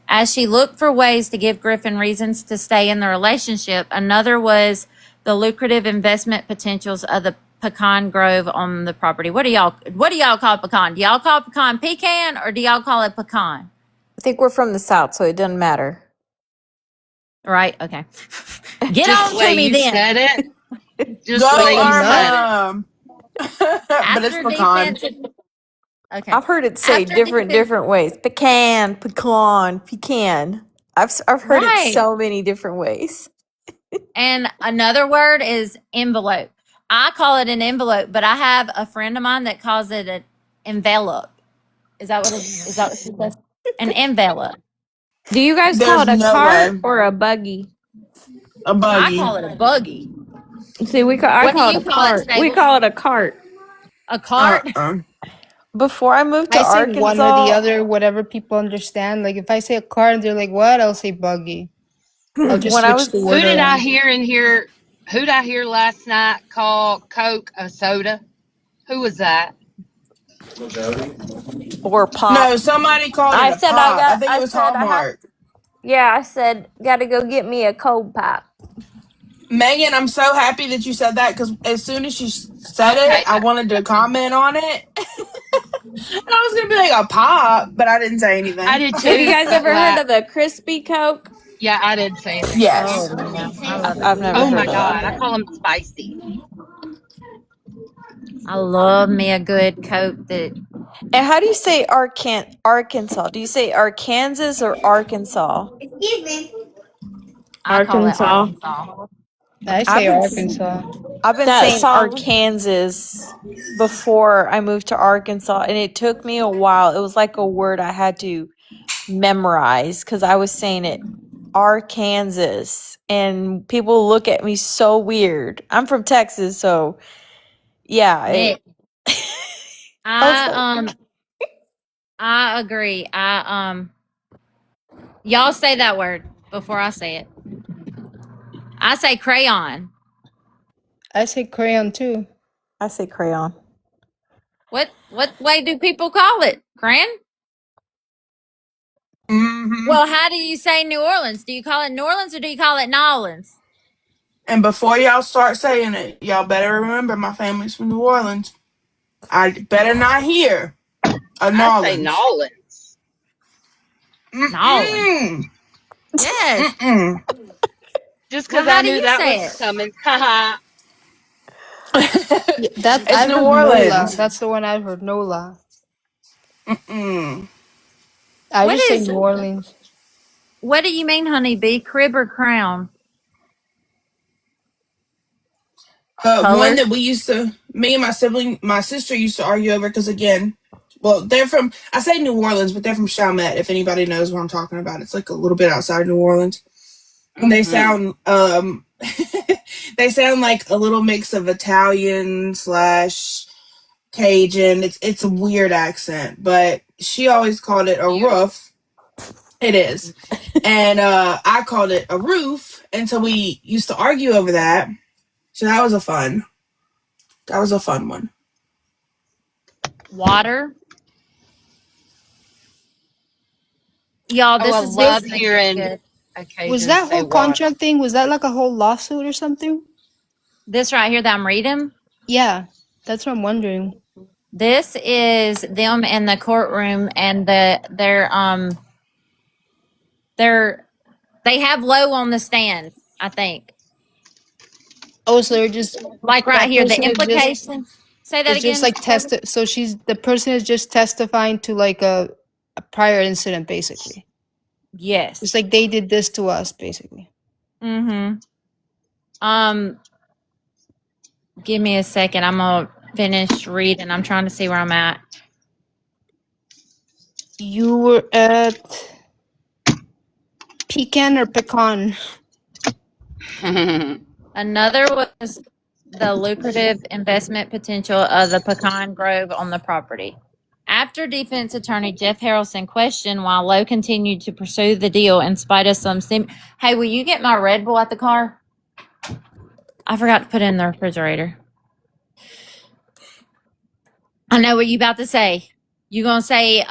As she looked for ways to give Griffin reasons to stay in the relationship, another was the lucrative investment potentials of the pecan grove on the property. What do y'all call pecan? Do y'all call pecan pecan or do y'all call it pecan? I think we're from the South, so it doesn't matter. Right? Okay. Get on to me then. Said it. Just Go the way you said it. But it's pecan. Okay. I've heard it say different ways. Pecan. I've heard it so many different ways. And another word is envelope. I call it an envelope, but I have a friend of mine that calls it an envelope. Is that what she says? An envelope. Do you guys call it a cart or a buggy? A buggy. I call it a buggy. See, I call it a cart. We call it a cart. A cart? Before I moved to Arkansas, say one or the other, whatever people understand. Like if I say a cart and they're like, "What?" I'll say buggy. I'll just switch the word. Who did I hear last night call Coke a soda? Who was that? Or pop? No, somebody called it a pop. I think it was Hallmark. Yeah, I said, gotta go get me a cold pop. Megan, I'm so happy that you said that because as soon as she said it, I wanted to comment on it. And I was going to be like, a pop, but I didn't say anything. I did too. Have you guys ever heard of the crispy Coke? Yeah, I did say that. Yes. Oh, man. I've never Oh heard my of God. that. I call them spicy. I love me a good Coke that. And how do you say Arkansas? Do you say Arkansas or Arkansas? I call it Arkansas. I say Arkansas. I've been saying Arkansas before I moved to Arkansas, and it took me a while. It was like a word I had to memorize because I was saying it Arkansas, and people look at me so weird. I'm from Texas, so yeah. I agree. Y'all say that word before I say it. I say crayon. I say crayon too. I say crayon. What way do people call it? Crayon? Mm-hmm. Well, how do you say New Orleans? Do you call it New Orleans or do you call it Nolans? And before y'all start saying it, y'all better remember my family's from New Orleans. I better not hear a Nolans. I say Nolans. Nolans. Yes. Just because I knew that was coming. It's New Orleans. Nola. That's the one I've heard. Nola. I just say New Orleans. What do you mean, honeybee? Crib or crown? One that we used to, me and my sister used to argue over because again, well, they're from, I say New Orleans, but they're from Chalmette, if anybody knows what I'm talking about. It's like a little bit outside New Orleans. And they sound, they sound like a little mix of Italian / Cajun. It's a weird accent, but she always called it a roof. It is. And I called it a roof. And so we used to argue over that. So that was a fun one. Water. Y'all, this is love hearing. Was that whole contract thing? Was that like a whole lawsuit or something? This right here that I'm reading? Yeah, that's what I'm wondering. This is them in the courtroom, and they have Lowe on the stand, I think. Oh, so they're just like right here, the implication. Say that again. Just like so the person is just testifying to like a prior incident, basically. Yes. It's like they did this to us, basically. Mm-hmm. Give me a second. I'm gonna finished reading. I'm trying to see where I'm at. You were at pecan or pecan? Another was the lucrative investment potential of the pecan grove on the property. After defense attorney Jeff Harrelson questioned while Lowe continued to pursue the deal in spite of some Hey, will you get my Red Bull at the car? I forgot to put it in the refrigerator. I know what you about to say. You gonna say,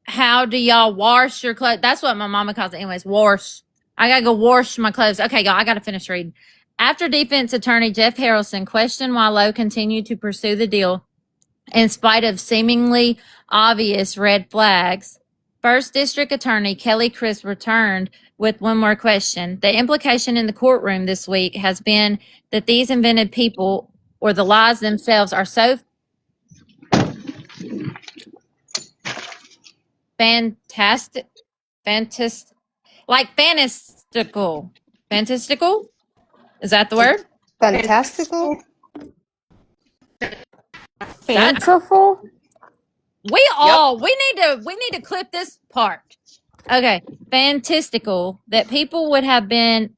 how do y'all wash your clothes? That's what my mama calls it anyways, wash. I gotta go wash my clothes. Okay, y'all, I gotta finish reading. After defense attorney Jeff Harrelson questioned while Lowe continued to pursue the deal, in spite of seemingly obvious red flags, First District Attorney Kelly Crisp returned with one more question. The implication in the courtroom this week has been that these invented people or the lies themselves are so fantastical. Fantastical? Is that the word? Fantastical? Fanciful? We need to clip this part. Okay. Fantastical that people would have to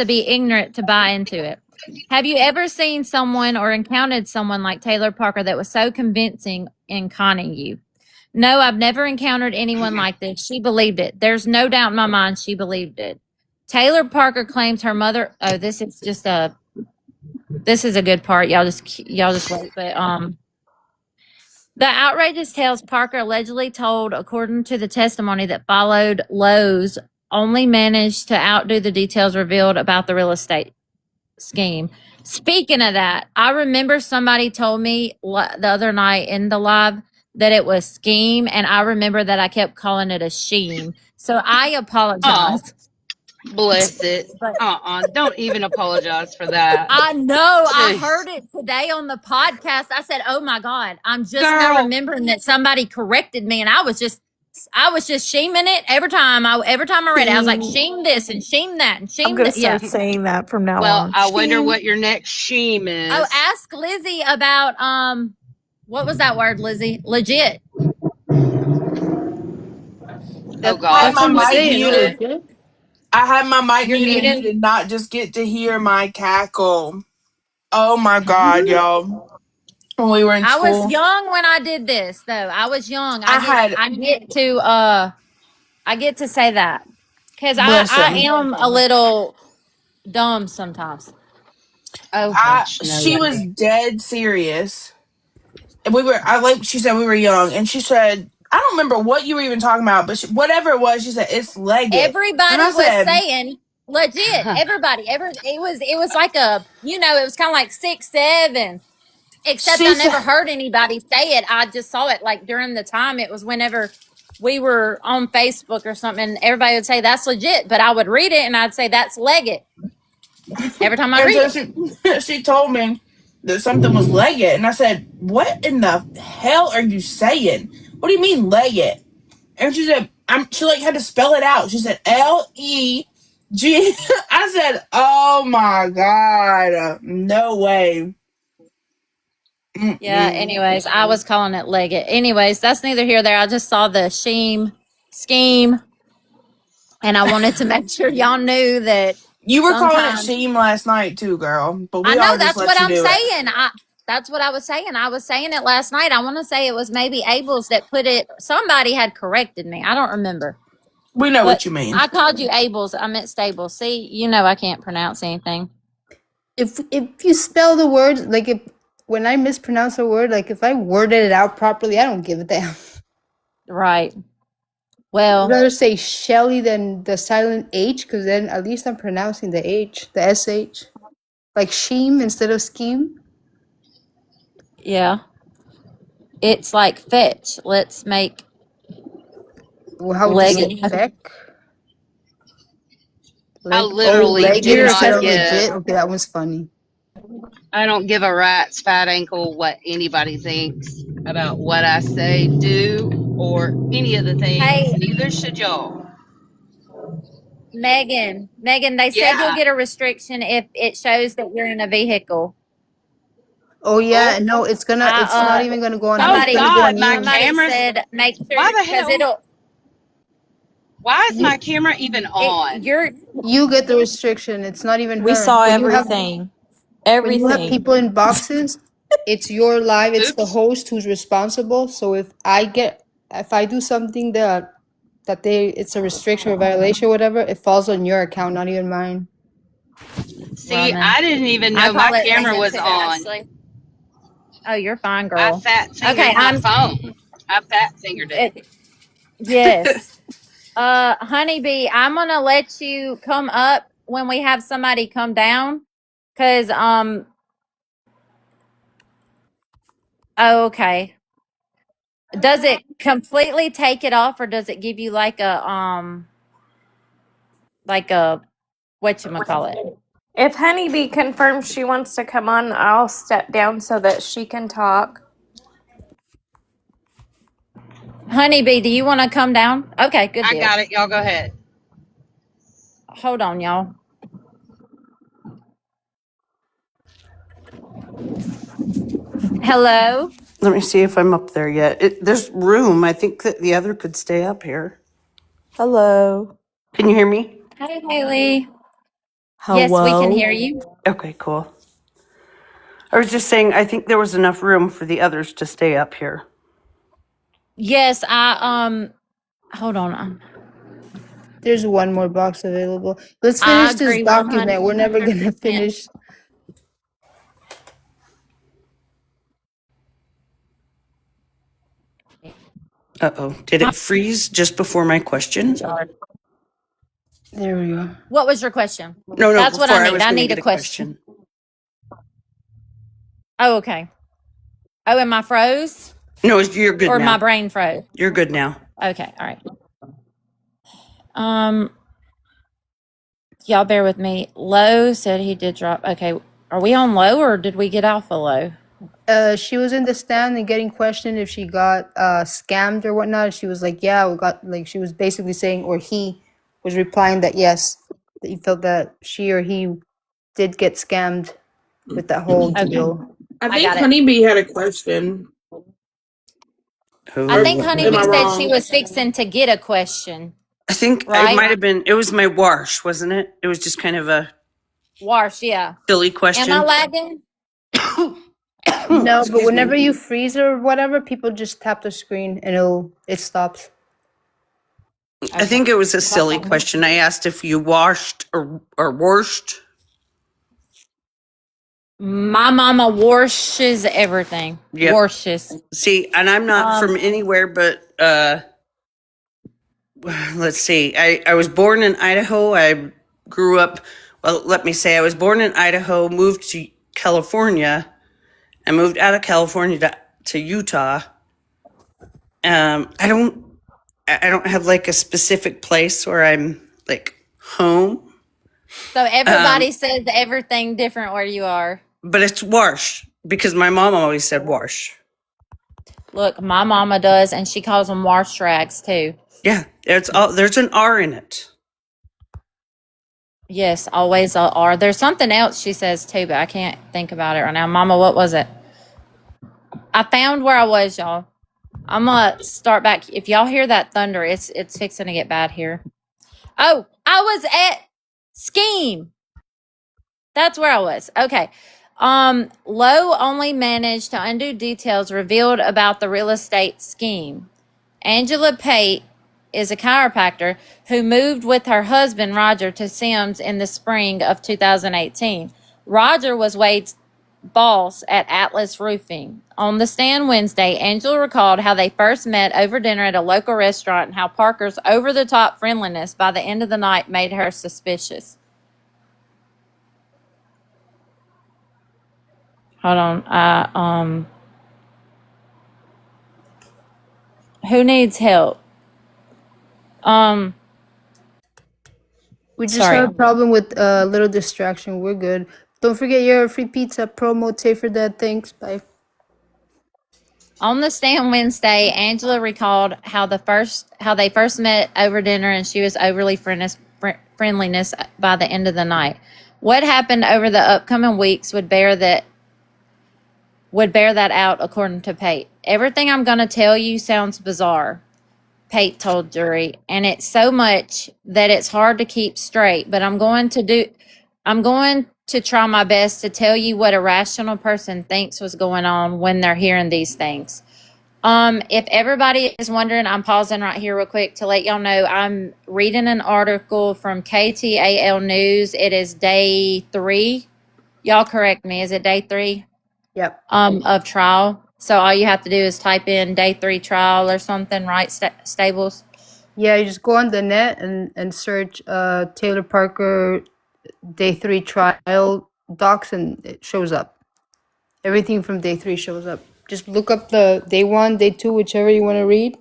be ignorant to buy into it. Have you ever seen someone or encountered someone like Taylor Parker that was so convincing in conning you? No, I've never encountered anyone like this. She believed it. There's no doubt in my mind she believed it. Taylor Parker claims her mother. Oh, this is a good part. Y'all just wait. But the outrageous tales Parker allegedly told, according to the testimony that followed Lowe's, only managed to outdo the details revealed about the real estate scheme. Speaking of that, I remember somebody told me the other night in the live that it was scheme, and I remember that I kept calling it a sheme. So I apologize. Bless it. Don't even apologize for that. I know. I heard it today on the podcast. I said, "Oh my God!" I'm just now remembering that somebody corrected me, and I was just shaming it every time I read it. I was like, "Shame this and shame that and shame I'm gonna that." Yeah. start saying that from now Well, on. I wonder what your next shame is. Oh, ask Lizzie about what was that word, Lizzie? Legit. Oh God, I had my mic saying, muted. legit. I had my mic You're muted, and muted? you did not just get to hear my cackle. Oh my God, y'all! When we were in I was school, young when I did this, though. I was young. I had I get to say that because I listen. am a little dumb sometimes. oh hush, no, She was lady. dead serious. And like she said, we were young, and she said, I don't remember what you were even talking about, but whatever it was, she said it's Leggett, and Everybody I was said, saying legit. Everybody, it was like it was kind of like 6, 7. Except she I said, never heard anybody say it. I just saw it like during the time. It was whenever we were on Facebook or something. And everybody would say that's legit, but I would read it and I'd say that's Leggett every time I and read so it. she told me that something was Leggett, and I said, what in the hell are you saying? What do you mean Leggett? And she said, she like had to spell it out. She said Legg. I said, oh my God, no way. Yeah. Mm-mm. Anyways, I was calling it Leggett. Anyways, that's neither here nor there. I just saw the scheme, and I wanted to make sure y'all knew that You were calling it sometimes. Sheem last night too, girl. But I we know all just that's let what you I'm do it. saying. That's what I was saying. I was saying it last night. I want to say it was maybe Abel's that put it. Somebody had corrected me. I don't remember. We know But what you mean. I called you Abel's. I meant Stables. See, you know I can't pronounce anything. If you spell the word, like when I mispronounce a word, like if I worded it out properly, I don't give a damn. Right. I'd Well, rather say Shelly than the silent H, because then at least I'm pronouncing the H, the SH. Like Sheem instead of scheme. yeah. It's like fetch. Let's make Well, how would you say Leggett. feck? I Oh, literally leg do it You're a not instead of customer. give. legit. Okay, that was funny. I don't give a rat's fat ankle what anybody thinks about what I say, do, or any of the things. Hey, Neither should y'all. Megan, they said you'll Yeah. get a restriction if it shows that you're in a vehicle. Oh yeah, Oh, no, it's not even gonna go on him. It's oh gonna go on God, my you. Somebody camera's. said make sure Why the because hell? Why is my You camera even on? you get the restriction. It's not even We her. saw everything. When you have Everything. people in boxes, it's your live. It's the Oops. host who's responsible. So if I do something it's a restriction or violation or whatever, it falls on your account, not even mine. See, woman. I didn't even I know my call it camera leaning was to on. Ashley. Oh, you're fine, I girl. fat Okay, fingered my phone. I fat fingered it. yes. Honeybee, I'm gonna let you come up when we have somebody come down. Cause oh, okay. Does it completely take it off or does it give you like a whatchamacallit? If Honeybee confirms she wants to come on, I'll step down so that she can talk. Honeybee, do you wanna come down? Okay, good I deal. got it. Y'all go ahead. Hold on, y'all. Hello? Let me see if I'm up there yet. There's room. I think that the other could stay up here. Hello. Can you hear me? Hey, Haley. Yes, we can Hello. hear you. Okay, cool. I was just saying, I think there was enough room for the others to stay up here. Yes, hold on. There's one more box available. Let's I finish this agree document. We're never gonna 100%. finish. Uh-oh. Did it freeze just before my question? There we go. What was your question? No, That's what I before I need. was I going to need a get a question. question. Oh, okay. Oh, am I froze? No, you're good Or my now. brain froze? You're good now. Okay, all right. Y'all bear with me. Low said he did drop. Okay, are we on low or did we get off of low? She was in the stand and getting questioned if she got scammed or whatnot. She was like, "Yeah, we got." Like she was basically saying, or he was replying that yes, that he felt that she or he did get scammed with that whole Okay, deal. I I think got it. Honeybee had a question. I Or think Oh, am I Honeybee said she wrong? was fixing to get a question, I think it right? might have been, it was my wash, wasn't it? It was just kind of a Wash, yeah. silly Am I question. lagging? No, but Excuse me. whenever you freeze or whatever, people just tap the screen and it stops. I Okay. think it was a silly question. I asked if you washed or washed. My mama washes everything. Yep. Washes. See, and I'm not from anywhere but let's see. I was born in Idaho. I grew up, well, let me say I was born in Idaho, moved to California. I moved out of California to Utah. I don't have like a specific place where I'm like home. So everybody says everything different where you are. But it's wash because my mom always said wash. Look, my mama does, and she calls them wash rags too. Yeah, there's an R in it. Yes, always are. There's something else she says too, but I can't think about it right now. Mama, what was it? I found where I was, y'all. I'm gonna start back. If y'all hear that thunder, it's fixing to get bad here. Oh, I was at Scheme. That's where I was. Okay. Lowe only managed to undo details revealed about the real estate scheme. Angela Pate is a chiropractor who moved with her husband, Roger, to Sims in the spring of 2018. Roger was Wade's boss at Atlas Roofing. On the stand Wednesday, Angela recalled how they first met over dinner at a local restaurant and how Parker's over-the-top friendliness by the end of the night made her suspicious. Hold on. Who needs help? We just Sorry. have a problem with a little distraction. We're good. Don't forget your free pizza promo. Take for that. Thanks. Bye. On the stand Wednesday, Angela recalled how they first met over dinner, and she was overly friendliness by the end of the night. What happened over the upcoming weeks would bear that would bear that out, according to Pate. Everything I'm going to tell you sounds bizarre, Pate told jury, and it's so much that it's hard to keep straight, but I'm going to try my best to tell you what a rational person thinks was going on when they're hearing these things. If everybody is wondering, I'm pausing right here real quick to let y'all know I'm reading an article from KTAL News. It is day 3. Y'all correct me. Is it day 3? Yep. Of trial. So all you have to do is type in day 3 trial or something, right, Stables? Yeah, you just go on the net and search Taylor Parker day 3 trial docs, and it shows up. Everything from day 3 shows up. Just look up the day 1, day 2, whichever you want to read.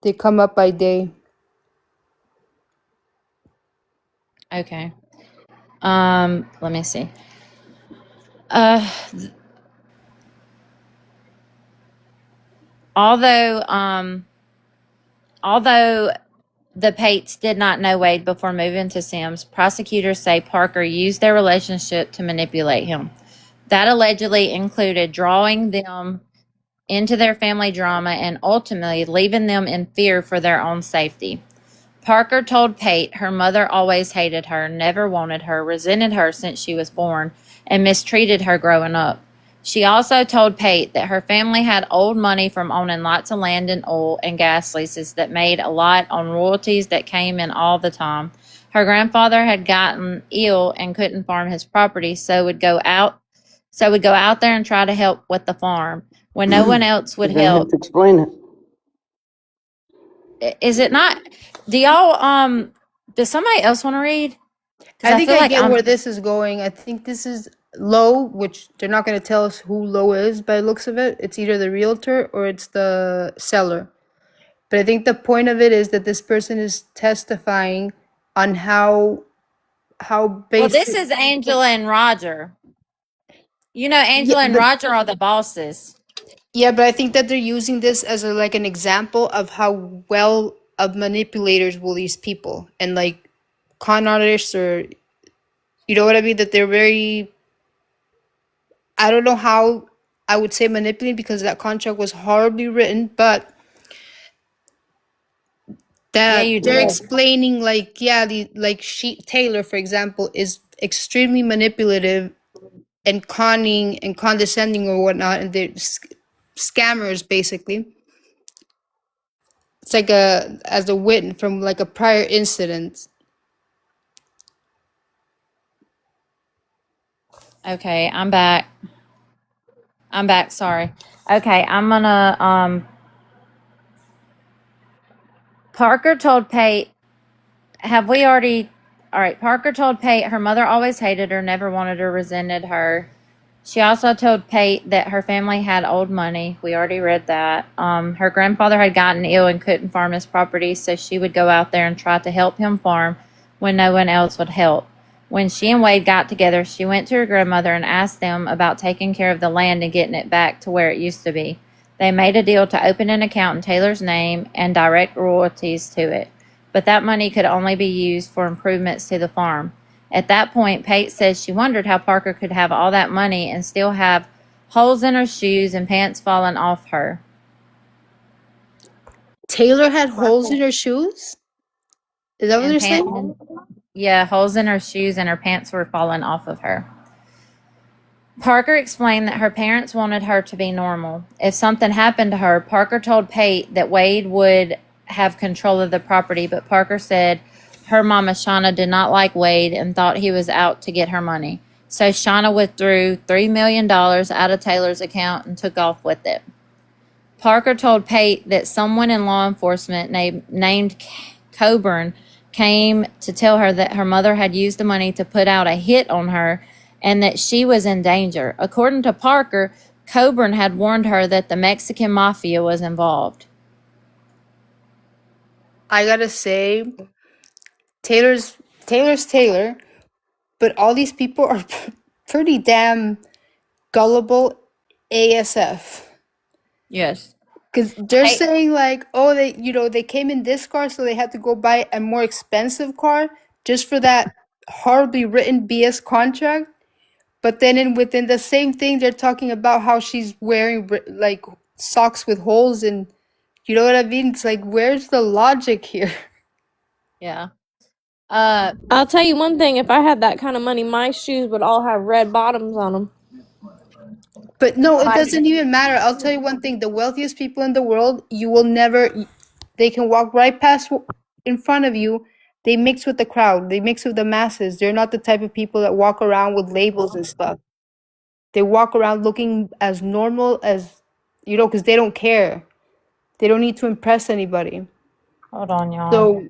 They come up by day. Okay. Let me see. Although the Pates did not know Wade before moving to Sims, prosecutors say Parker used their relationship to manipulate him. That allegedly included drawing them into their family drama and ultimately leaving them in fear for their own safety. Parker told Pate her mother always hated her, never wanted her, resented her since she was born, and mistreated her growing up. She also told Pate that her family had old money from owning lots of land and oil and gas leases that made a lot on royalties that came in all the time. Her grandfather had gotten ill and couldn't farm his property, so would go out there and try to help with the farm when no one else would You're gonna help. have to explain it. Is it not? Do y'all does somebody else want to read? I think feel I like get I'm where this is going. I think this is Lowe, which they're not going to tell us who Lowe is by the looks of it. It's either the realtor or it's the seller. But I think the point of it is that this person is testifying on how well, basic. this is Angela and Roger. You know, Angela Yeah, and but Roger are the bosses. yeah, but I think that they're using this as a, like an example of how well of manipulators will these people and like con artists, or you know what I mean, that they're very, I don't know how I would say manipulating because that contract was horribly written, but Yeah, that you they're did. explaining like, yeah, the like she Taylor, for example, is extremely manipulative and conning and condescending or whatnot, and they're scammers basically. It's like a as a witness from like a prior incident. Okay, I'm back. Sorry. Okay, I'm gonna Parker told Pate. Have we already? All right. Parker told Pate her mother always hated her, never wanted her, resented her. She also told Pate that her family had old money. We already read that. Her grandfather had gotten ill and couldn't farm his property, so she would go out there and try to help him farm when no one else would help. When she and Wade got together, she went to her grandmother and asked them about taking care of the land and getting it back to where it used to be. They made a deal to open an account in Taylor's name and direct royalties to it, but that money could only be used for improvements to the farm. At that point, Pate says she wondered how Parker could have all that money and still have holes in her shoes and pants falling off her. Taylor had holes in her shoes? Is that what And they're saying? yeah, holes in her shoes and her pants were falling off of her. Parker explained that her parents wanted her to be normal. If something happened to her, Parker told Pate that Wade would have control of the property, but Parker said her mama Shauna did not like Wade and thought he was out to get her money. So Shauna withdrew $3 million out of Taylor's account and took off with it. Parker told Pate that someone in law enforcement named Coburn came to tell her that her mother had used the money to put out a hit on her and that she was in danger. According to Parker, Coburn had warned her that the Mexican mafia was involved. I gotta say, Taylor's Taylor, but all these people are pretty damn gullible ASF. Yes. Because they're saying like, oh, they came in this car, so they had to go buy a more expensive car just for that horribly written BS contract. But then within the same thing, they're talking about how she's wearing like socks with holes, and you know what I mean? It's like, where's the logic here? Yeah. I'll tell you one thing, if I had that kind of money, my shoes would all have red bottoms on them. But no, it doesn't even matter. I'll tell you one thing. The wealthiest people in the world, you will never, they can walk right past in front of you. They mix with the crowd. They mix with the masses. They're not the type of people that walk around with labels and stuff. They walk around looking as normal as, because they don't care. They don't need to impress anybody. Hold on, y'all. So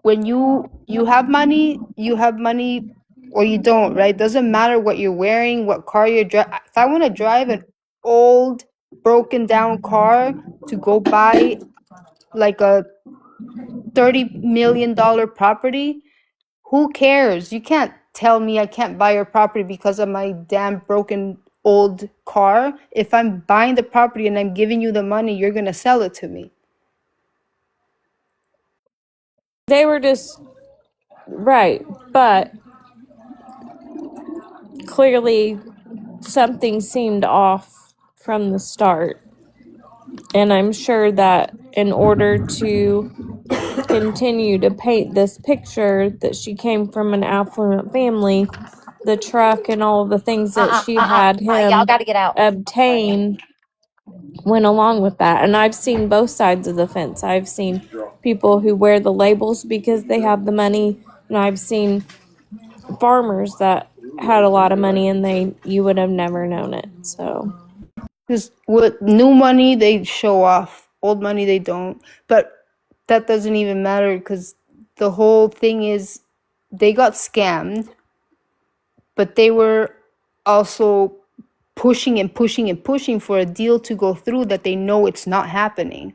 when you have money or you don't, right? Doesn't matter what you're wearing, what car you're driving. If I want to drive an old broken down car to go buy like a $30 million property, who cares? You can't tell me I can't buy your property because of my damn broken old car. If I'm buying the property and I'm giving you the money, you're going to sell it to me. They were just right, but clearly something seemed off from the start. And I'm sure that in order to continue to paint this picture that she came from an affluent family, the truck and all of the things that she had him Y'all got to get out. obtain went along with that. And I've seen both sides of the fence. I've seen people who wear the labels because they have the money, and I've seen farmers that had a lot of money and you would have never known it. So Because with new money, they show off. Old money, they don't. But that doesn't even matter because the whole thing is they got scammed, but they were also pushing and pushing and pushing for a deal to go through that they know it's not happening.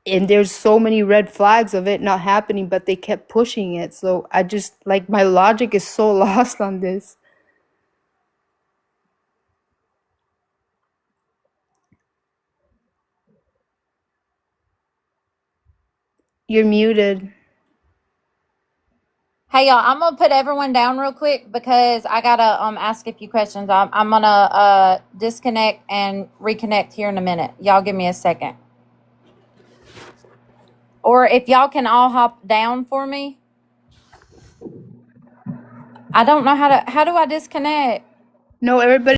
And there's so many red flags of it not happening, but they kept pushing it. So I just, like, my logic is so lost on this. You're muted. Hey, y'all, I'm gonna put everyone down real quick because I gotta ask a few questions. I'm gonna disconnect and reconnect here in a minute. Y'all give me a second. Or if y'all can all hop down for me. I don't know how do I disconnect? No, everybody.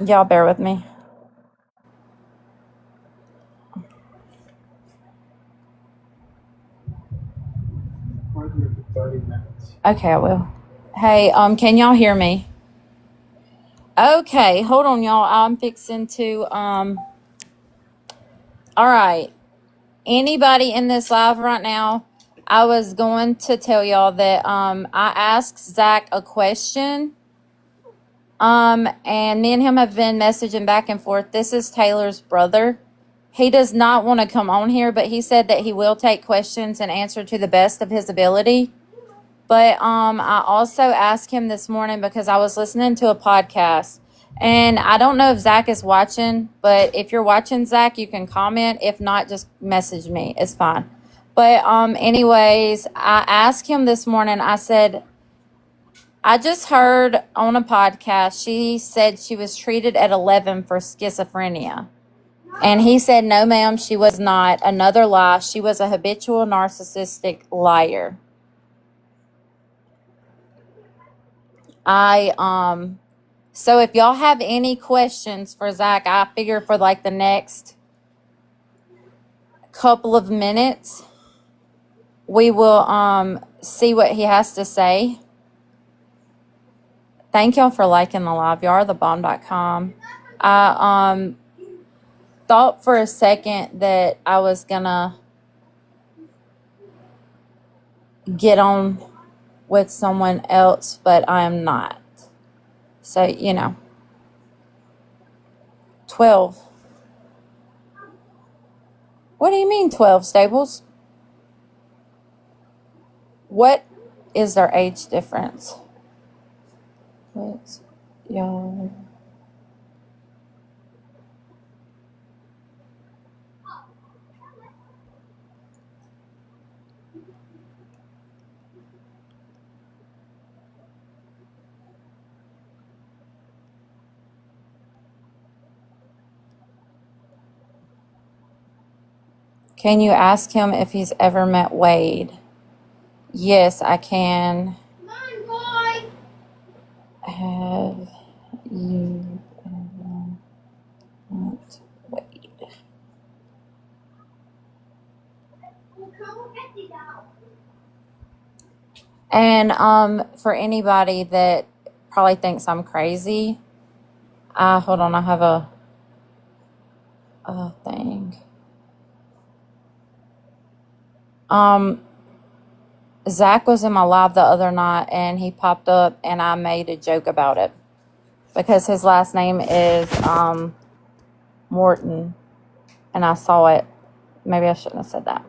Y'all bear with me. Okay, I will. Hey, can y'all hear me? Okay, hold on, y'all. I'm fixing to all right. Anybody in this live right now, I was going to tell y'all that I asked Zach a question. And me and him have been messaging back and forth. This is Taylor's brother. He does not want to come on here, but he said that he will take questions and answer to the best of his ability. But I also asked him this morning because I was listening to a podcast, and I don't know if Zach is watching, but if you're watching, Zach, you can comment. If not, just message me. It's fine. But anyways, I asked him this morning, I said, I just heard on a podcast, she said she was treated at 11 for schizophrenia. And he said, no, ma'am, she was not. Another lie. She was a habitual narcissistic liar. So if y'all have any questions for Zach, I figure for like the next couple of minutes, we will see what he has to say. Thank y'all for liking the live. Y'all are thebomb.com. I thought for a second that I was gonna get on with someone else, but I am not. So, 12. What do you mean 12, Stables? What is their age difference? What's y'all? Can you ask him if he's ever met Wade? Yes, I can. Have you ever met Wade? And for anybody that probably thinks I'm crazy, hold on, I have a thing. Zach was in my live the other night, and he popped up, and I made a joke about it because his last name is Morton, and I saw it. Maybe I shouldn't have said that.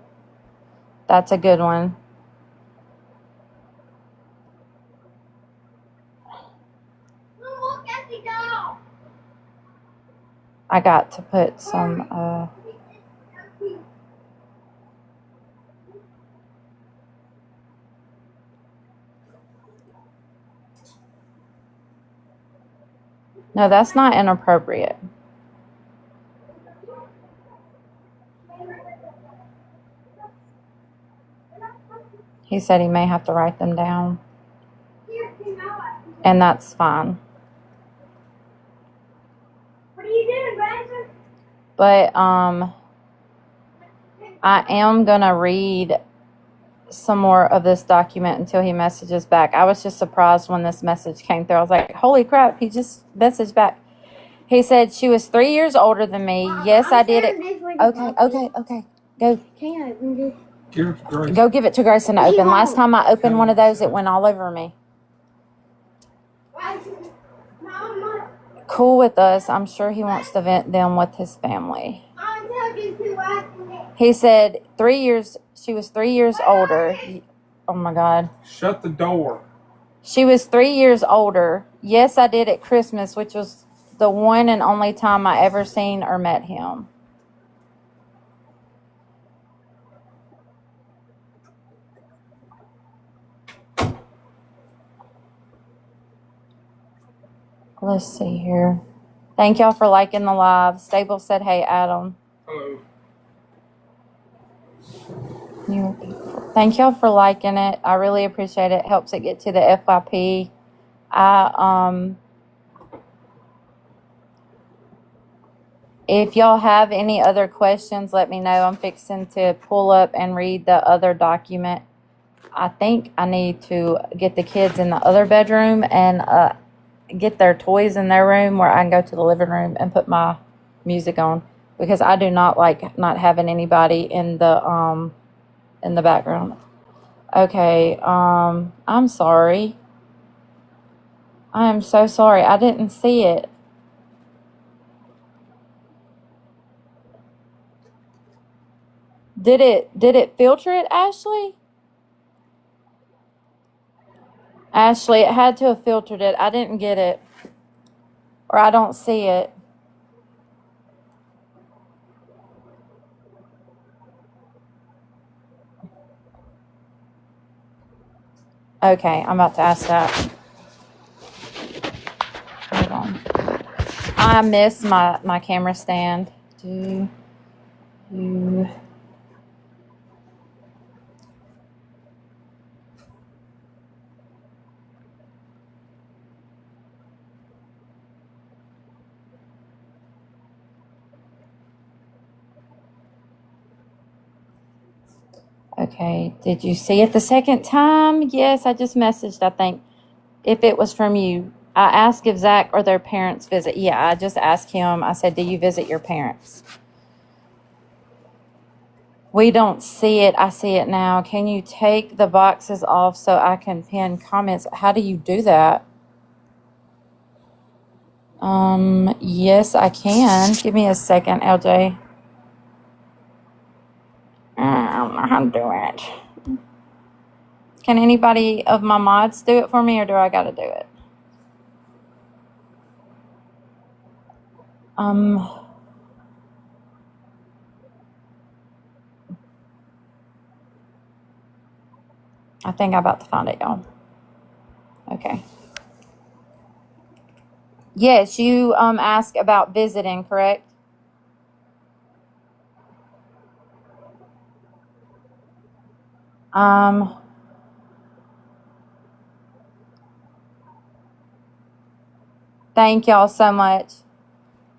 That's a good one. I got to put some no, that's not inappropriate. He said he may have to write them down. And that's fine. What are you doing, Branson? But I am gonna read some more of this document until he messages back. I was just surprised when this message came through. I was like, holy crap, he just messaged back. He said she was 3 years older than me. Yes, I did it. Okay. Go. Go give it to Grayson to open. Last time I opened one of those, it went all over me. Cool with us. I'm sure he wants to vent them with his family. He said 3 years. She was 3 years older. Oh my God. Shut the door. She was 3 years older. Yes, I did at Christmas, which was the one and only time I ever seen or met him. Let's see here. Thank y'all for liking the live. Stable said, hey, Adam. Hello. Thank y'all for liking it. I really appreciate it. Helps it get to the FYP. If y'all have any other questions, let me know. I'm fixing to pull up and read the other document. I think I need to get the kids in the other bedroom and get their toys in their room where I can go to the living room and put my music on, because I do not like not having anybody in the background. Okay, I'm sorry. I am so sorry. I didn't see it. Did it filter it, Ashley? Ashley, it had to have filtered it. I didn't get it. Or I don't see it. Okay, I'm about to ask that. Hold on. I missed my camera stand. Do you... Okay, did you see it the second time? Yes, I just messaged, I think, if it was from you. I asked if Zach or their parents visit. Yeah, I just asked him. I said, do you visit your parents? We don't see it. I see it now. Can you take the boxes off so I can pin comments? How do you do that? Yes, I can. Give me a second, LJ. I don't know how to do it. Can anybody of my mods do it for me, or do I got to do it? I think I'm about to find it, y'all. Okay. Yes, you asked about visiting, correct? Thank y'all so much.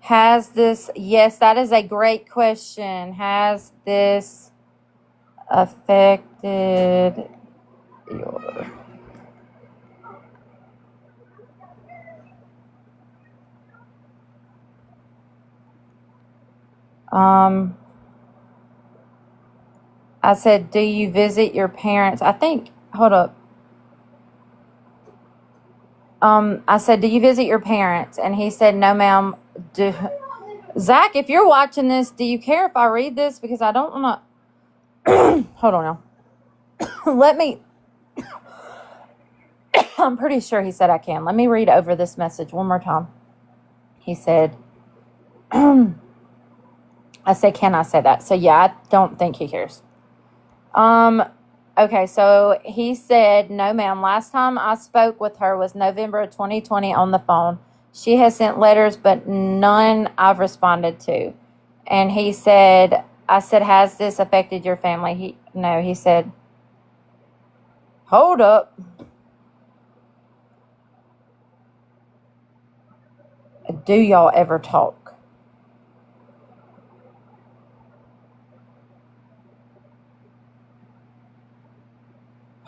Yes, that is a great question. Has this affected your... I said, do you visit your parents? Hold up. I said, do you visit your parents? And he said, no, ma'am. Zach, if you're watching this, do you care if I read this? Because I don't want to. Hold on now. Let me. I'm pretty sure he said I can. Let me read over this message one more time. He said, I said, can I say that? So yeah, I don't think he cares. Okay, so he said, no, ma'am. Last time I spoke with her was November of 2020 on the phone. She has sent letters, but none I've responded to. And he said, I said, has this affected your family? He said, hold up. Do y'all ever talk?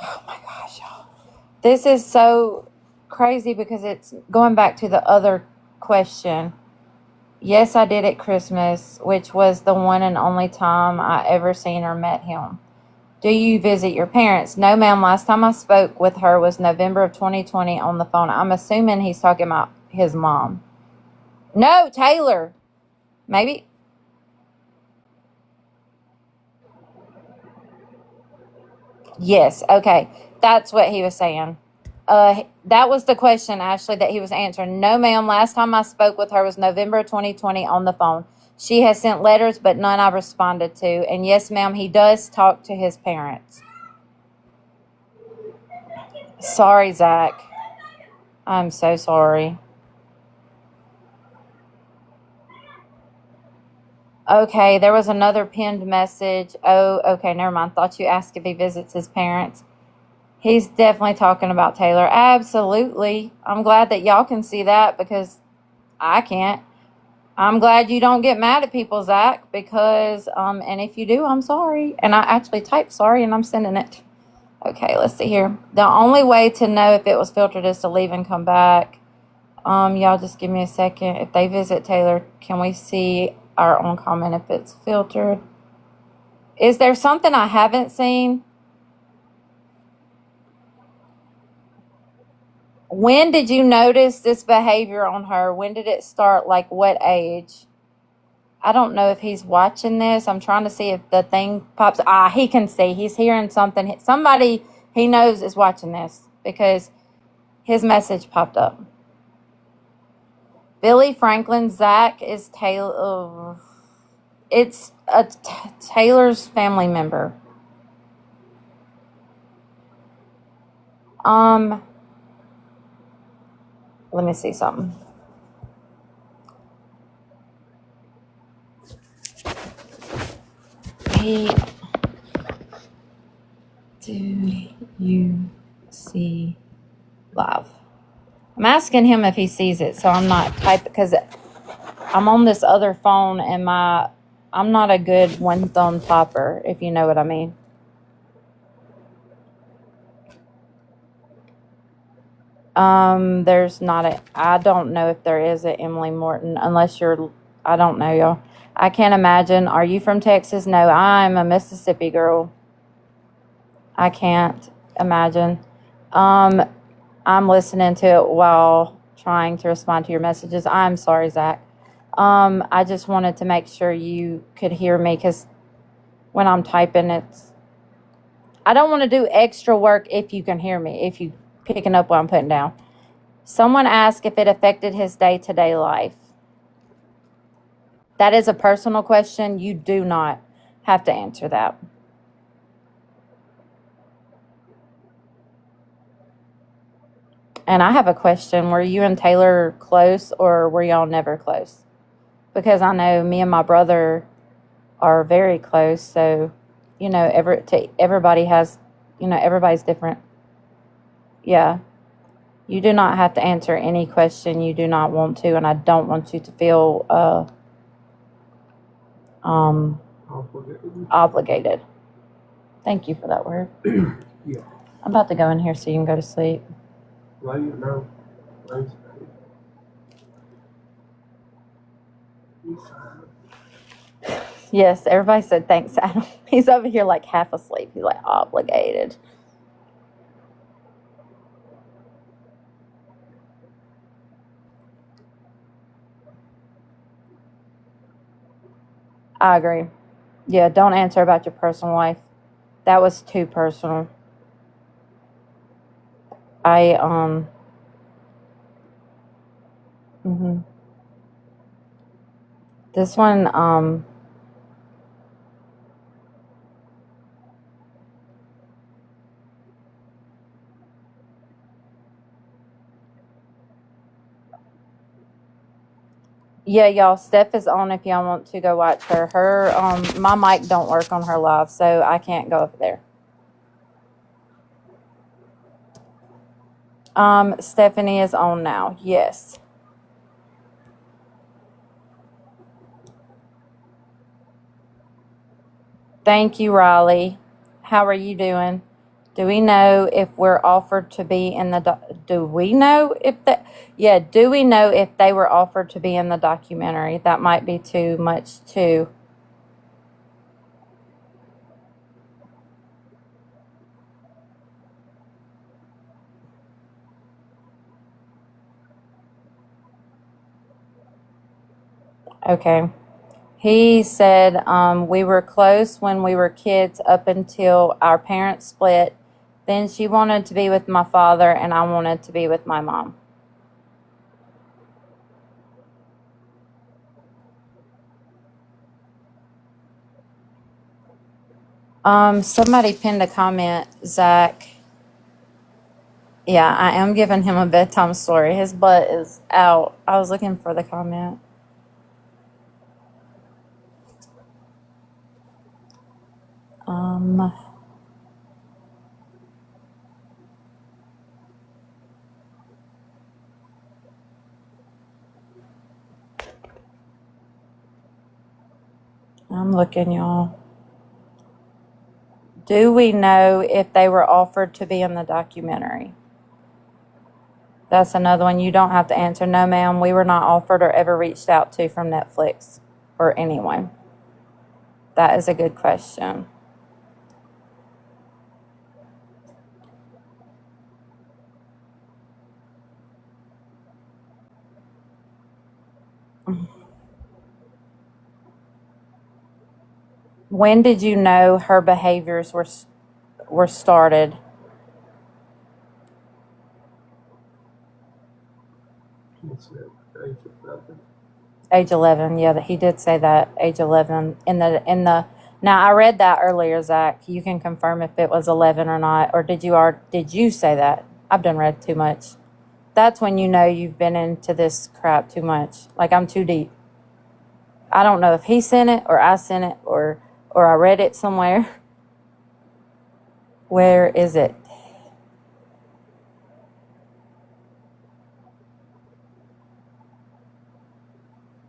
Oh my gosh, y'all. This is so crazy because it's going back to the other question. Yes, I did at Christmas, which was the one and only time I ever seen or met him. Do you visit your parents? No, ma'am. Last time I spoke with her was November of 2020 on the phone. I'm assuming he's talking about his mom. No, Taylor. Maybe. Yes, okay. That's what he was saying. That was the question, Ashley, that he was answering. No, ma'am. Last time I spoke with her was November 2020 on the phone. She has sent letters, but none I responded to. And yes, ma'am, he does talk to his parents. Sorry, Zach. I'm so sorry. Okay, there was another pinned message. Oh, okay, never mind. Thought you asked if he visits his parents. He's definitely talking about Taylor. Absolutely. I'm glad that y'all can see that because I can't. I'm glad you don't get mad at people, Zach, because, and if you do, I'm sorry. And I actually typed sorry and I'm sending it. Okay, let's see here. The only way to know if it was filtered is to leave and come back. Y'all just give me a second. If they visit Taylor, can we see our own comment if it's filtered? Is there something I haven't seen? When did you notice this behavior on her? When did it start? Like what age? I don't know if he's watching this. I'm trying to see if the thing pops. He can see. He's hearing something. Somebody he knows is watching this because his message popped up. Billy Franklin, Zach is Taylor. It's Taylor's family member. Let me see something. Do you see live? I'm asking him if he sees it, so I'm not typing because I'm on this other phone and I'm not a good one thumb topper, if you know what I mean. There's not I don't know if there is a Emily Morton unless I don't know, y'all. I can't imagine. Are you from Texas? No, I'm a Mississippi girl. I can't imagine. I'm listening to it while trying to respond to your messages. I'm sorry, Zach. I just wanted to make sure you could hear me because when I'm typing, I don't want to do extra work if you can hear me, if you picking up what I'm putting down. Someone asked if it affected his day-to-day life. That is a personal question. You do not have to answer that. And I have a question. Were you and Taylor close or were y'all never close? Because I know me and my brother are very close. So, everybody has everybody's different. Yeah. You do not have to answer any question you do not want to, and I don't want you to feel obligated. Thank you for that word. Yeah. I'm about to go in here so you can go to sleep. No. Yes, everybody said thanks, Adam. He's over here like half asleep. He's like obligated. I agree. Yeah, don't answer about your personal life. That was too personal. This one, yeah, y'all, Steph is on if y'all want to go watch her. My mic don't work on her live, so I can't go over there. Stephanie is on now. Yes. Thank you, Riley. How are you doing? Do we know if we're offered to be in the do we know if they were offered to be in the documentary? That might be too much too. Okay. He said, we were close when we were kids up until our parents split. Then she wanted to be with my father and I wanted to be with my mom. Somebody pinned a comment, Zach. Yeah, I am giving him a bedtime story. His butt is out. I was looking for the comment. I'm looking, y'all. Do we know if they were offered to be in the documentary? That's another one you don't have to answer. No, ma'am, we were not offered or ever reached out to from Netflix or anyone. That is a good question. When did you know her behaviors were started? Age 11. Yeah, he did say that. Age 11 in the. Now I read that earlier, Zach. You can confirm if it was 11 or not, or did you say that? I've done read too much. That's when you know you've been into this crap too much. Like I'm too deep. I don't know if he sent it or I sent it or I read it somewhere. Where is it?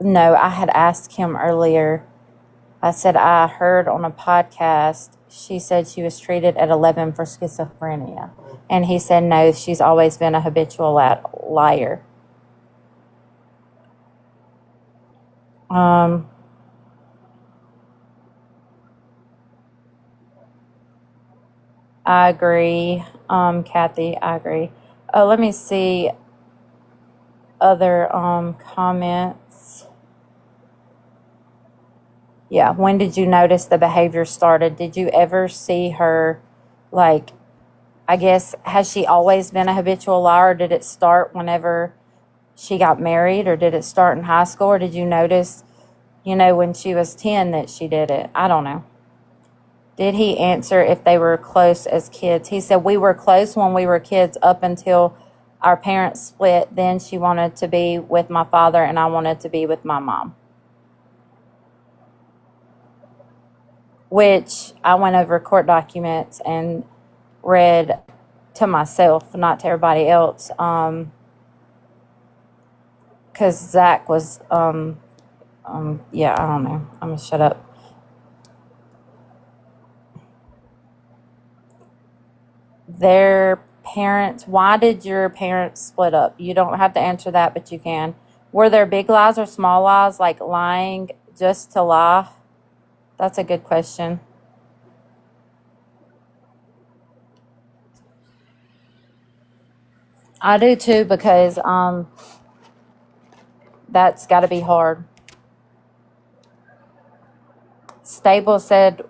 No, I had asked him earlier. I said, I heard on a podcast, she said she was treated at 11 for schizophrenia. And he said, no, she's always been a habitual liar. I agree. Kathy, I agree. Oh, let me see other comments. Yeah, when did you notice the behavior started? Did you ever see her, like, I guess, has she always been a habitual liar, or did it start whenever she got married, or did it start in high school, or did you notice, when she was 10 that she did it? I don't know. Did he answer if they were close as kids? He said, we were close when we were kids up until our parents split. Then she wanted to be with my father and I wanted to be with my mom. Which I went over court documents and read to myself, not to everybody else, because Zach was, yeah, I don't know. I'm going to shut up. Their parents, why did your parents split up? You don't have to answer that, but you can. Were there big lies or small lies, like lying just to lie? That's a good question. I do too, because that's got to be hard. Stable said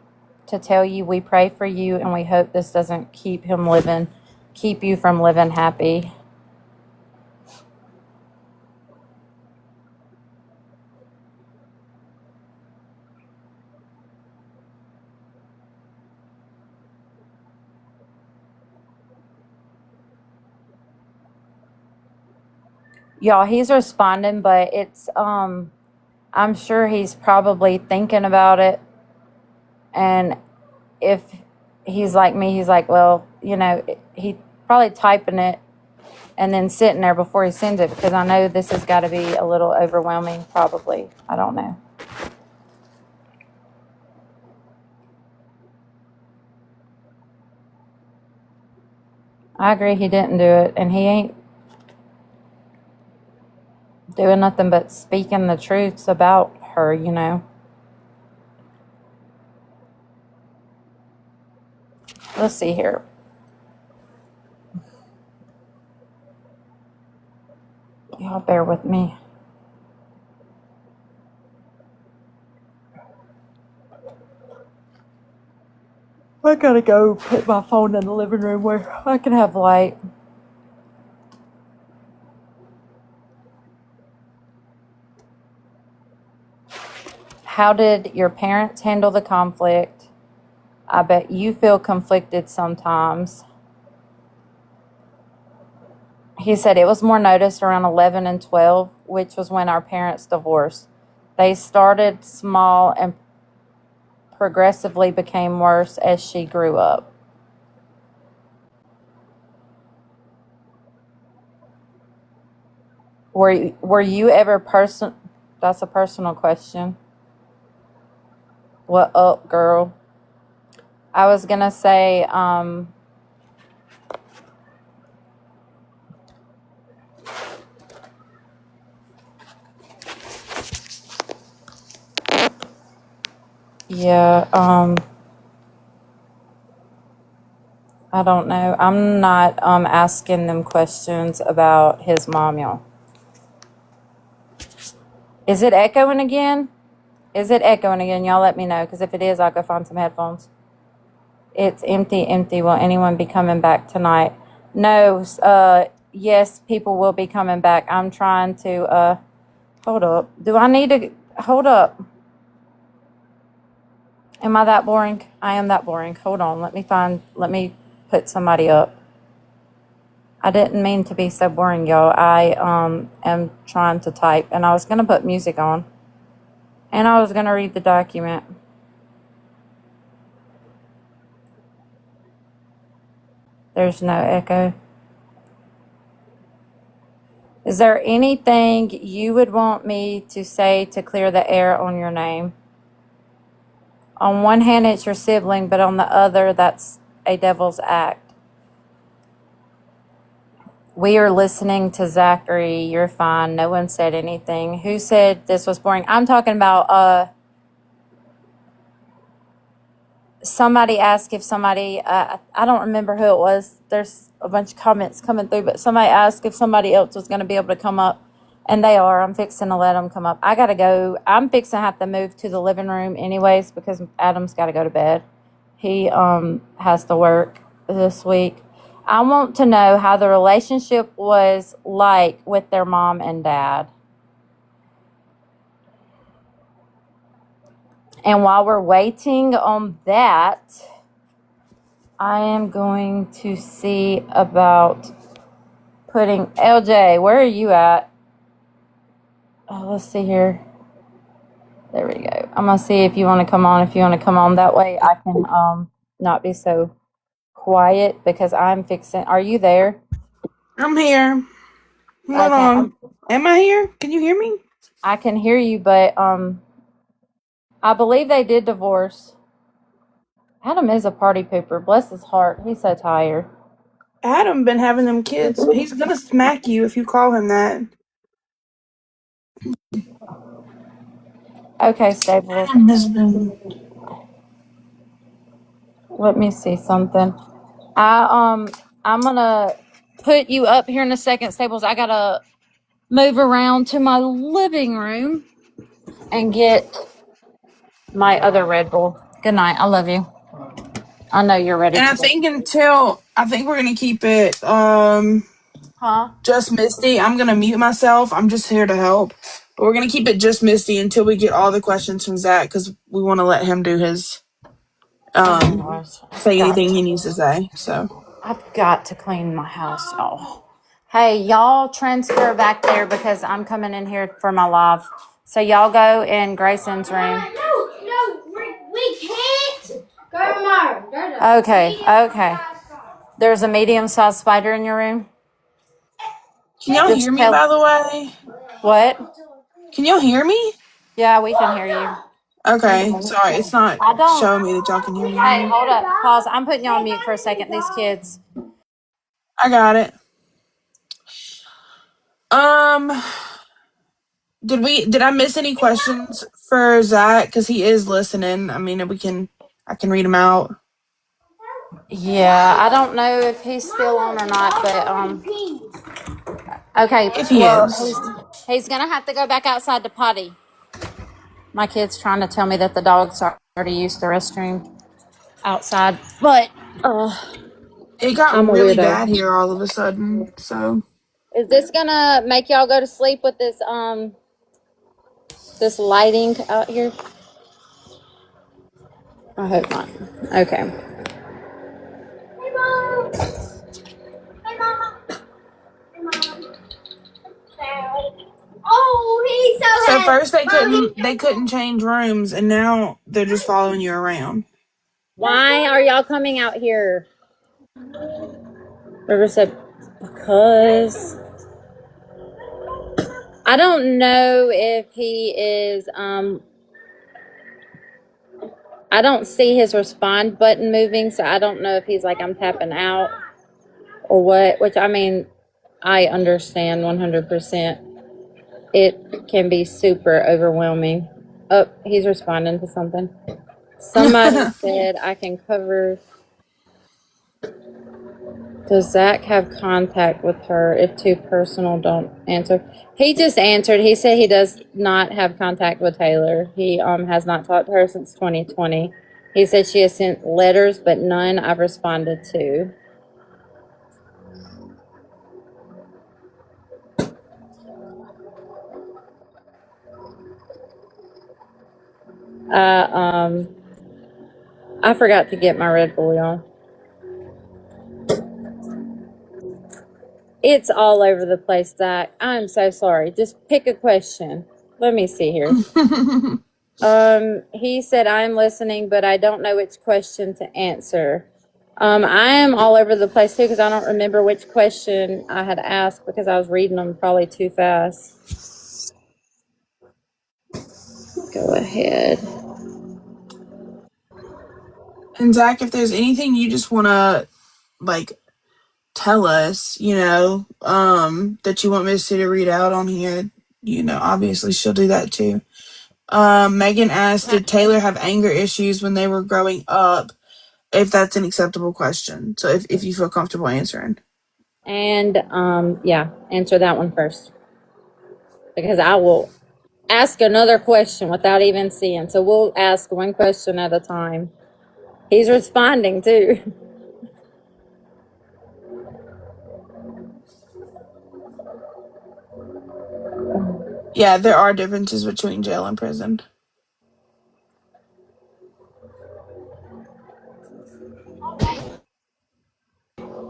to tell you we pray for you and we hope this doesn't keep you from living happy. Y'all, he's responding, but it's I'm sure he's probably thinking about it, and if he's like me, he's like, well, he probably typing it and then sitting there before he sends it, because I know this has got to be a little overwhelming, probably. I don't know. I agree he didn't do it, and he ain't doing nothing but speaking the truths about her, Let's see here. Y'all bear with me. I gotta go put my phone in the living room where I can have light. How did your parents handle the conflict? I bet you feel conflicted sometimes. He said it was more noticed around 11 and 12, which was when our parents divorced. They started small and progressively became worse as she grew up. Were you ever That's a personal question. What up, girl? I was gonna say, yeah, I don't know. I'm not asking them questions about his mom, y'all. Is it echoing again? Y'all let me know, because if it is, I'll go find some headphones. It's empty. Will anyone be coming back tonight? No, yes, people will be coming back. I'm trying to, hold up. Do I need to, hold up. Am I that boring? I am that boring. Hold on, let me put somebody up. I didn't mean to be so boring, y'all. I am trying to type, and I was going to put music on, and I was going to read the document. There's no echo. Is there anything you would want me to say to clear the air on your name? On one hand, it's your sibling, but on the other, that's a devil's act. We are listening to Zachary. You're fine. No one said anything. Who said this was boring? I'm talking about somebody asked if somebody, I don't remember who it was. There's a bunch of comments coming through, but somebody asked if somebody else was going to be able to come up, and they are. I'm fixing to let them come up. I got to go. I'm fixing to have to move to the living room anyways, because Adam's got to go to bed. He has to work this week. I want to know how the relationship was like with their mom and dad. And while we're waiting on that, I am going to see about putting LJ. Where are you at? Oh, let's see here. There we go. I'm gonna see if you want to come on. If you want to come on, that way I can not be so quiet because I'm fixing. Are you there? I'm here. Hold Okay, on. Am I here? Can you hear me? I can hear you, but I believe they did divorce. Adam is a party pooper. Bless his heart. He's so tired. Adam been having them kids. He's gonna smack you if you call him that. Okay, Staples. Adam has been. Let me see something. I'm gonna put you up here in a second, Staples. I gotta move around to my living room and get my other Red Bull. Good night. I love you. I know you're ready And to go. I think we're gonna keep it Huh? just Misty. I'm gonna mute myself. I'm just here to help. But we're gonna keep it just Misty until we get all the questions from Zach because we want to let him do his Oh my gosh. say anything he needs to say. So I've got to clean my house, y'all. Hey, y'all transfer back there because I'm coming in here for my live. So y'all go in Grayson's room. No, we can't go tomorrow. Okay. There's a medium-sized spider in your room. can y'all hear Just me? tell. By the way, What? can y'all hear me? Yeah, we can hear you. Okay, sorry, it's not I don't. showing me that y'all can hear me Hey, anymore. hold up. Pause. I'm putting you on mute for a second. These kids. I got it. Um, did I miss any questions for Zach? Because he is listening. I mean, I can read them out. Yeah, I don't know if he's still on or not, but okay. If he Well, is. he's gonna have to go back outside to potty. My kid's trying to tell me that the dogs already used the restroom outside, but It got I'm a really bad weirdo. here all of a sudden. So Is this gonna make y'all go to sleep with this lighting out here? I hope not. Okay. Hey, Mom. Hey, Mama. Hey, Mom. Oh, he's so so happy. first Mom, he's they so couldn't change rooms, and now they're just following you around. Why are y'all coming out here? River said, because I don't know if he is I don't see his respond button moving, so I don't know if he's like I'm tapping out or what, which I mean I understand 100%. It can be super overwhelming. Oh, he's responding to something. Somebody said I can cover. Does Zach have contact with her if too personal don't answer? He just answered. He said he does not have contact with Taylor. He has not talked to her since 2020. He said she has sent letters, but none I've responded to. Uh, I forgot to get my Red Bull, y'all. It's all over the place, Zach. I'm so sorry. Just pick a question. Let me see here. He said, I'm listening, but I don't know which question to answer. I am all over the place too because I don't remember which question I had asked because I was reading them probably too fast. Go ahead. And Zach, if there's anything you just want to like tell us, that you want Missy to read out on here, obviously she'll do that too. Megan asked, did Taylor have anger issues when they were growing up? If that's an acceptable question. So if you feel comfortable answering. And yeah, answer that one first because I will ask another question without even seeing. So we'll ask one question at a time. He's responding too. Yeah, there are differences between jail and prison.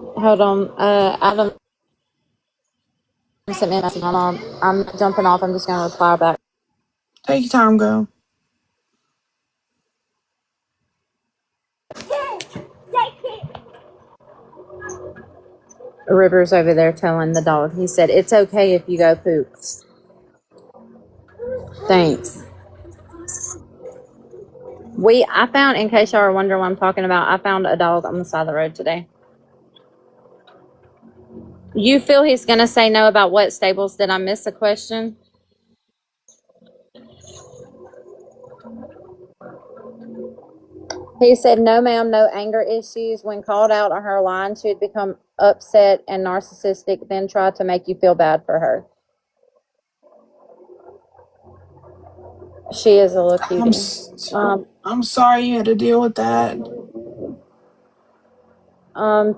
Hold on. Adam sent me a message. I'm jumping off. I'm just going to reply back. Take your time, go. River's over there telling the dog. He said, "It's okay if you go poop." Thanks. I found, in case y'all are wondering what I'm talking about, I found a dog on the side of the road today. You feel he's going to say no about what stables? Did I miss a question? He said, "No, ma'am, no anger issues. When called out on her line, she would become upset and narcissistic, then try to make you feel bad for her." She is a little cutie. I'm sorry you had to deal with that.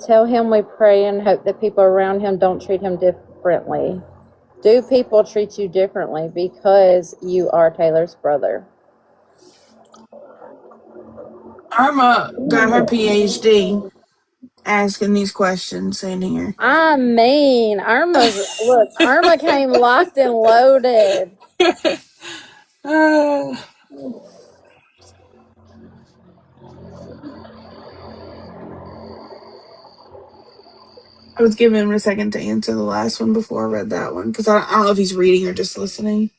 Tell him we pray and hope that people around him don't treat him differently. Do people treat you differently because you are Taylor's brother? Irma got her PhD asking these questions in here. I mean, Irma came locked and loaded. I was giving him a second to answer the last one before I read that one because I don't know if he's reading or just listening.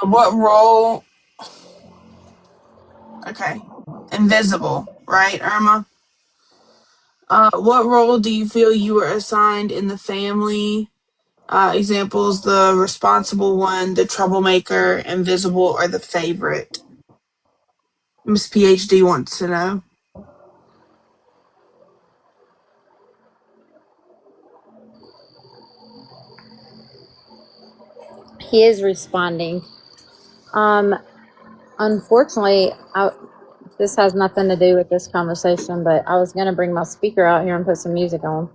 What role? Okay, invisible, right, Irma? What role do you feel you were assigned in the family? Examples: the responsible one, the troublemaker, invisible, or the favorite. Miss PhD wants to know. He is responding. Unfortunately, this has nothing to do with this conversation, but I was going to bring my speaker out here and put some music on,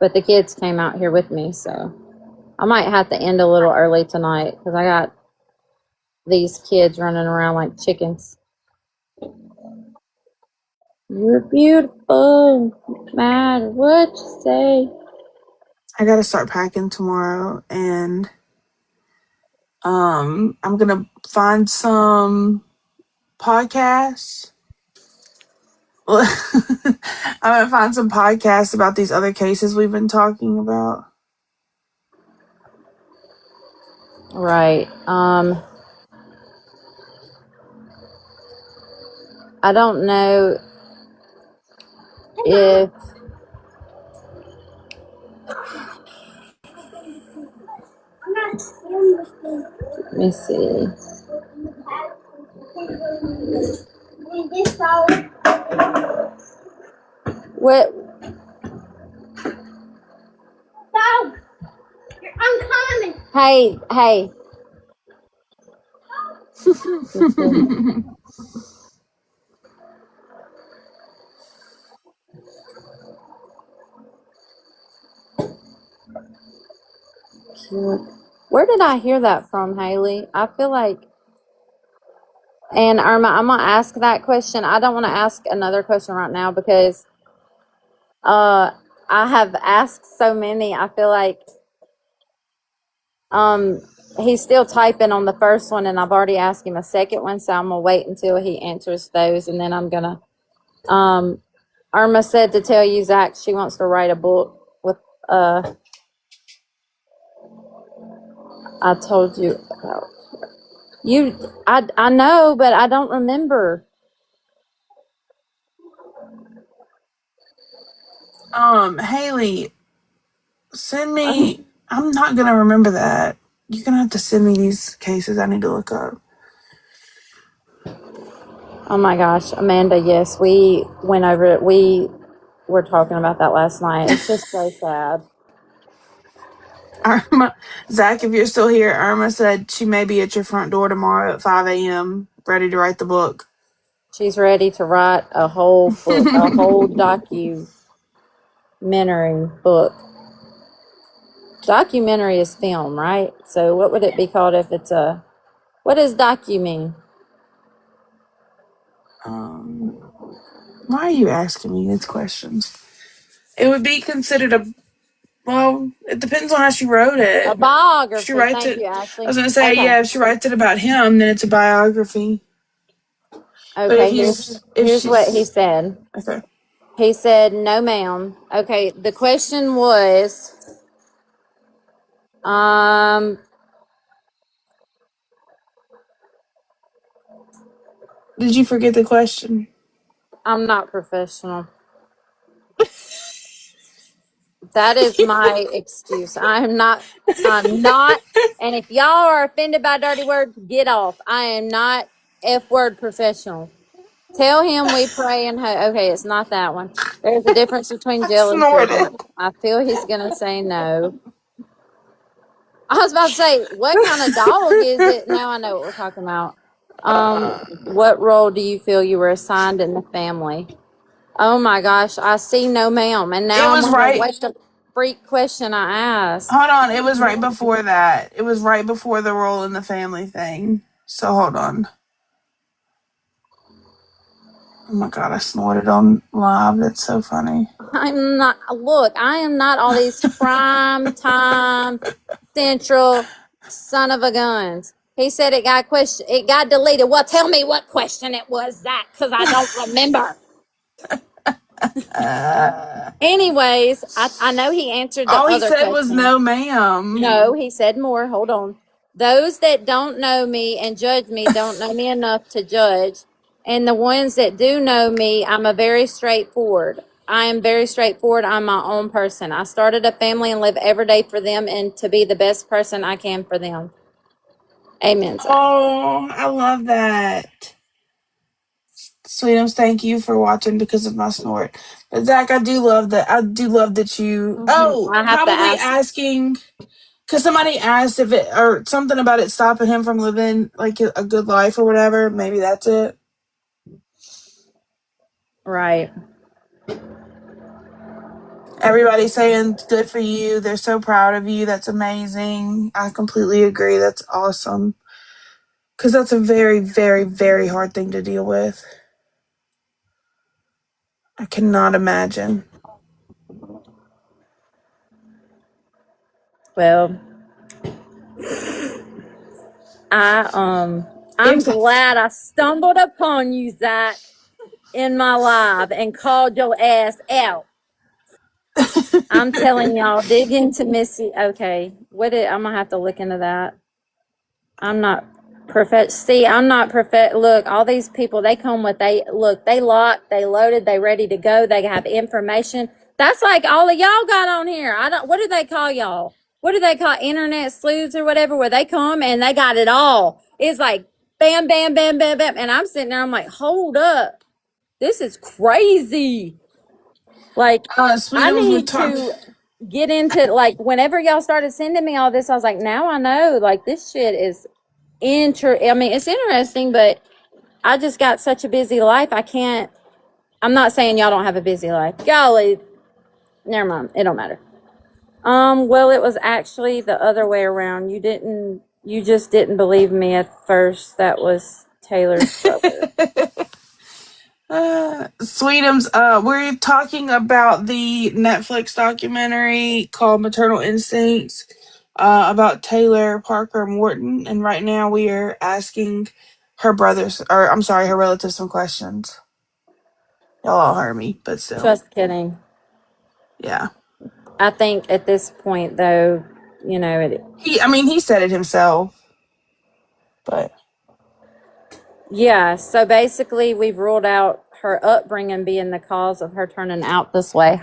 but the kids came out here with me, so I might have to end a little early tonight because I got these kids running around like chickens. You're beautiful, no matter what you say. I gotta start packing tomorrow, and I'm gonna find some podcasts. I'm gonna find some podcasts about these other cases we've been talking about. Right. I don't know if let me see. What? I'm coming. Hey. Where did I hear that from, Haley? I feel like, and Irma, I'm gonna ask that question. I don't want to ask another question right now because I have asked so many. I feel like he's still typing on the first one, and I've already asked him a second one, so I'm gonna wait until he answers those, and then I'm gonna. Irma said to tell you, Zach, she wants to write a book with. I told you about you. I know, but I don't remember. Haley, send me. I'm not gonna remember that. You're gonna have to send me these cases I need to look up. Oh my gosh, Amanda, yes, we went over it. We were talking about that last night. It's just so sad. Irma, Zach, if you're still here, Irma said she may be at your front door tomorrow at 5 a.m. ready to write the book. She's ready to write a whole book, a whole documentary book. Documentary is film, right? So what would it be called if it's a, what does docu mean? Why are you asking me these questions? It would be considered well, it depends on how she wrote it. A biography. If she writes Thank it, you, Ashley. I was going to say, Okay. yeah, if she writes it about him, then it's a biography. But Okay, if here's what he she's said. okay. He said, "No, ma'am." Okay, the question was, Did you forget the question? I'm not professional. That is my excuse. I'm not. And if y'all are offended by dirty words, get off. I am not F word professional. Tell him we pray and okay, it's not that one. There's a difference between I jail and snorted. prison. I feel he's gonna say no. I was about to say, what kind of dog is it? Now I know what we're talking about. What role do you feel you were assigned in the family? Oh my gosh, I see no ma'am. And It now I'm was wondering right. what the freak question I asked. Hold on. It was right before that. It was right before the role in the family thing. So hold on. Oh my god, I snorted on live. That's so funny. I am not all these prime time central son of a guns. He said it got deleted. Well, tell me what question it was that, because I don't remember. Anyways, I know he answered the All he other said was question. no, ma'am. No, he said more. Hold on. Those that don't know me and judge me don't know me enough to judge. And the ones that do know me, I am very straightforward. I'm my own person. I started a family and live every day for them and to be the best person I can for them. Amen, Zach. Oh, I love that. Sweetums, thank you for watching because of my snort. But Zach, I do love that. I do love that you. Oh, I have to probably ask. asking because somebody asked if it or something about it stopping him from living like a good life or whatever. Maybe that's it. Right. Everybody's saying good for you. They're so proud of you. That's amazing. I completely agree. That's awesome. Because that's a very, very, very hard thing to deal with. I cannot imagine. Well, I'm If glad I stumbled upon you, Zach, in my life and called your ass out. I'm telling y'all, dig into Missy. Okay, I'm gonna have to look into that. I'm not perfect. See, I'm not perfect. Look, all these people, they come with they locked, they loaded, they ready to go. They have information. That's like all of y'all got on here. What do they call y'all? What do they call internet sleuths or whatever? Where they come and they got it all. It's like bam, bam, bam, bam, bam, and I'm sitting there. I'm like, hold up, this is crazy. Like, I Sweetums were need talking. to get into, like, whenever y'all started sending me all this, I was like, now I know, like, this shit is I mean, it's interesting, but I just got such a busy life. I'm not saying y'all don't have a busy life. Golly, never mind. It don't matter. Well, it was actually the other way around. You just didn't believe me at first. That was Taylor's brother. Sweetums, we're talking about the Netflix documentary called Maternal Instincts about Taylor Parker Morton. And right now we are asking her relatives some questions. Y'all all heard me, but still. Just kidding. Yeah. I think at this point, though, He said it himself. But yeah, so basically we've ruled out her upbringing being the cause of her turning out this way.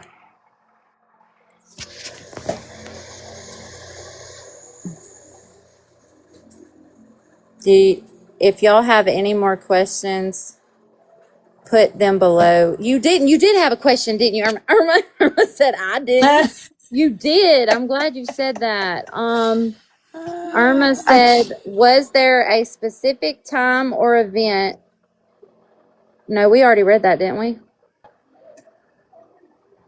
If y'all have any more questions, put them below. You did have a question, didn't you? Irma said I didn't. You did. I'm glad you said that. Irma said, was there a specific time or event? No, we already read that, didn't we?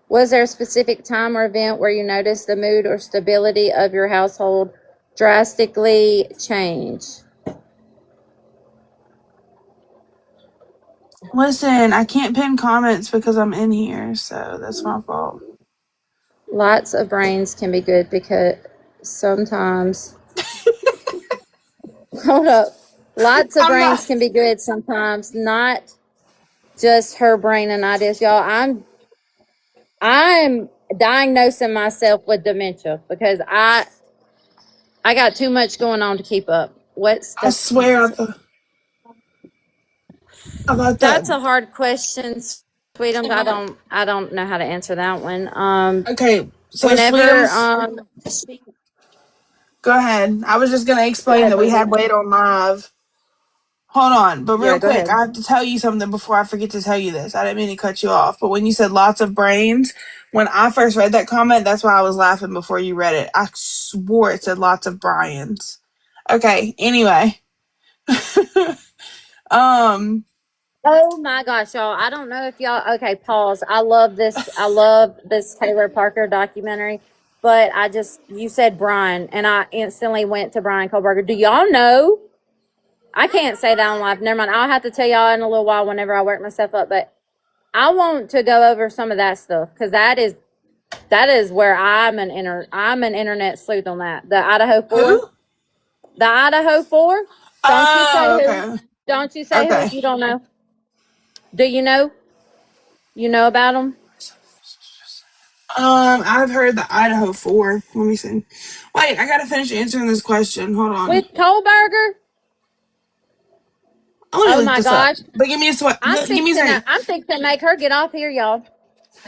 Was there a specific time or event where you noticed the mood or stability of your household drastically change? listen, I can't pin comments because I'm in here, so that's my fault. Lots of brains can be good because sometimes. Hold up. Lots of I'm not. brains can be good sometimes, not just her brain and ideas, y'all. I'm diagnosing myself with dementia because I got too much going on to keep up. What I stuff swear I thought that. That's a hard question, Sweetums. I don't know how to answer that one. Okay, so Whenever Sweetums, go ahead. I was just gonna go explain ahead, that we baby. had Wade on live. Hold on, but Yeah, real go quick, ahead. I have to tell you something before I forget to tell you this. I didn't mean to cut you off, but when you said lots of brains, when I first read that comment, that's why I was laughing before you read it. I swore it said lots of Brians. Okay, anyway. um, Oh my gosh, y'all! I don't know if y'all. Okay, pause. I love this. I love this Taylor Parker documentary. But you said Brian, and I instantly went to Brian Kohlberger. Do y'all know? I can't say that on live. Never mind. I'll have to tell y'all in a little while whenever I work myself up. But I want to go over some of that stuff because that is where I'm an internet sleuth on that. The Idaho 4. who? The Idaho 4. Don't you say Oh, who. okay. Don't you say who Okay. if you don't know. Do you know? You know about them? I've heard the Idaho 4. Let me see. Wait, I gotta finish answering this question. Hold on. With Kohlberger? Let me Oh look my this up. gosh. But give me a sweat. Give me a second. I'm fixing to make her get off here, y'all.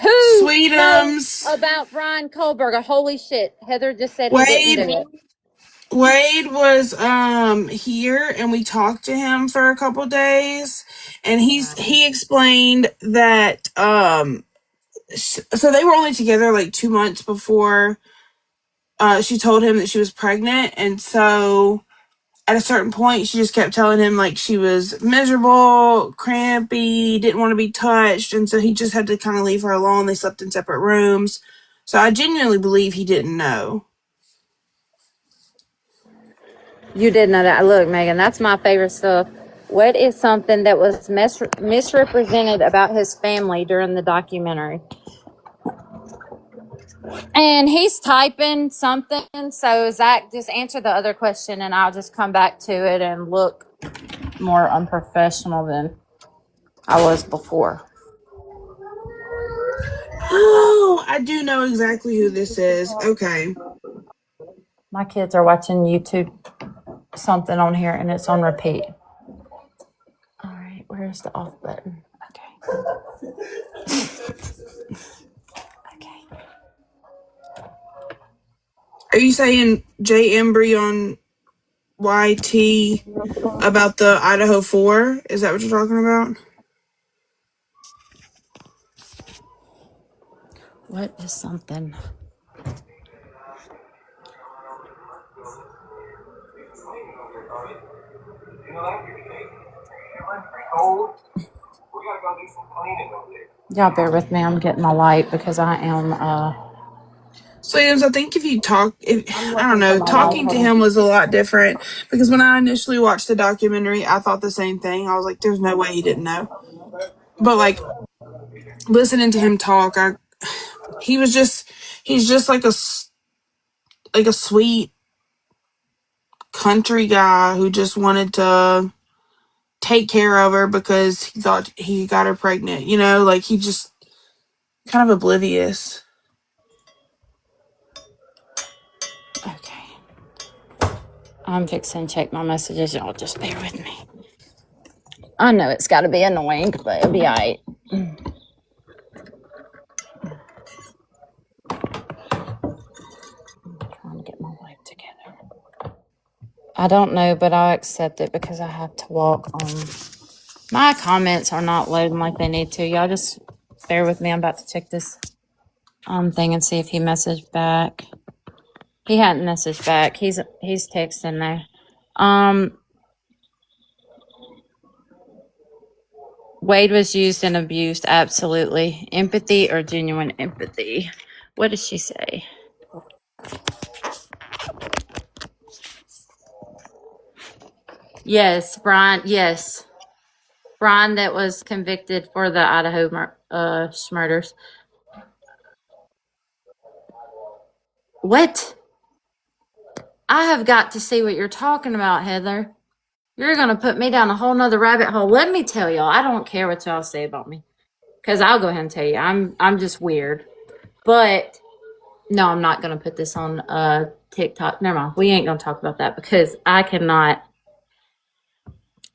Who knows Sweetums. about Brian Kohlberger? Holy shit. Heather just said he didn't do Wade. it. Wade was here and we talked to him for a couple days, and he explained that so they were only together like 2 months before she told him that she was pregnant, and so at a certain point she just kept telling him like she was miserable, crampy, didn't want to be touched, and so he just had to kind of leave her alone. They slept in separate rooms. So I genuinely believe he didn't know. You did know that. Look, Megan, that's my favorite stuff. What is something that was misrepresented about his family during the documentary? And he's typing something. So, Zach, just answer the other question and I'll just come back to it and look more unprofessional than I was before. Oh, I do know exactly who this is. Okay. My kids are watching YouTube something on here and it's on repeat. All right, where's the off button? Okay. Okay. Are you saying J. Embry on YT about the Idaho 4? Is that what you're talking about? What is something? Y'all bear with me. I'm getting my light because I am So, I think if you talk, I'm I don't looking for know, my light. talking to Hold on. him was a lot different because when I initially watched the documentary, I thought the same thing. I was like, there's no way he didn't know. But like listening to him talk, he's just like a sweet country guy who just wanted to take care of her because he thought he got her pregnant, like he just kind of oblivious. Okay. I'm fixing to check my messages. Y'all just bear with me. I know it's got to be annoying, but it'll be all right. Trying to get my life together. I don't know, but I'll accept it because I have to walk on. My comments are not loading like they need to. Y'all just bear with me. I'm about to check this thing and see if he messaged back. He hadn't messaged back. He's texting there. Wade was used and abused. Absolutely. Empathy or genuine empathy. What did she say? Yes, Brian. Yes. Brian that was convicted for the Idaho murders. What? I have got to see what you're talking about, Heather. You're gonna put me down a whole nother rabbit hole. Let me tell y'all, I don't care what y'all say about me. Because I'll go ahead and tell you, I'm just weird. But no, I'm not gonna put this on TikTok. Never mind. We ain't gonna talk about that because I cannot.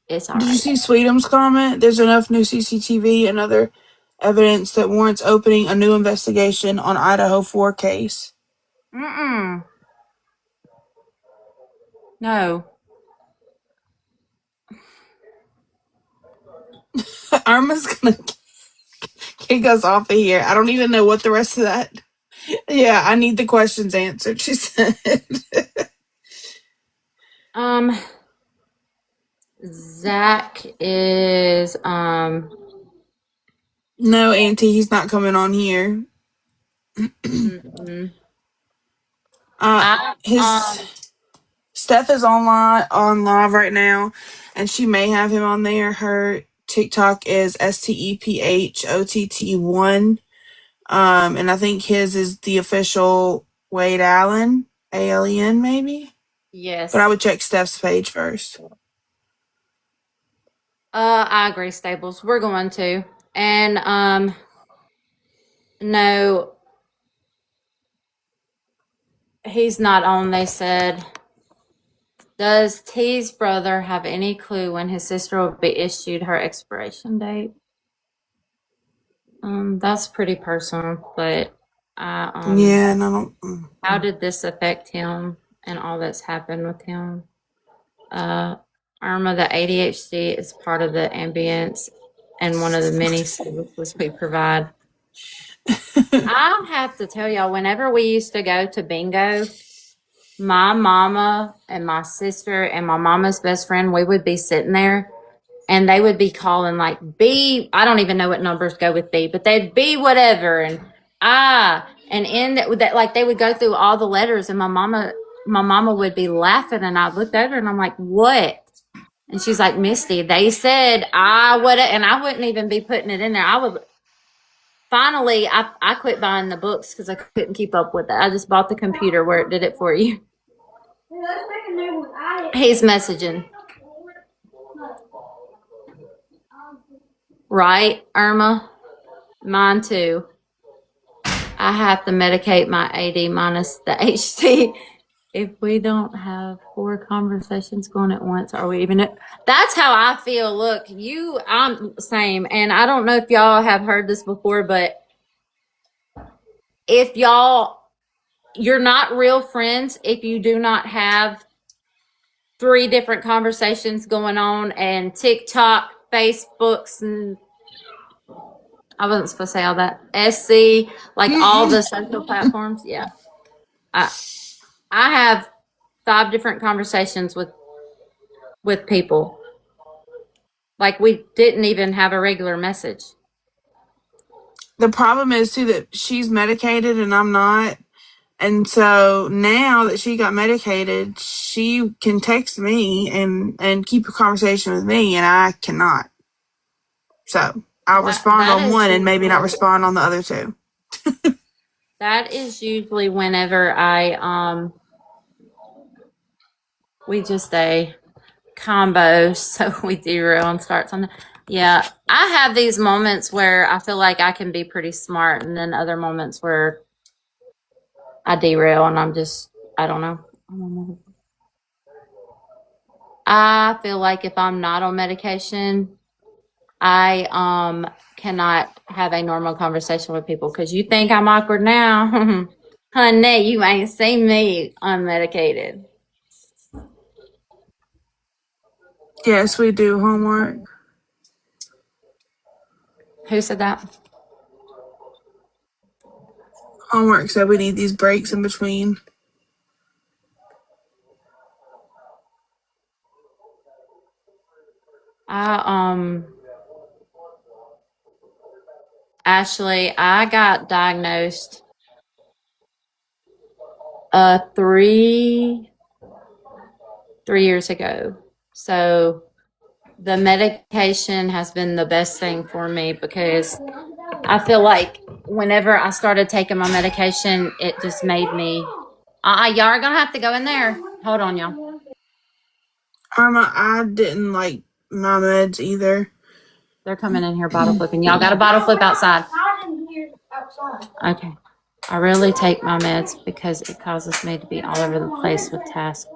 It's all Did you right. see Sweetum's comment? There's enough new CCTV and other evidence that warrants opening a new investigation on Idaho 4 case. No. Irma's gonna kick us off of here. I don't even know what the rest of that. Yeah, I need the questions answered, she said. Zach is No, Auntie, he's not coming on here. His Steph is on live right now, and she may have him on there. Her TikTok is STEPHOTT1. And I think his is the official Wade Allen, ALEN maybe. yes. But I would check Steph's page first. I agree, Stables. We're going to. And no, he's not on, they said. Does T's brother have any clue when his sister will be issued her expiration date? That's pretty personal, but yeah, and I don't. How did this affect him and all that's happened with him? Irma, the ADHD is part of the ambience and one of the many services we provide. I have to tell y'all, whenever we used to go to bingo, my mama and my sister and my mama's best friend, we would be sitting there and they would be calling like B. I don't even know what numbers go with B, but they'd be whatever. And and in that, like they would go through all the letters and my mama would be laughing and I looked over and I'm like, what? And she's like, Misty, they said I would, and I wouldn't even be putting it in there. I would. Finally, I quit buying the books because I couldn't keep up with it. I just bought the computer where it did it for you. He's messaging. Right, Irma? Mine too. I have to medicate my AD minus the HT. If we don't have 4 conversations going at once, are we even? That's how I feel. Look, I'm same. And I don't know if y'all have heard this before, but if you're not real friends if you do not have 3 different conversations going on and TikTok, Facebooks, and I wasn't supposed to say all that. SC, like all the social platforms. Yeah. I have 5 different conversations with people. Like we didn't even have a regular message. The problem is too that she's medicated and I'm not. And so now that she got medicated, she can text me and keep a conversation with me, and I cannot. So I'll respond on one and maybe not respond on the other 2. That is usually whenever we just a combo, so we derail and start something. Yeah, I have these moments where I feel like I can be pretty smart, and then other moments where I derail and I don't know. I feel like if I'm not on medication, I cannot have a normal conversation with people because you think I'm awkward now. Honey, you ain't seen me unmedicated. Yes, we do homework. Who said that? Homework said we need these breaks in between. Ashley, I got diagnosed 3 years ago. So the medication has been the best thing for me because I feel like whenever I started taking my medication, it just made me. Y'all are gonna have to go in there. Hold on, y'all. Irma, I didn't like my meds either. They're coming in here bottle flipping. Y'all got a bottle flip outside. Not in here outside. Okay. I rarely take my meds because it causes me to be all over the place with tasks.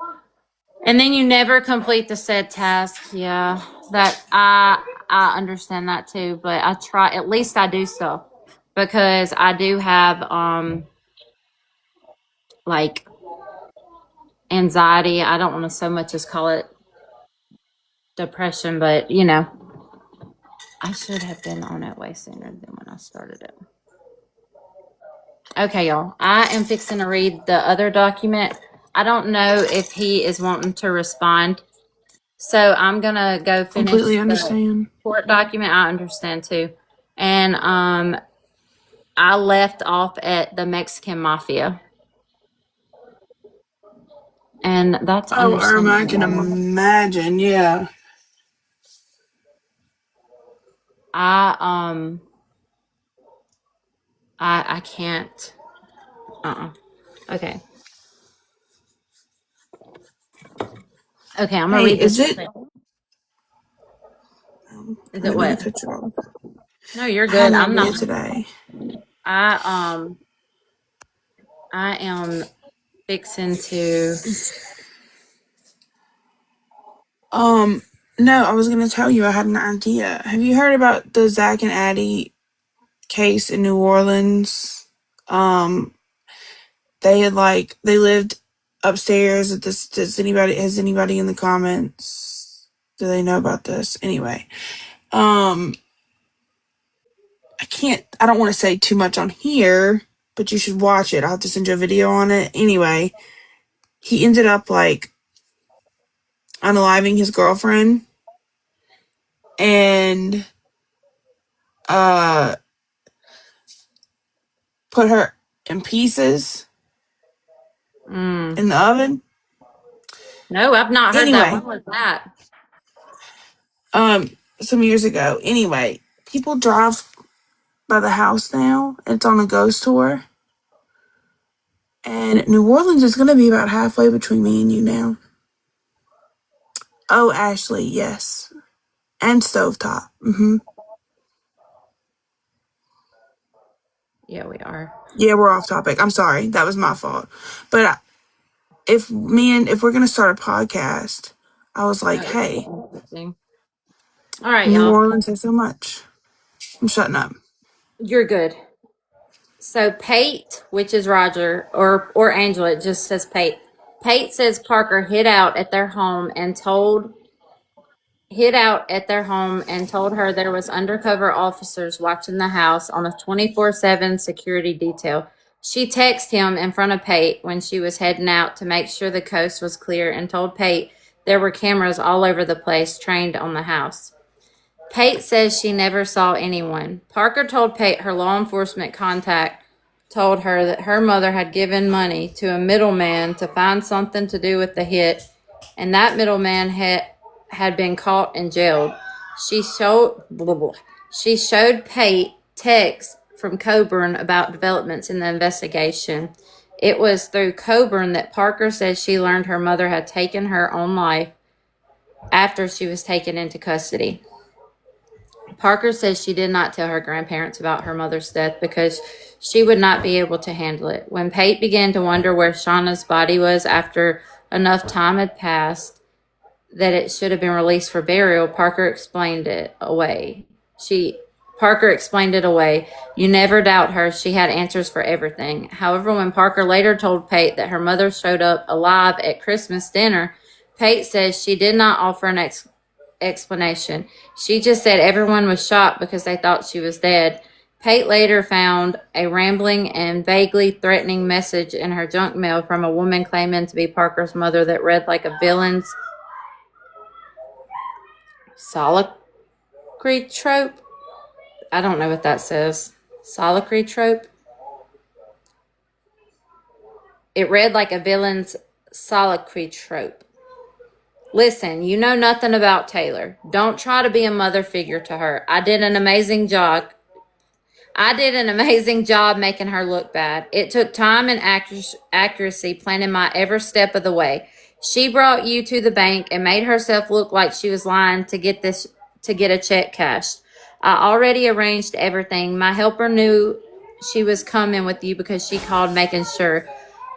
And then you never complete the said task. Yeah, that I understand that too, but I try, at least I do stuff because I do have like anxiety. I don't want to so much as call it depression, but you know, I should have been on it way sooner than when I started it. Okay, y'all. I am fixing to read the other document. I don't know if he is wanting to respond. So I'm going to go finish Completely the understand. court document. I understand too. And I left off at the Mexican mafia. And that's Oh, Irma, I can understandable. imagine. Yeah. I can't. Okay. Okay, I'm gonna Hey, read this. is it? Is I it didn't mean what? to cut you off. No, you're How good. did I I'm do not. it today? I am fixing to. No, I was gonna tell you I had an idea. Have you heard about the Zach and Addie case in New Orleans? They lived upstairs at this. Has anybody in the comments? Do they know about this? Anyway, I don't want to say too much on here, but you should watch it. I'll have to send you a video on it. Anyway, he ended up like unaliving his girlfriend and put her in pieces in the oven. No, I've not heard that. Anyway, When was that? some years ago. Anyway, people drive by the house now. It's on a ghost tour. And New Orleans is going to be about halfway between me and you now. Oh, Ashley, yes. And Stovetop. Mm-hmm. Yeah, we are. Yeah, we're off topic. I'm sorry. That was my fault. But if we're going to start a podcast, I was like, hey, Interesting. All right, New y'all. Orleans has so much. I'm shutting up. You're good. So Pate, which is Roger, or Angela, it just says Pate. Pate says Parker hid out at their home and told her there was undercover officers watching the house on a 24/7 security detail. She texted him in front of Pate when she was heading out to make sure the coast was clear and told Pate there were cameras all over the place trained on the house. Pate says she never saw anyone. Parker told Pate her law enforcement contact told her that her mother had given money to a middleman to find something to do with the hit, and that middleman had been caught and jailed. She showed Pate texts from Coburn about developments in the investigation. It was through Coburn that Parker says she learned her mother had taken her own life after she was taken into custody. Parker says she did not tell her grandparents about her mother's death because she would not be able to handle it. When Pate began to wonder where Shauna's body was after enough time had passed that it should have been released for burial, Parker explained it away. You never doubt her. She had answers for everything. However, when Parker later told Pate that her mother showed up alive at Christmas dinner, Pate says she did not offer an explanation. She just said everyone was shocked because they thought she was dead. Pate later found a rambling and vaguely threatening message in her junk mail from a woman claiming to be Parker's mother that read like a villain's soliloquy trope. I don't know what that says. Soliloquy trope? It read like a villain's soliloquy trope. Listen, you know nothing about Taylor. Don't try to be a mother figure to her. I did an amazing job making her look bad. It took time and accuracy planning my every step of the way. She brought you to the bank and made herself look like she was lying to get a check cashed. I already arranged everything. My helper knew she was coming with you because she called making sure.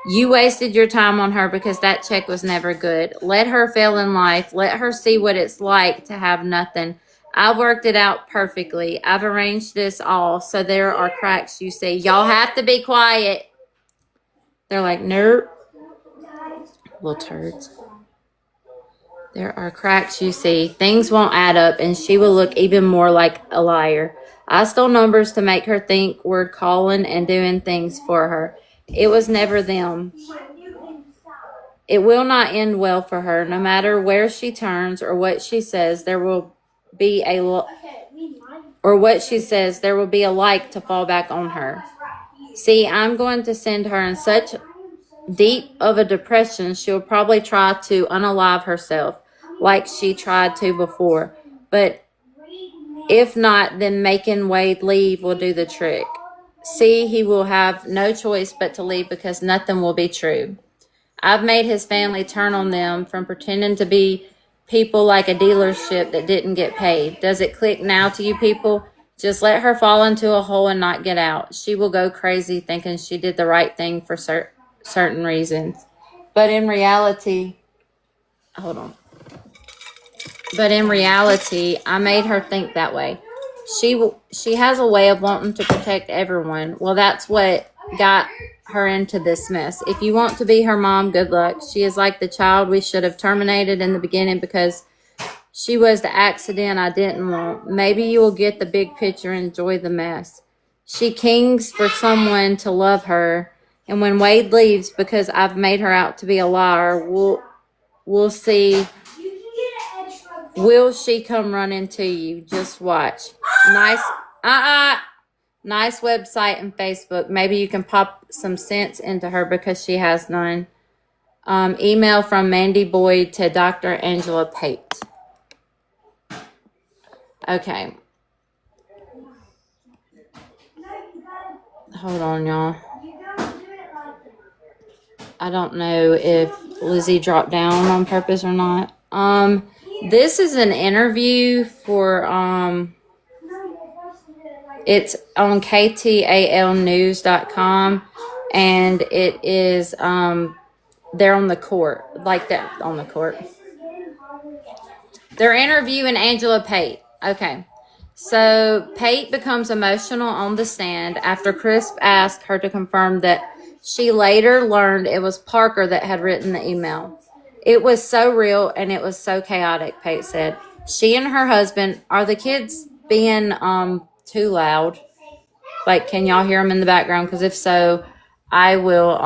You wasted your time on her because that check was never good. Let her fail in life. Let her see what it's like to have nothing. I worked it out perfectly. I've arranged this all, so there are cracks you see. Y'all have to be quiet. They're like, nope. Little turds. There are cracks you see. Things won't add up, and she will look even more like a liar. I stole numbers to make her think we're calling and doing things for her. It was never them. It will not end well for her. No matter where she turns or what she says, there will be a like to fall back on her. See, I'm going to send her in such deep of a depression, she'll probably try to unalive herself like she tried to before. But if not, then making Wade leave will do the trick. See, he will have no choice but to leave because nothing will be true. I've made his family turn on them from pretending to be people like a dealership that didn't get paid. Does it click now to you people? Just let her fall into a hole and not get out. She will go crazy thinking she did the right thing for certain reasons. But in reality, I made her think that way. She has a way of wanting to protect everyone. Well, that's what got her into this mess. If you want to be her mom, good luck. She is like the child we should have terminated in the beginning because she was the accident I didn't want. Maybe you will get the big picture and enjoy the mess. She kings for someone to love her, and when Wade leaves because I've made her out to be a liar, we'll see. Will she come running to you? Just watch. Nice website and Facebook. Maybe you can pop some sense into her because she has none. Email from Mandy Boyd to Dr. Angela Pate. Okay. Hold on, y'all. I don't know if Lizzie dropped down on purpose or not. This is an interview for it's on kttalnews.com, and it is they're on the court, like that on the court. They're interviewing Angela Pate. Okay. So Pate becomes emotional on the stand after Crisp asked her to confirm that she later learned it was Parker that had written the email. It was so real and it was so chaotic, Pate said. She and her husband, are the kids being too loud? Like, can y'all hear them in the background? Because if so, I will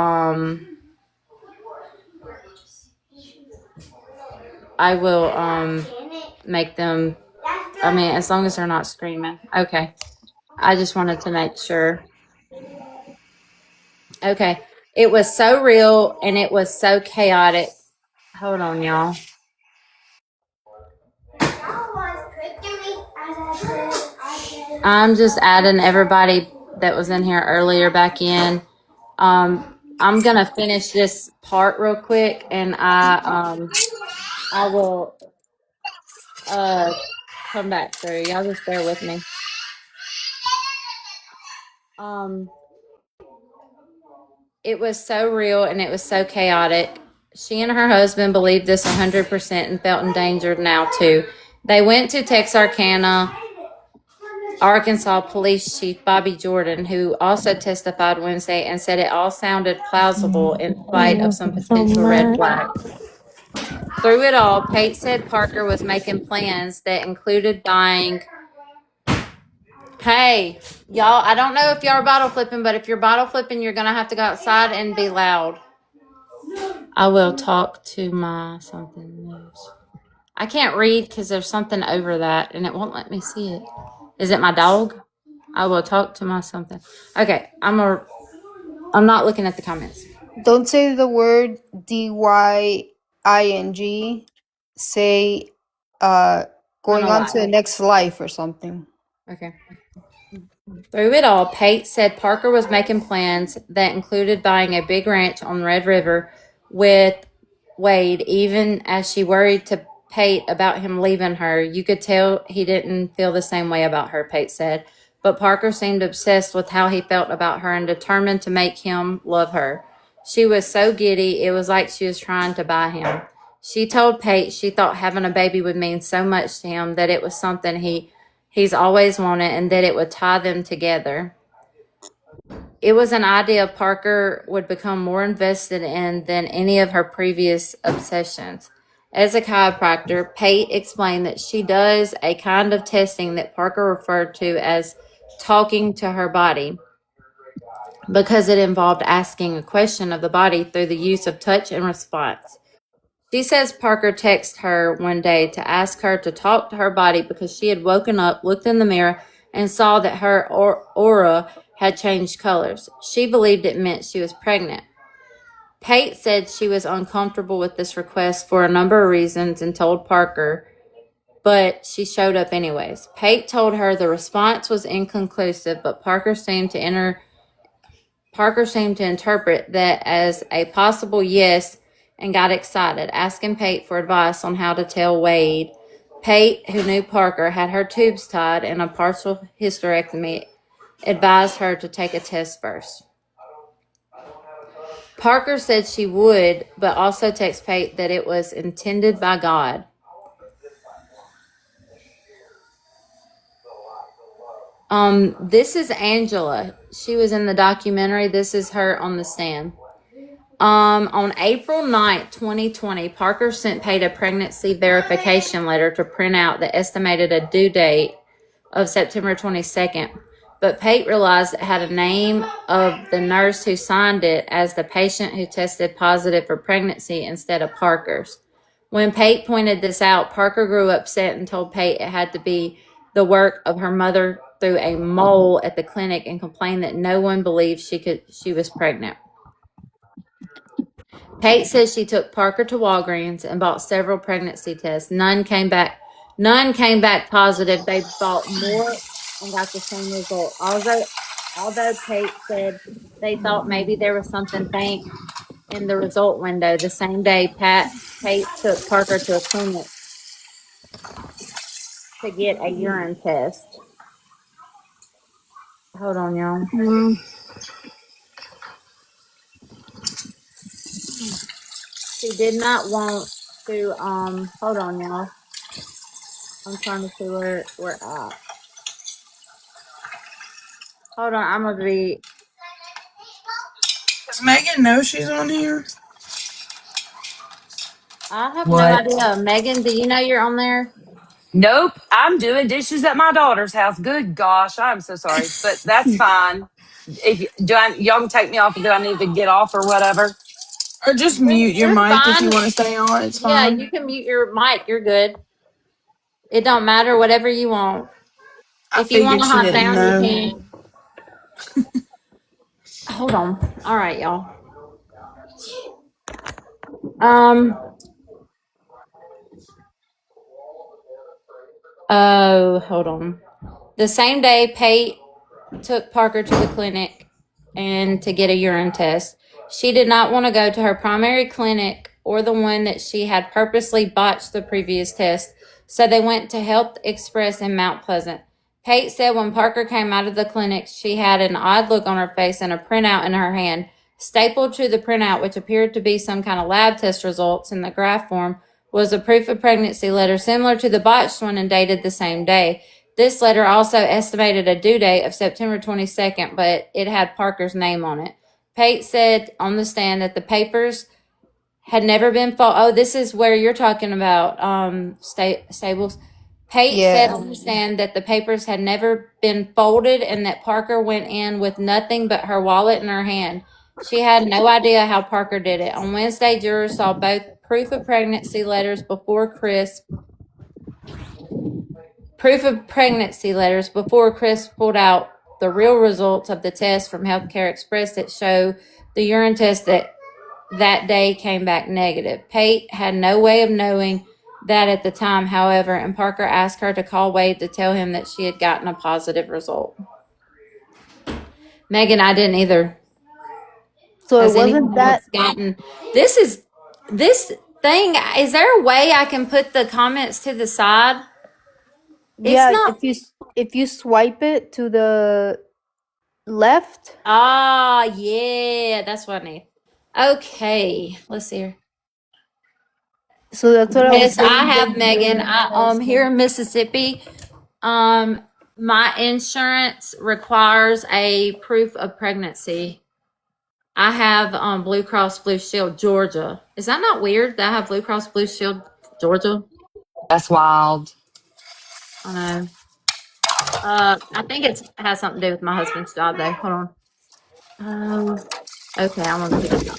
make them, I mean, as long as they're not screaming. Okay. I just wanted to make sure. Okay. It was so real and it was so chaotic. Hold on, y'all. I'm just adding everybody that was in here earlier back in. I'm gonna finish this part real quick, and I will come back through. Y'all just bear with me. It was so real and it was so chaotic. She and her husband believed this 100% and felt endangered now too. They went to Texarkana, Arkansas Police Chief Bobby Jordan, who also testified Wednesday and said it all sounded plausible in spite of some potential red flags. Through it all, Pate said Parker was making plans that included buying. Hey, y'all, I don't know if y'all are bottle flipping, but if you're bottle flipping, you're going to have to go outside and be loud. I will talk to my something news. I can't read because there's something over that and it won't let me see it. Is it my dog? I will talk to my something. Okay, I'm not looking at the comments. Don't say the word dying. Say going on to the next life or something. Okay. Through it all, Pate said Parker was making plans that included buying a big ranch on Red River with Wade, even as she worried to Pate about him leaving her. You could tell he didn't feel the same way about her, Pate said. But Parker seemed obsessed with how he felt about her and determined to make him love her. She was so giddy, it was like she was trying to buy him. She told Pate she thought having a baby would mean so much to him, that it was something he's always wanted, and that it would tie them together. It was an idea Parker would become more invested in than any of her previous obsessions. As a chiropractor, Pate explained that she does a kind of testing that Parker referred to as talking to her body, because it involved asking a question of the body through the use of touch and response. She says Parker texted her one day to ask her to talk to her body because she had woken up, looked in the mirror, and saw that her aura had changed colors. She believed it meant she was pregnant. Pate said she was uncomfortable with this request for a number of reasons and told Parker, but she showed up anyways. Pate told her the response was inconclusive, but Parker seemed to interpret that as a possible yes and got excited, asking Pate for advice on how to tell Wade. Pate, who knew Parker had her tubes tied and a partial hysterectomy, advised her to take a test first. Parker said she would, but also texted Pate that it was intended by God. This is Angela. She was in the documentary. This is her on the stand. On April 9th, 2020, Parker sent Pate a pregnancy verification letter to print out that estimated a due date of September 22nd. But Pate realized it had a name of the nurse who signed it as the patient who tested positive for pregnancy instead of Parker's. When Pate pointed this out, Parker grew upset and told Pate it had to be the work of her mother through a mole at the clinic, and complained that no one believed she was pregnant. Pate says she took Parker to Walgreens and bought several pregnancy tests. None came back positive. They bought more and got the same result. Although Pate said they thought maybe there was something faint in the result window. The same day, Pate took Parker to a clinic to get a urine test. Hold on, y'all. She did not want to, hold on, y'all. I'm trying to see where we're at. Hold on, I'm gonna be. Does Megan know she's on here? I have no What? idea. Megan, do you know you're on there? Nope. I'm doing dishes at my daughter's house. Good gosh, I'm so sorry, but that's fine. If y'all can take me off, or do I need to get off or whatever? Or just mute your You're mic if you fine. want to stay on. It's Yeah, fine. you can mute your mic. You're good. It don't matter. Whatever you want. I If you want figured to she hop didn't down, you know. can. Hold on. All right, y'all. Oh, hold on. The same day, Pate took Parker to the clinic and to get a urine test. She did not want to go to her primary clinic or the one that she had purposely botched the previous test, so they went to Health Express in Mount Pleasant. Pate said when Parker came out of the clinic, she had an odd look on her face and a printout in her hand. Stapled to the printout, which appeared to be some kind of lab test results in the graph form, was a proof of pregnancy letter similar to the botched one and dated the same day. This letter also estimated a due date of September 22nd, but it had Parker's name on it. Pate said on the stand that the papers had never been oh, this is where you're talking about Stables. Pate said on the stand that the papers had never been folded and that Parker went in with nothing but her wallet in her hand. She had no idea how Parker did it. On Wednesday, jurors saw both proof of pregnancy letters before Chris pulled out the real results of the test from Healthcare Express that show the urine test that day came back negative. Pate had no way of knowing that at the time, however, and Parker asked her to call Wade to tell him that she had gotten a positive result. Megan, I didn't either. So Has it wasn't anyone that. else gotten this? thing. Is there a way I can put the comments to the side? Yeah, It's not. if you swipe it to the left. Ah, yeah, that's what I need. Okay, let's see here. So that's what I was Yes, I saying. have, There's Megan. ways that Here in Mississippi, my insurance requires a proof of pregnancy. I have Blue Cross Blue Shield Georgia. Is that not weird that I have Blue Cross Blue Shield Georgia? That's wild. I know. I think it has something to do with my husband's job though. Hold on. Okay, I'm gonna put it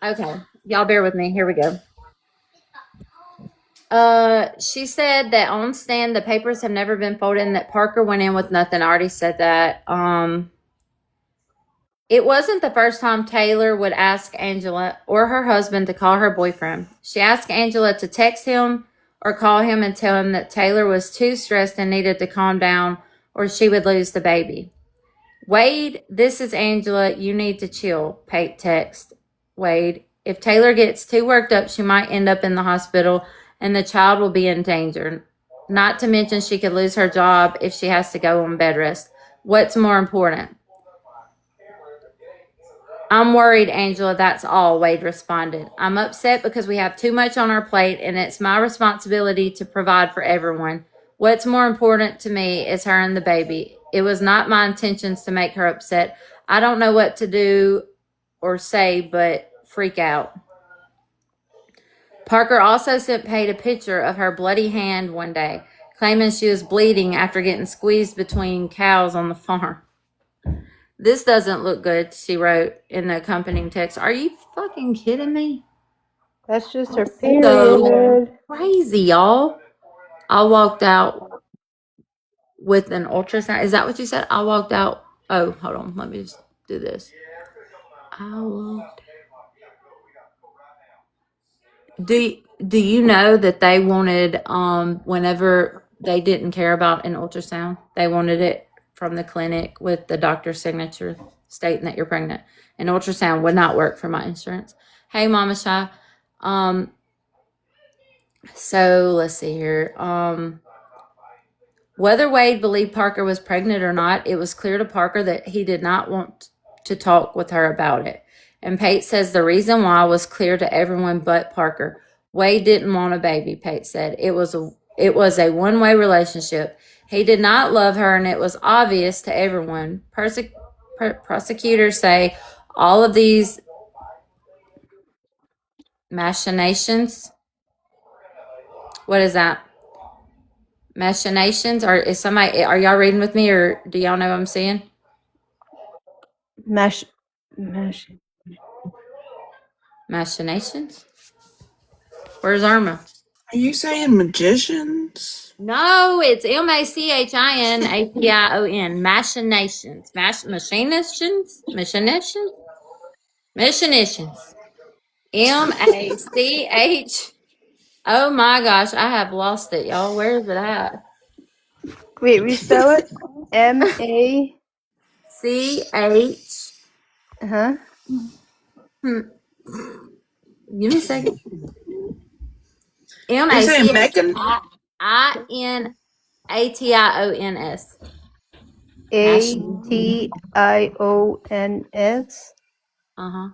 on. Okay, y'all bear with me. Here we go. She said that on stand the papers have never been folded and that Parker went in with nothing. I already said that. It wasn't the first time Taylor would ask Angela or her husband to call her boyfriend. She asked Angela to text him or call him and tell him that Taylor was too stressed and needed to calm down or she would lose the baby. Wade, this is Angela. You need to chill, Pate text Wade. If Taylor gets too worked up, she might end up in the hospital and the child will be in danger. Not to mention she could lose her job if she has to go on bed rest. What's more important? I'm worried, Angela, that's all, Wade responded. I'm upset because we have too much on our plate and it's my responsibility to provide for everyone. What's more important to me is her and the baby. It was not my intentions to make her upset. I don't know what to do or say, but freak out. Parker also sent Paige a picture of her bloody hand one day, claiming she was bleeding after getting squeezed between cows on the farm. This doesn't look good, she wrote in the accompanying text. Are you fucking kidding me? That's just her So period. crazy, y'all. I walked out with an ultrasound. Is that what you said? I walked out. Oh, hold on. Let me just do this. Do you know that they wanted whenever they didn't care about an ultrasound, they wanted it from the clinic with the doctor's signature stating that you're pregnant. An ultrasound would not work for my insurance. Hey, Mama Shy. So let's see here. Whether Wade believed Parker was pregnant or not, it was clear to Parker that he did not want to talk with her about it. And Pate says the reason why was clear to everyone but Parker. Wade didn't want a baby, Pate said. It was a one-way relationship. He did not love her, and it was obvious to everyone. Prosecutors say all of these machinations. What is that? Machinations? Or is somebody? Are y'all reading with me, or do y'all know what I'm saying? Machinations? Where's Irma? Are you saying magicians? No, it's MACHINATION. Machinations. Machinations? Machinations? Machinations. MACH. Oh my gosh, I have lost it, y'all. Where is it at? Wait, respell it. M-A. CH. Huh? Give me a second. Are you saying Megan? MACHINATIONS. A-T-I-O-N-S. Uh huh.